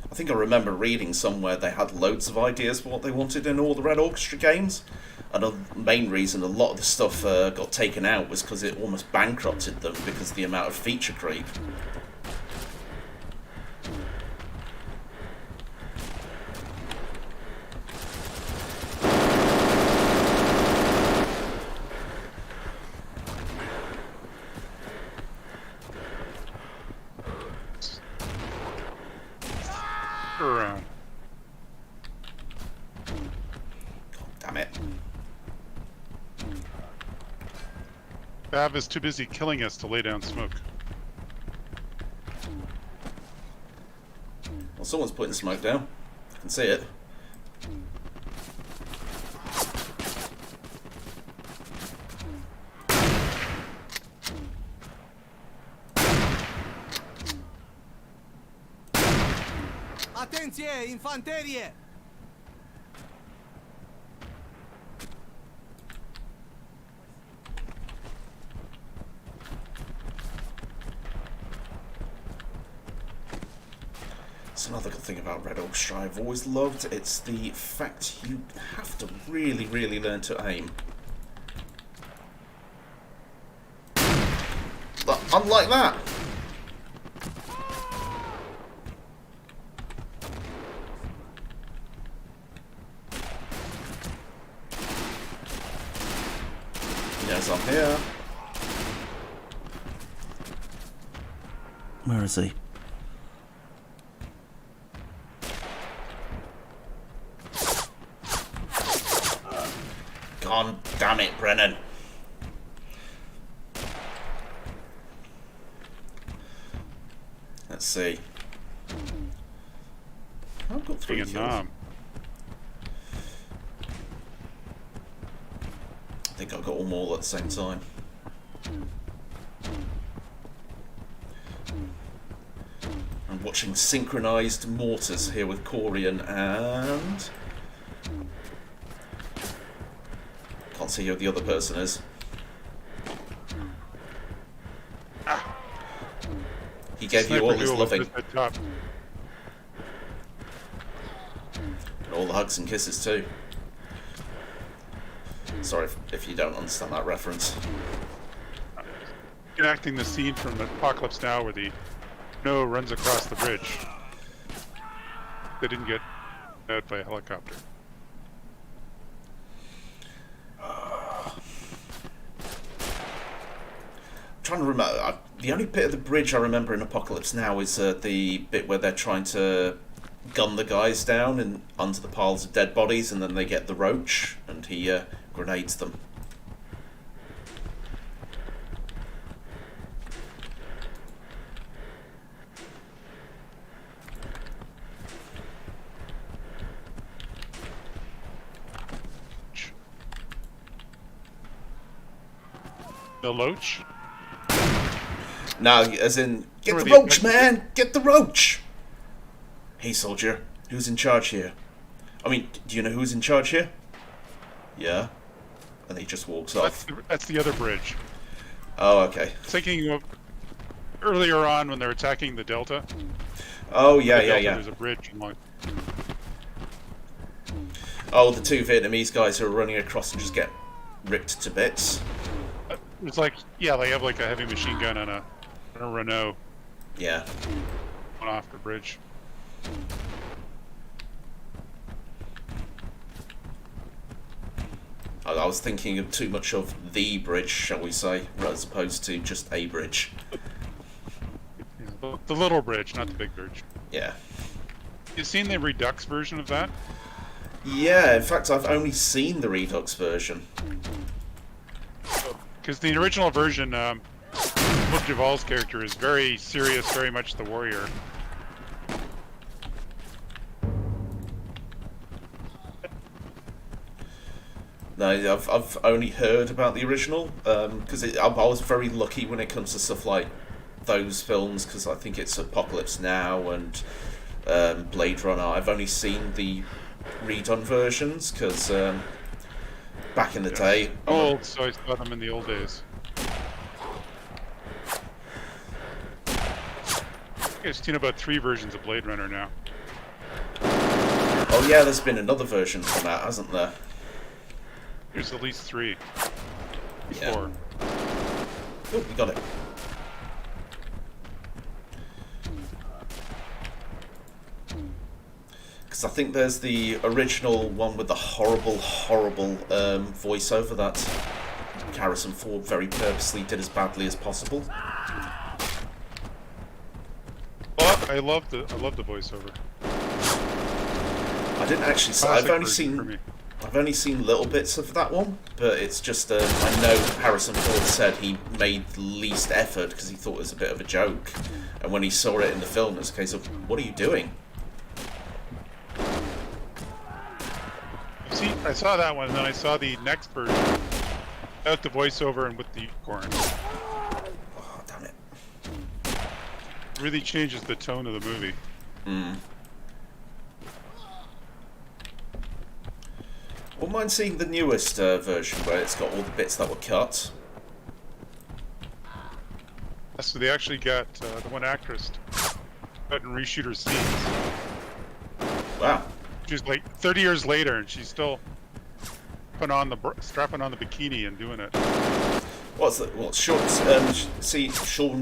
I think I remember reading somewhere they had loads of ideas for what they wanted in all the Red Orchestra games, and the main reason a lot of the stuff got taken out was because it almost bankrupted them because of the amount of feature creep. Around. Damn it. Bav is too busy killing us to lay down smoke. Well, someone's putting smoke down. I can see it. Atenție, infanterie! It's another good thing about Red Orchestra I've always loved. It's the fact you have to really, really learn to aim. But unlike that. I'm here. Where is he? God damn it, Brennan. Let's see. I've got 3 kills. I think I've got them all at the same time. I'm watching synchronised mortars here with Corian and... Can't see who the other person is. He gave you all his loving. And all the hugs and kisses too. Sorry if you don't understand that reference. Enacting the scene from Apocalypse Now where the Renault runs across the bridge. They didn't get out by a helicopter. Trying to remember. The only bit of the bridge I remember in Apocalypse Now is the bit where they're trying to gun the guys down and onto the piles of dead bodies, and then they get the roach, and he grenades them. The Loach? No, as in, get the roach, man! Get the roach! Hey, soldier, who's in charge here? I mean, do you know who's in charge here? Yeah. And he just walks off. That's the other bridge. Oh, okay. Thinking of earlier on when they're attacking the Delta. Oh, yeah. There's a bridge along. Oh, the 2 Vietnamese guys who are running across and just get ripped to bits. It's like, yeah, they have like a heavy machine gun and a Renault. Yeah. One off the bridge. I was thinking of too much of the bridge, shall we say, as opposed to just a bridge. Yeah, the little bridge, not the big bridge. Yeah. You seen the Redux version of that? Yeah, in fact, I've only seen the Redux version. Because the original version, Luke Duvall's character is very serious, very much the warrior. No, I've only heard about the original, because I was very lucky when it comes to stuff like those films, because I think it's Apocalypse Now and Blade Runner. I've only seen the redone versions, because back in the day... Old, so I saw them in the old days. I've seen about 3 versions of Blade Runner now. Oh yeah, there's been another version from that, hasn't there? There's at least 3. Yeah. 4. Oh, we got it. Because I think there's the original one with the horrible voiceover that Harrison Ford very purposely did as badly as possible. But I love the voiceover. I didn't actually see. I've only seen little bits of that one, but it's just I know Harrison Ford said he made the least effort because he thought it was a bit of a joke, and when he saw it in the film, it's a case of, what are you doing? See, I saw that one, and then I saw the next version without the voiceover and with the unicorn. Oh, damn it! It really changes the tone of the movie. Hmm. Wouldn't mind seeing the newest version where it's got all the bits that were cut. So they actually got the one actress out and reshoot her scenes. Wow. She's like 30 years later, and she's still strapping on the bikini and doing it. What's that? What? Sean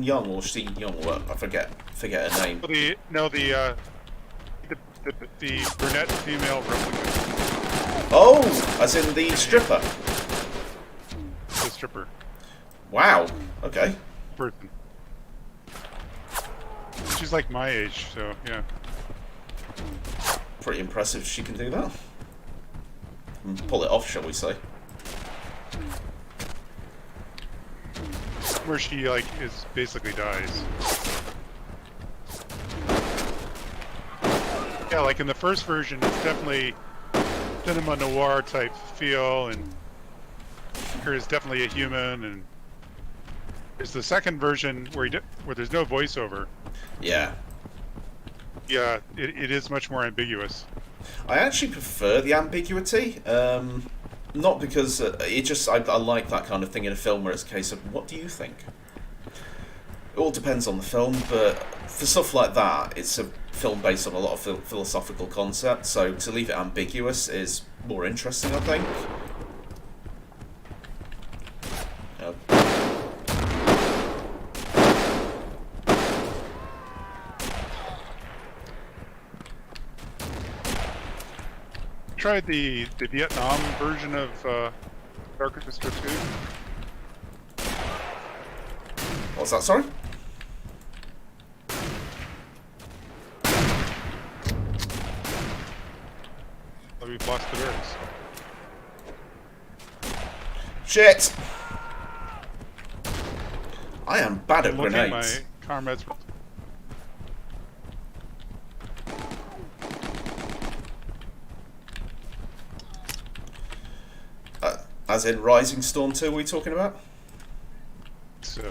Young or Sean Young? Or I forget her name. The brunette female replicant. Oh, as in the stripper. The stripper. Wow. Okay. person. She's like my age, so yeah. Pretty impressive she can do that. And pull it off, shall we say. Where she like is basically dies. Yeah, like in the first version, it's definitely cinema noir type feel, and her is definitely a human. And there's the second version where where there's no voiceover. Yeah. Yeah, it is much more ambiguous. I actually prefer the ambiguity. Not because it just I like that kind of thing in a film where it's a case of what do you think. It all depends on the film, but for stuff like that, it's a film based on a lot of philosophical concepts. So to leave it ambiguous is more interesting, I think. Tried the Vietnam version of Dark Orchestra 2. What's that, sorry? Oh, we've lost the barracks. Shit! I am bad at I'm looking at grenades. my comrades. As in Rising Storm 2, are we talking about? So,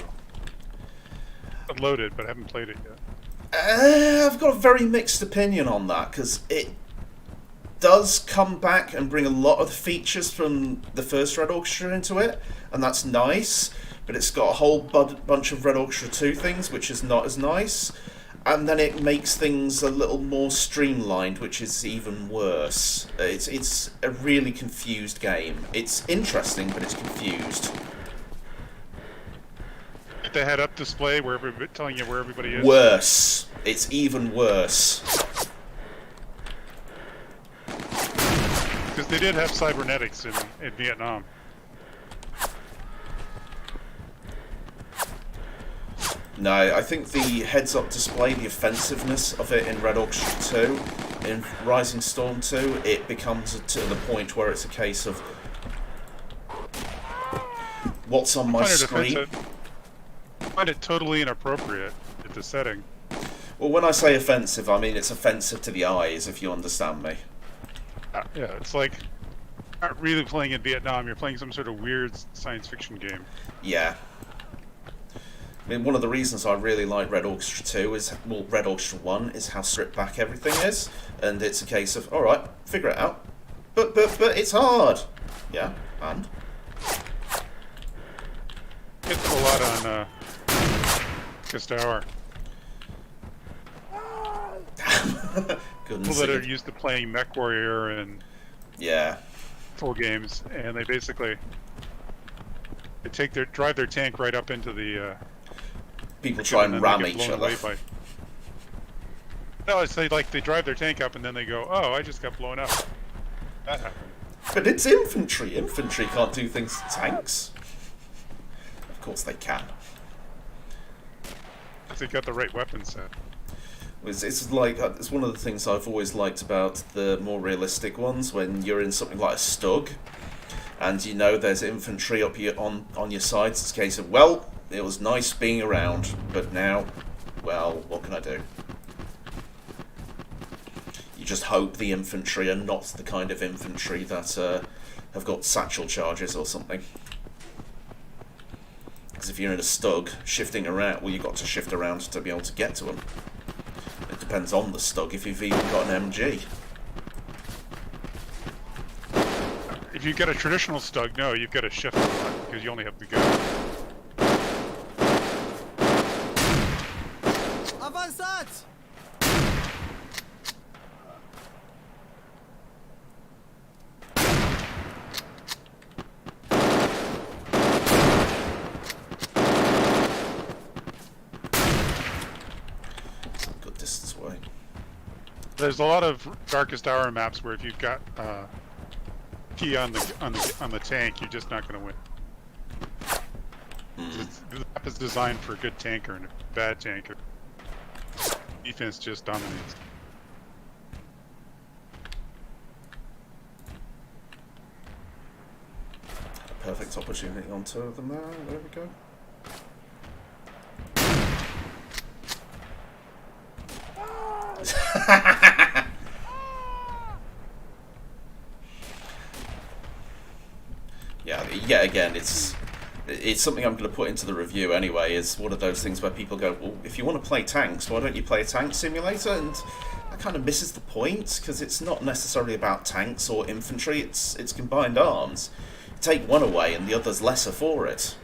I'm loaded, but I haven't played it yet. I've got a very mixed opinion on that, because it does come back and bring a lot of the features from the first Red Orchestra into it, and that's nice, but it's got a whole bunch of Red Orchestra 2 things, which is not as nice, and then it makes things a little more streamlined, which is even worse. It's a really confused game. It's interesting, but it's confused. The head-up display where telling you where everybody is. Worse. It's even worse. Because they did have cybernetics in Vietnam. No, I think the heads-up display, the offensiveness of it in Red Orchestra 2, in Rising Storm 2, it becomes to the point where it's a case of what's on my screen. I find it totally inappropriate at the setting. Well, when I say offensive, I mean it's offensive to the eyes, if you understand me. Yeah, it's like not really playing in Vietnam. You're playing some sort of weird science fiction game. Yeah. I mean, one of the reasons I really like Red Orchestra 2 is, well, Red Orchestra 1 is how stripped back everything is, and it's a case of, alright, figure it out. But it's hard. Yeah, and? It's a lot on Castower. People that are used to playing MechWarrior and full games, and they basically drive their tank right up into the people try and ram each other. No, it's they drive their tank up and then they go, oh, I just got blown up. That happened. But it's infantry. Infantry can't do things to tanks. Of course they can. They got the right weapon set. It's like it's one of the things I've always liked about the more realistic ones. When you're in something like a Stug, and you know there's infantry up here on your sides, it's a case of, well, it was nice being around, but now, well, what can I do? You just hope the infantry are not the kind of infantry that have got satchel charges or something. Because if you're in a Stug, shifting around, well, you've got to shift around to be able to get to them. It depends on the Stug if you've even got an MG. If you get a traditional Stug, no, you've got to shift a lot because you only have the gun. Avanzați! Good distance away. There's a lot of Darkest Hour maps where if you've got key on the tank, you're just not going to win. The map is designed for a good tanker and a bad tanker. Defense just dominates. Perfect opportunity on two of them there. There we go. Yeah, again, it's something I'm going to put into the review anyway. Is one of those things where people go, well, if you want to play tanks, why don't you play a tank simulator? And that kind of misses the point, because it's not necessarily about tanks or infantry. It's combined arms. Take one away and the other's lesser for it.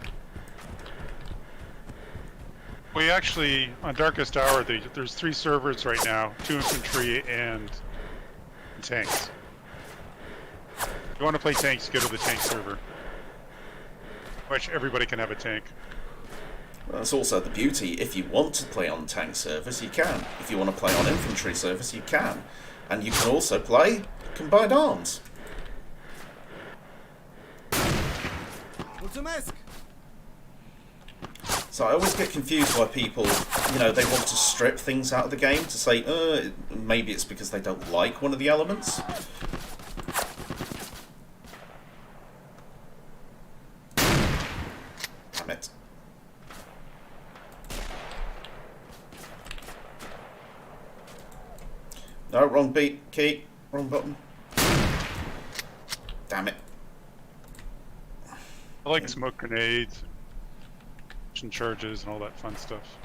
We actually, on Darkest Hour, there's 3 servers right now, 2 infantry and tanks. If you want to play tanks, go to the tank server. Which everybody can have a tank. Well, that's also the beauty. If you want to play on tank servers, you can. If you want to play on infantry servers, you can. And you can also play combined arms. So I always get confused why people, they want to strip things out of the game to say, maybe it's because they don't like one of the elements. Damn it. No, wrong key, wrong button. Damn it. I like smoke grenades, and charges, and all that fun stuff.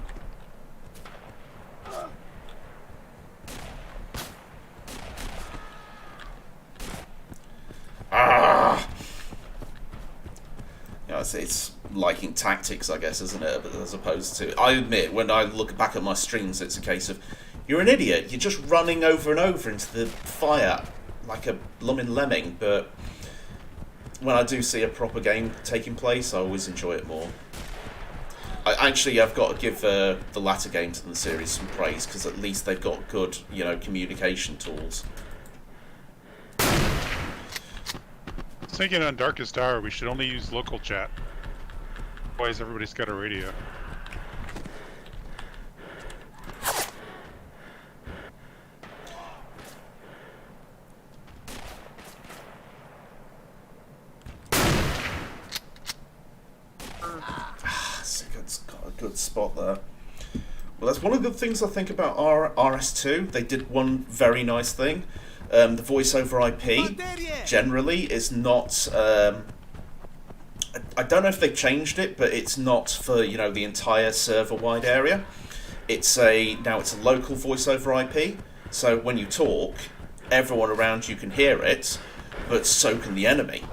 It's liking tactics, I guess, isn't it? But as opposed to, I admit, when I look back at my streams, it's a case of, you're an idiot. You're just running over and over into the fire like a blooming lemming. But when I do see a proper game taking place, I always enjoy it more. I've got to give the latter games in the series some praise, because at least they've got good, communication tools. Thinking on Darkest Hour, we should only use local chat. Otherwise, everybody's got a radio. It's got a good spot there. Well, that's one of the things I think about RS2. They did one very nice thing. The voice over IP generally is not. I don't know if they've changed it, but it's not for the entire server-wide area. Now it's a local voice over IP. So when you talk, everyone around you can hear it, but so can the enemy.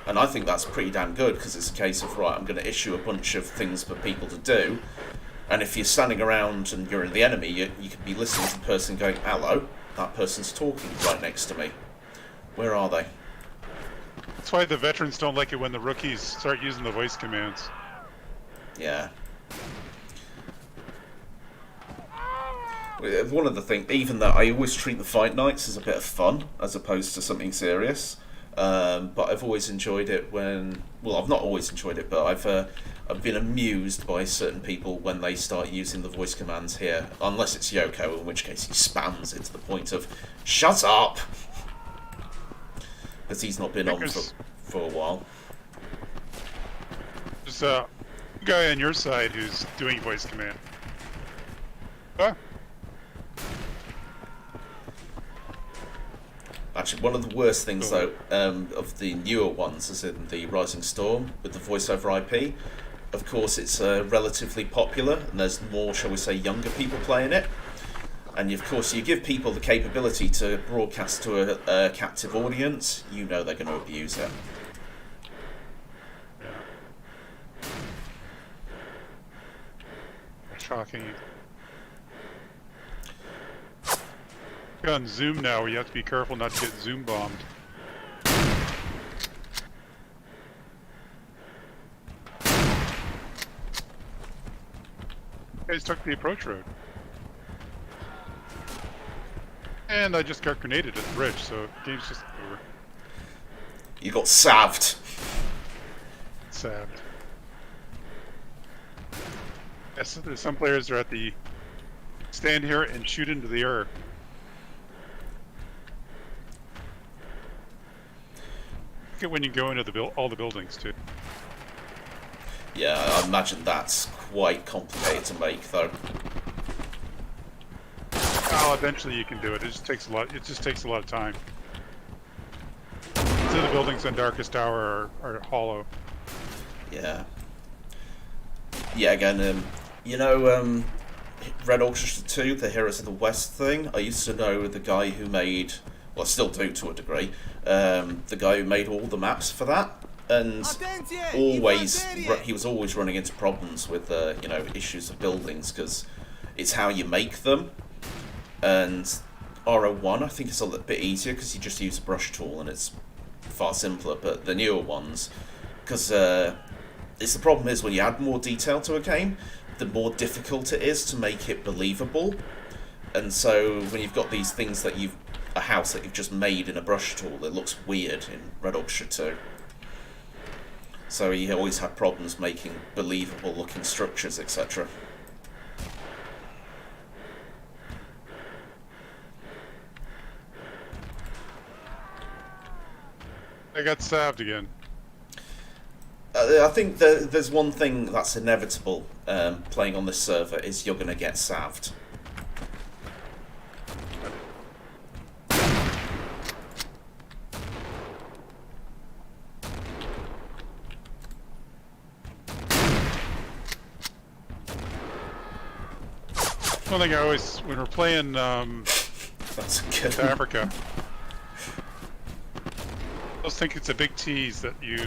And I think that's pretty damn good, because it's a case of, right, I'm going to issue a bunch of things for people to do. And if you're standing around and you're in the enemy, you could be listening to the person going, hello, that person's talking right next to me. Where are they? That's why the veterans don't like it when the rookies start using the voice commands. Yeah. One of the things, even that I always treat the fight nights as a bit of fun, as opposed to something serious. But I've always enjoyed it when... Well, I've not always enjoyed it, but I've been amused by certain people when they start using the voice commands here. Unless it's Yoko, in which case he spams it to the point of, shut up! Because he's not been on for a while. There's a guy on your side who's doing voice command. Huh? Actually, one of the worst things, though, of the newer ones, is in the Rising Storm, with the voice over IP. Of course, it's relatively popular, and there's more, shall we say, younger people playing it. And, of course, you give people the capability to broadcast to a captive audience, they're going to abuse it. Shocking. On Zoom now, where you have to be careful not to get Zoom bombed. Guys took the approach road. And I just got grenaded at the bridge, so game's just over. You got salved. salved. Yes, there's some players are at the stand here and shoot into the air. Look at when you go into the all the buildings too. Yeah, I imagine that's quite complicated to make, though. Oh, eventually you can do it. It just takes a lot. It just takes a lot of time. So the buildings on Darkest Tower are hollow. Yeah. Yeah, again, you know, Red Orchestra 2, the Heroes of the West thing, I used to know the guy who made, well, I still do to a degree, the guy who made all the maps for that, and always, he was always running into problems with, you know, issues of buildings, because it's how you make them, and RO1, I think it's a little bit easier, because you just use a brush tool, and it's far simpler, but the newer ones, because it's the problem is when you add more detail to a game, the more difficult it is to make it believable. And so when you've got these things that a house that you've just made in a brush tool, it looks weird in Red Orchestra 2. So you always had problems making believable looking structures, etc. I got salved again. I think there's one thing that's inevitable playing on this server is you're going to get salved. One thing I always, when we're playing That's good. South Africa, I always think it's a big tease that you.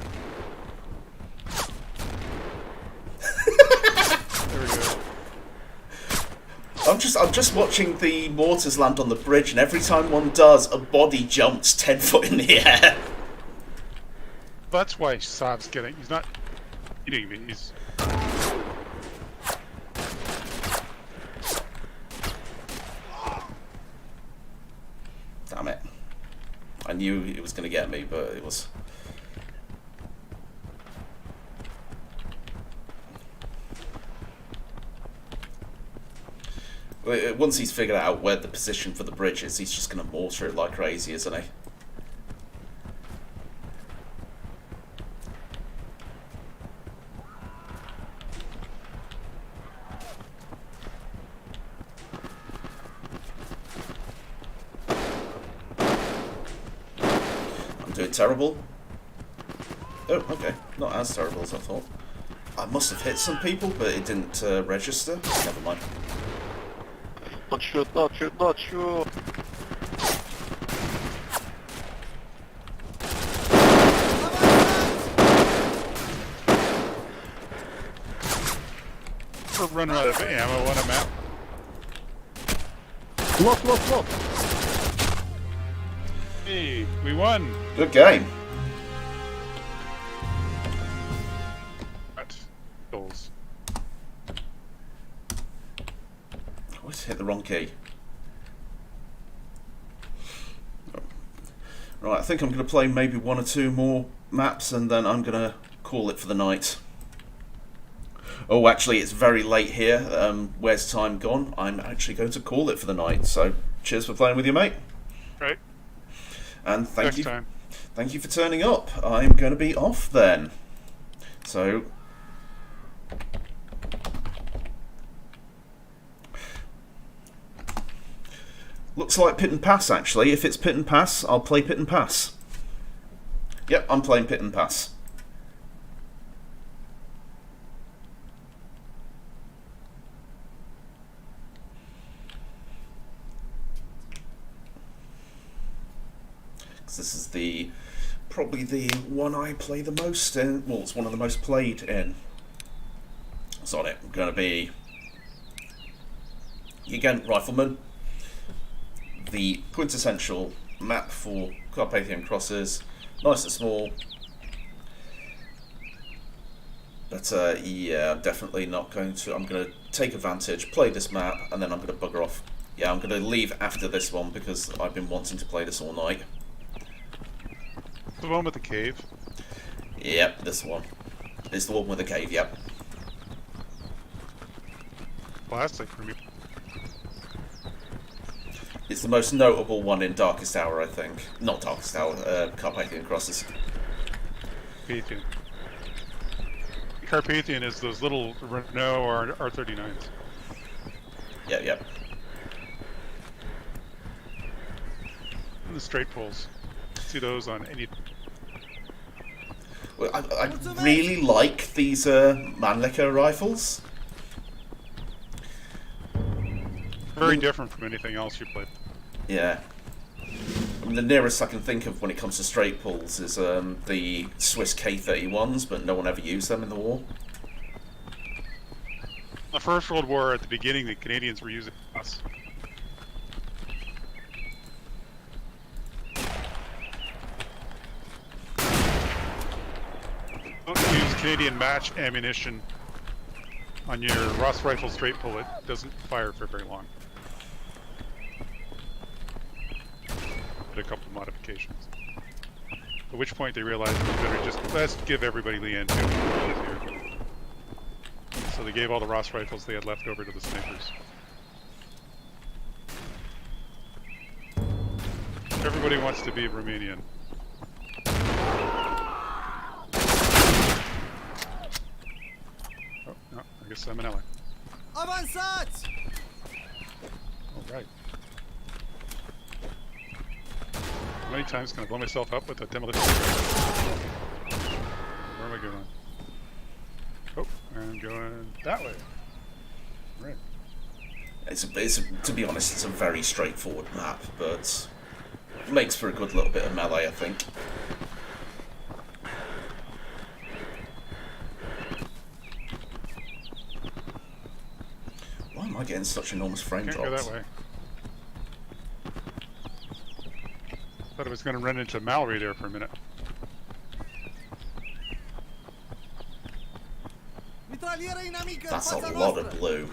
There we go. I'm just watching the mortars land on the bridge, and every time one does, a body jumps 10 foot in the air. That's why Saab's getting. He's not eating me. He's. Damn it. I knew it was going to get me, but it was... Once he's figured out where the position for the bridge is, he's just going to mortar it like crazy, isn't he? Doing terrible. Oh, okay. Not as terrible as I thought. I must have hit some people, but it didn't register. Never mind. Not shoot, not shoot, not shoot! We're running out of ammo on a map. Look! Hey, we won! Good game. What? Goals. I always hit the wrong key. Right, I think I'm going to play maybe one or two more maps, and then I'm going to call it for the night. Oh, actually, it's very late here. Where's time gone? I'm actually going to call it for the night. So, cheers for playing with you, mate. Right. And Next time. Thank you for turning up. I'm going to be off then. So, looks like Pit and Pass, actually. If it's Pit and Pass, I'll play Pit and Pass. Yep, I'm playing Pit and Pass. This is probably the one I play the most in. Well, it's one of the most played in. What's on it? Going to be again Rifleman, the quintessential map for Carpathian Crosses. Nice and small, but yeah, I'm definitely not going to. I'm going to take advantage, play this map, and then I'm going to bugger off. Yeah, I'm going to leave after this one because I've been wanting to play this all night. The one with the cave. Yep, this one. It's the one with the cave, yep. Classic for me. It's the most notable one in Darkest Hour, I think. Not Darkest Hour, Carpathian Crosses. Carpathian. Carpathian is those little Renault or R39s. Yep, yep. And the straight pulls. See those on any. Well, I really like these Mannlicher rifles. Very different from anything else you played. Yeah. I mean, the nearest I can think of when it comes to straight pulls is the Swiss K-31s, but no one ever used them in the war. The First World War, at the beginning, the Canadians were using us. Don't use Canadian match ammunition on your Ross rifle straight pull. It doesn't fire for very long. A couple of modifications. At which point they realized it was better just let's give everybody Leanne too. So they gave all the Ross rifles they had left over to the snipers. Everybody wants to be Romanian. Oh no, I guess I'm an ally. Avanzați! All right. How many times can I blow myself up with a demolition? Where am I going? Oh, I'm going that way. Right. To be honest, it's a very straightforward map, but it makes for a good little bit of melee, I think. Why am I getting such enormous frame Can't drops? go that way. Thought I was going to run into Mallory there for a minute. Mitraliera inamică în That's a fața lot noastră! of blue.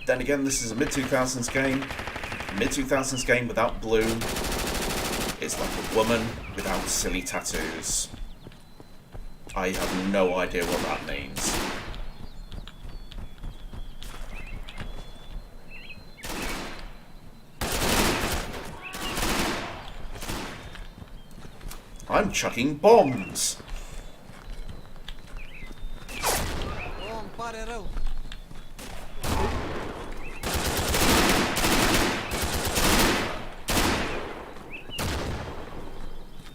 Then again, this is a mid-2000s game. Mid-2000s game without blue. It's like a woman without silly tattoos. I have no idea what that means. I'm chucking bombs! Oh, îmi pare rău.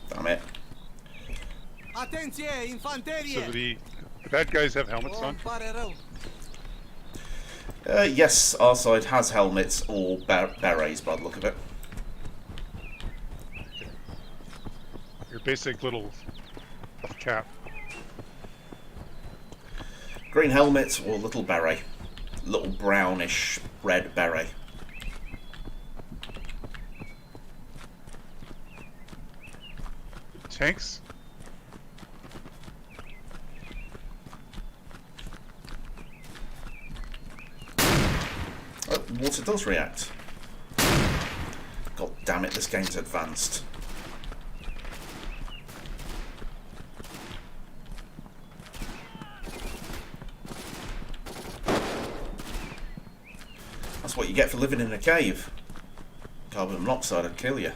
Damn it. Atenție, infanterie! So the bad guys have helmets Oh, on. îmi pare rău. Yes, our side has helmets or berets by the look of it. Your basic little cap. Green helmet or little beret. Little brownish red beret. Tanks? Oh, water does react. God damn it, this game's advanced. That's what you get for living in a cave. Carbon monoxide would kill you.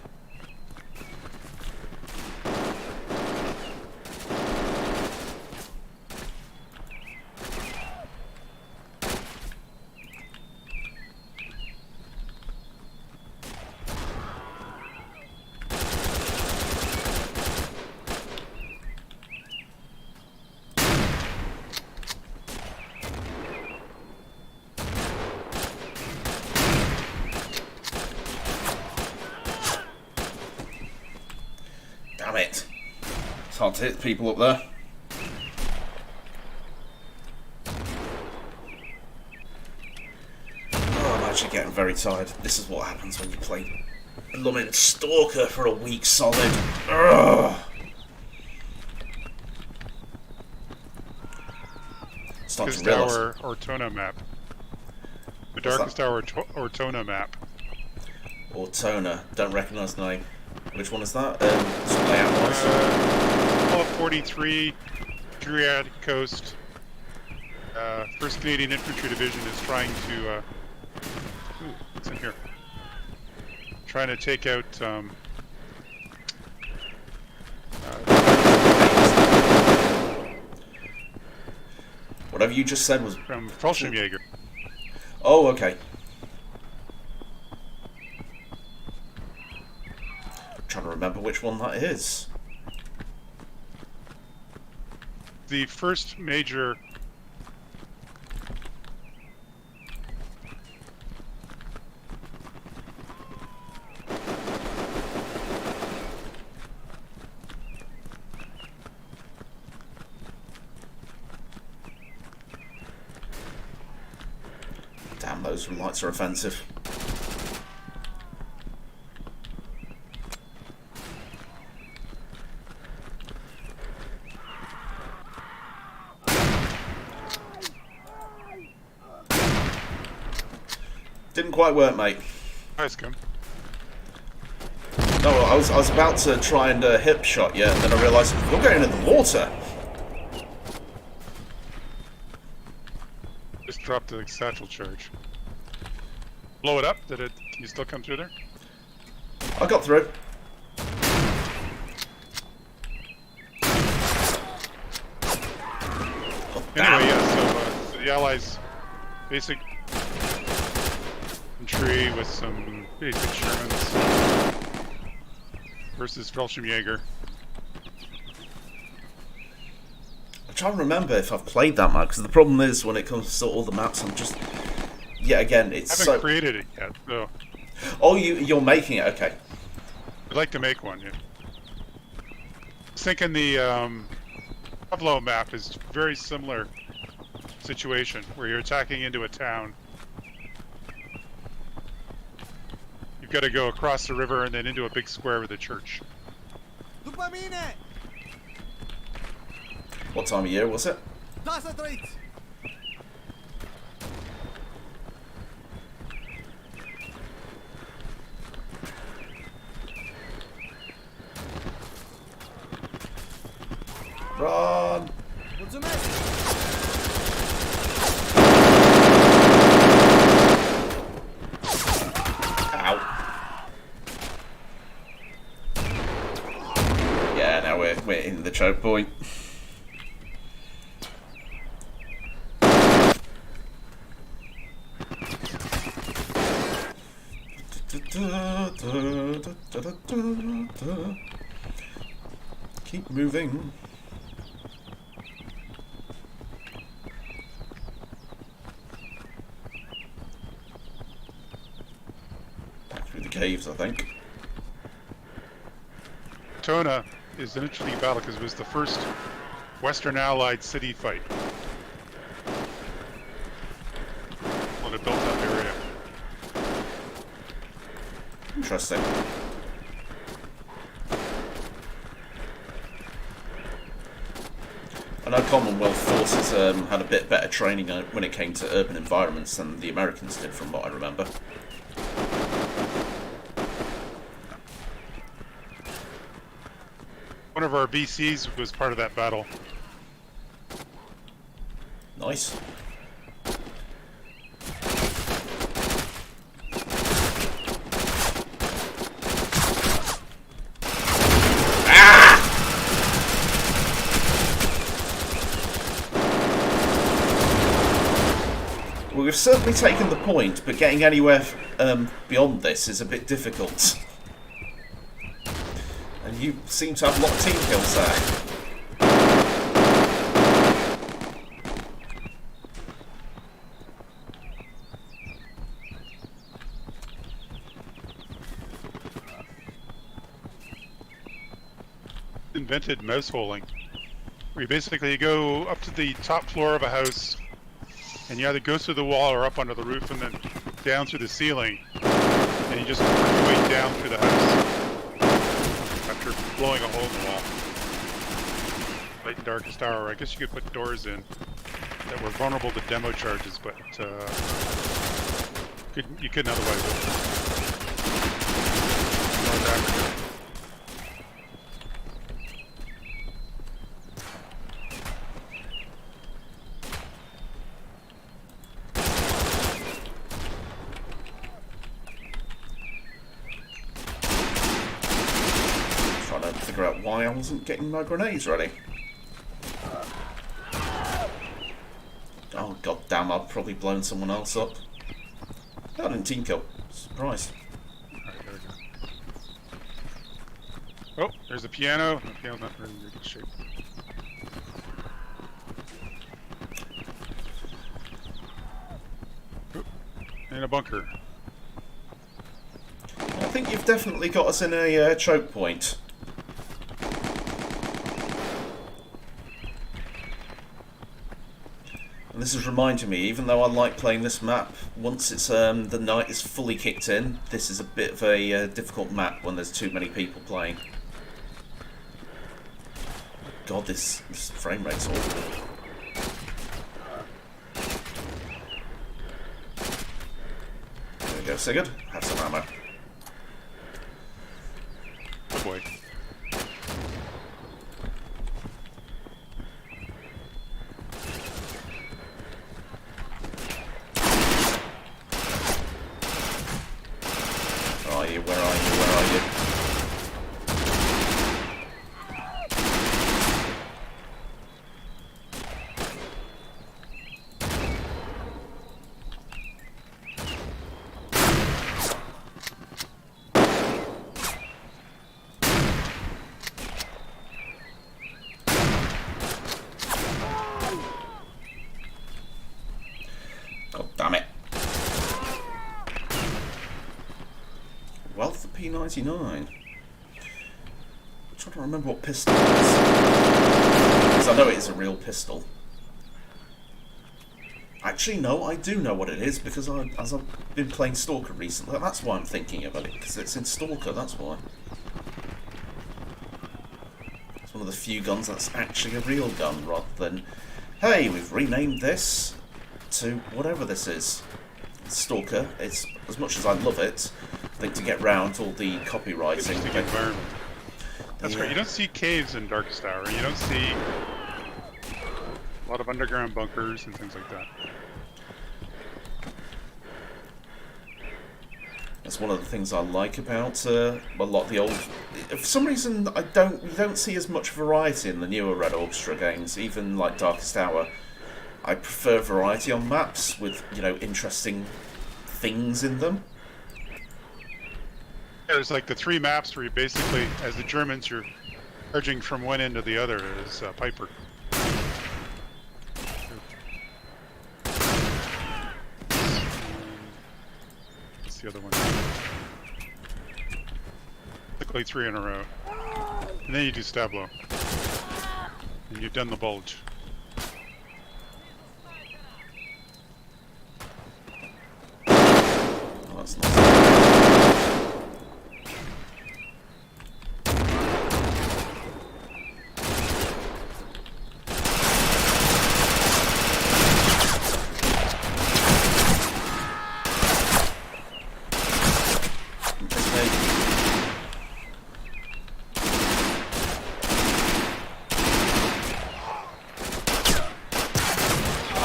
Damn it. It's hard to hit people up there. Oh, I'm actually getting very tired. This is what happens when you play Blooming Stalker for a week solid. Ugh. Start to Darkest realise. Hour Ortona map. The What's Darkest Hour Ortona map. Or toner. Don't recognise the name. Which one is that? Layout-wise. All 43, Adriatic Coast. 1st Canadian Infantry Division is trying to... ooh, what's in here? Trying to take out... Whatever you just said was... from Fallschirmjäger. Oh, okay. I'm trying to remember which one that is. The first major... Damn, those lights are offensive. Didn't quite work, mate. Nice, Kim. No, I was about to try and hip shot you, and then I realised you're going into the water. Just dropped the satchel charge. Blow it up? Did it? Can you still come through there? I got through. Anyway, yeah, so the Allies' basic infantry with some basic Shermans versus Fallschirmjäger. I'm trying to remember if I've played that map, because the problem is when it comes to all the maps, I'm just... Yeah, again, it's I haven't created it yet, so... Oh, you're making it, okay. I'd like to make one, yeah. I was thinking the Pueblo map is very similar situation, where you're attacking into a town. You've got to go across the river and then into a big square with a church. După mine! What time of year was it? Da să trăiți! Run! Mulțumesc! Ow. Yeah, now we're in the choke point. Keep moving. Back through the caves, I think. Tona is an interesting battle because it was the first Western Allied city fight. On a built-up area. Interesting. I know Commonwealth forces had a bit better training when it came to urban environments than the Americans did, from what I remember. One of our BCs was part of that battle. Nice. Well, we've certainly taken the point, but getting anywhere beyond this is a bit difficult. And you seem to have a lot of team kills there. Invented mouse holing, where you basically go up to the top floor of a house and you either go through the wall or up onto the roof and then down through the ceiling, and you just work your way down through the house after blowing a hole in the wall. Light and darkest hour. I guess you could put doors in that were vulnerable to demo charges, but you couldn't otherwise. North Africa. Trying to figure out why I wasn't getting my grenades ready. Oh god damn! I've probably blown someone else up. I didn't team kill. Surprise. Alright, there we go. Oh, there's a piano. The piano's not really in good shape. Oop, and a bunker. I think you've definitely got us in a choke point. And this is reminding me, even though I like playing this map, once it's the night is fully kicked in, this is a bit of a difficult map when there's too many people playing. God, this frame rate's awful. There we go, Sigurd. Have some ammo. Oh boy. Where are you? Where are you? Where are you? God damn it. Wealth of P99. I'm trying to remember what pistol it is. Because I know it is a real pistol. Actually, no, I do know what it is because as I've been playing Stalker recently. That's why I'm thinking about it, because it's in Stalker, that's why. It's one of the few guns that's actually a real gun rather than, hey, we've renamed this to whatever this is. Stalker, it's, as much as I love it, I think to get round all the copywriting. Interesting environment. That's great. You don't see caves in Darkest Hour. You don't see a lot of underground bunkers and things like that. That's one of the things I like about a lot of the old. For some reason, you don't see as much variety in the newer Red Orchestra games, even like Darkest Hour. I prefer variety on maps with, you know, interesting things in them. There's like the three maps where you basically, as the Germans, you're charging from one end to the other as Piper. What's the other one? Typically 3 in a row. And then you do Stablo. And you've done the bulge. Oh, that's nice.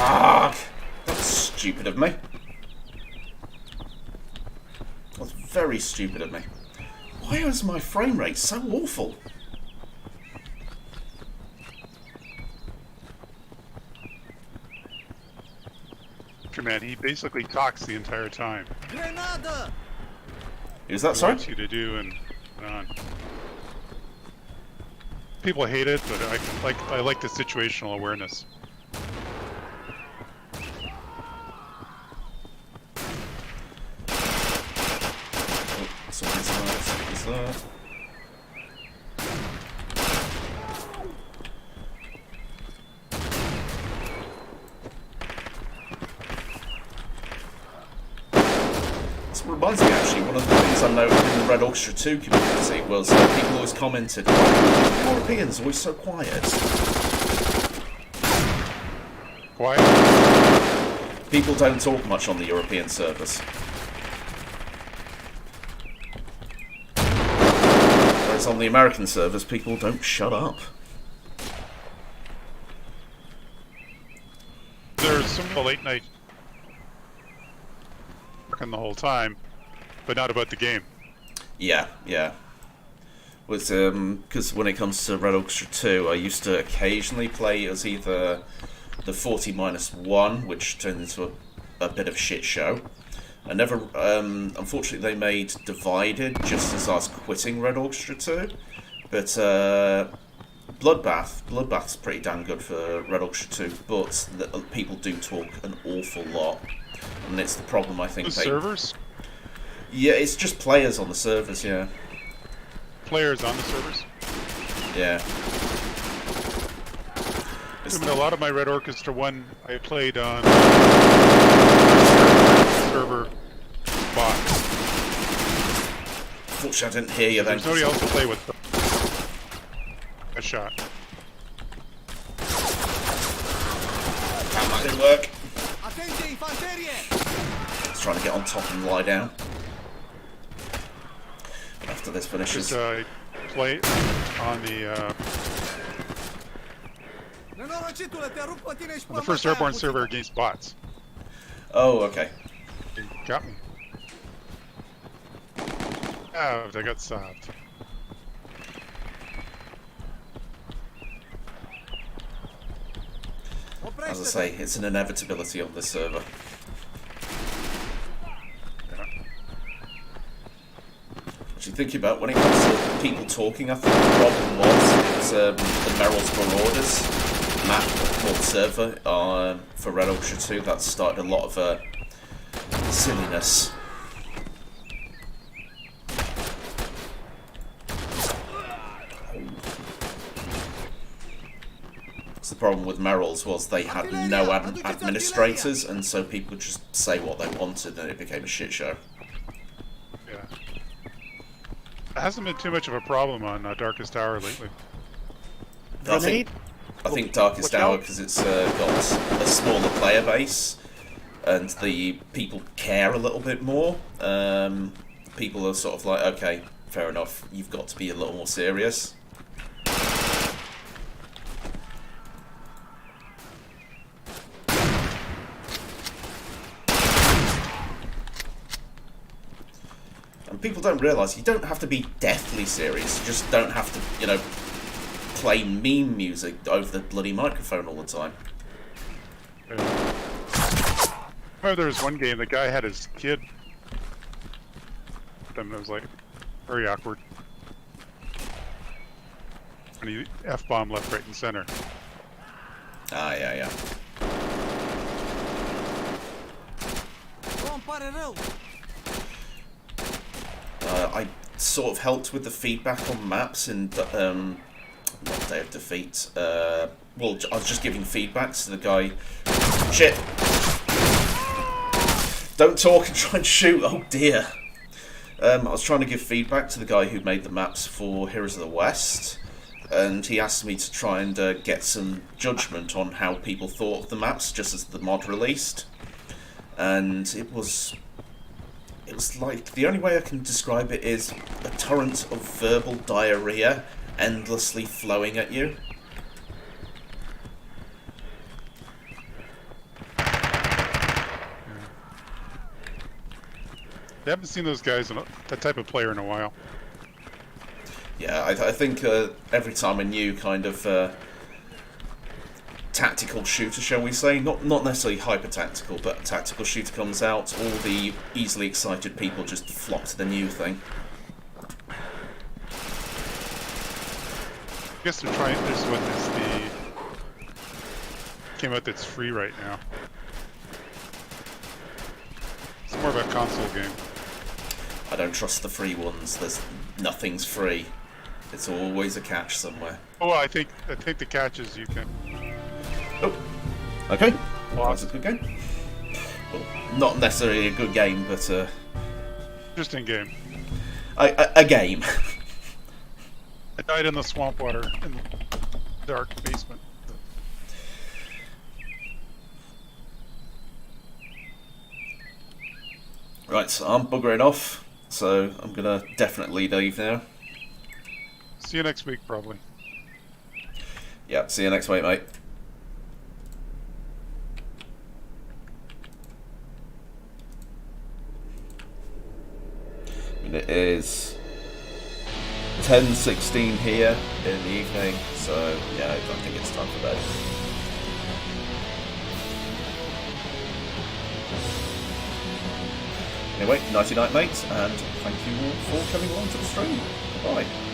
Ah, that's stupid of me. That's very stupid of me. Why is my frame rate so awful? Man, he basically talks the entire time. Grenada! Is that What he so? wants you to do and on. People hate it, but I like the situational awareness. Someone's there. This reminds me, actually, one of the things I noticed in the Red Orchestra 2 community was people always commented, why are the Europeans always so quiet? Quiet? People don't talk much on the European servers. Whereas on the American servers, people don't shut up. There's some late night working the whole time, but not about the game. Yeah, yeah. Was because when it comes to Red Orchestra 2, I used to occasionally play as either the 40-1, which turned into a bit of a shit show. I never, unfortunately, they made Divided just as I was quitting Red Orchestra 2. But Bloodbath's pretty damn good for Red Orchestra 2, but people do talk an awful lot, and it's the problem I think. The servers? Yeah, it's just players on the servers. Yeah. Players on the servers? Yeah. I mean, a lot of my Red Orchestra 1 I played on server bots. Fortunately, I didn't hear you then. There's nobody else to play with. A shot. That didn't work. Attenti, infanterie! I was trying to get on top and lie down. After this finishes. Just play on the first airborne server against bots. Oh, okay. You got me. Oh, I got sobbed. As I say, it's an inevitability on this server. Actually, thinking about when it comes to people talking, I think the problem was the Merrill's Marauders map called server for Red Orchestra 2 that started a lot of silliness. The problem with Merrill's was they had no administrators, and so people could just say what they wanted, and it became a shit show. Yeah. It hasn't been too much of a problem on Darkest Hour lately. I think Darkest Hour, because it's got a smaller player base, and the people care a little bit more. People are sort of like, okay, fair enough, you've got to be a little more serious. People don't realise you don't have to be deathly serious. You just don't have to, play meme music over the bloody microphone all the time. Yeah. I remember there was one game, the guy had his kid. And it was like very awkward. And he F-bomb left, right, and center. Ah, yeah. I sort of helped with the feedback on maps in not Day of Defeat. Well, I was just giving feedback to the guy. Shit! Don't talk and try and shoot. Oh dear. I was trying to give feedback to the guy who made the maps for Heroes of the West, and he asked me to try and get some judgment on how people thought of the maps just as the mod released, and it was like, the only way I can describe it is a torrent of verbal diarrhea endlessly flowing at you. I haven't seen those guys, that type of player, in a while. Yeah, I think every time a new kind of tactical shooter, shall we say, not necessarily hyper-tactical, but a tactical shooter comes out, all the easily excited people just flock to the new thing. I guess they're trying, this one is came out that's free right now. It's more of a console game. I don't trust the free ones. Nothing's free. It's always a catch somewhere. Oh, I think the catch is you can. Oh, okay. Well, that's a good game. Well, not necessarily a good game, but Interesting game. a game. I died in the swamp water in the dark basement. Right, so I'm buggering off, so I'm gonna definitely leave now. See you next week, probably. Yeah, see you next week, mate. And it is 10:16 here in the evening, so yeah, I think it's time for bed. Anyway, nighty night, mates, and thank you all for coming along to the stream. Bye.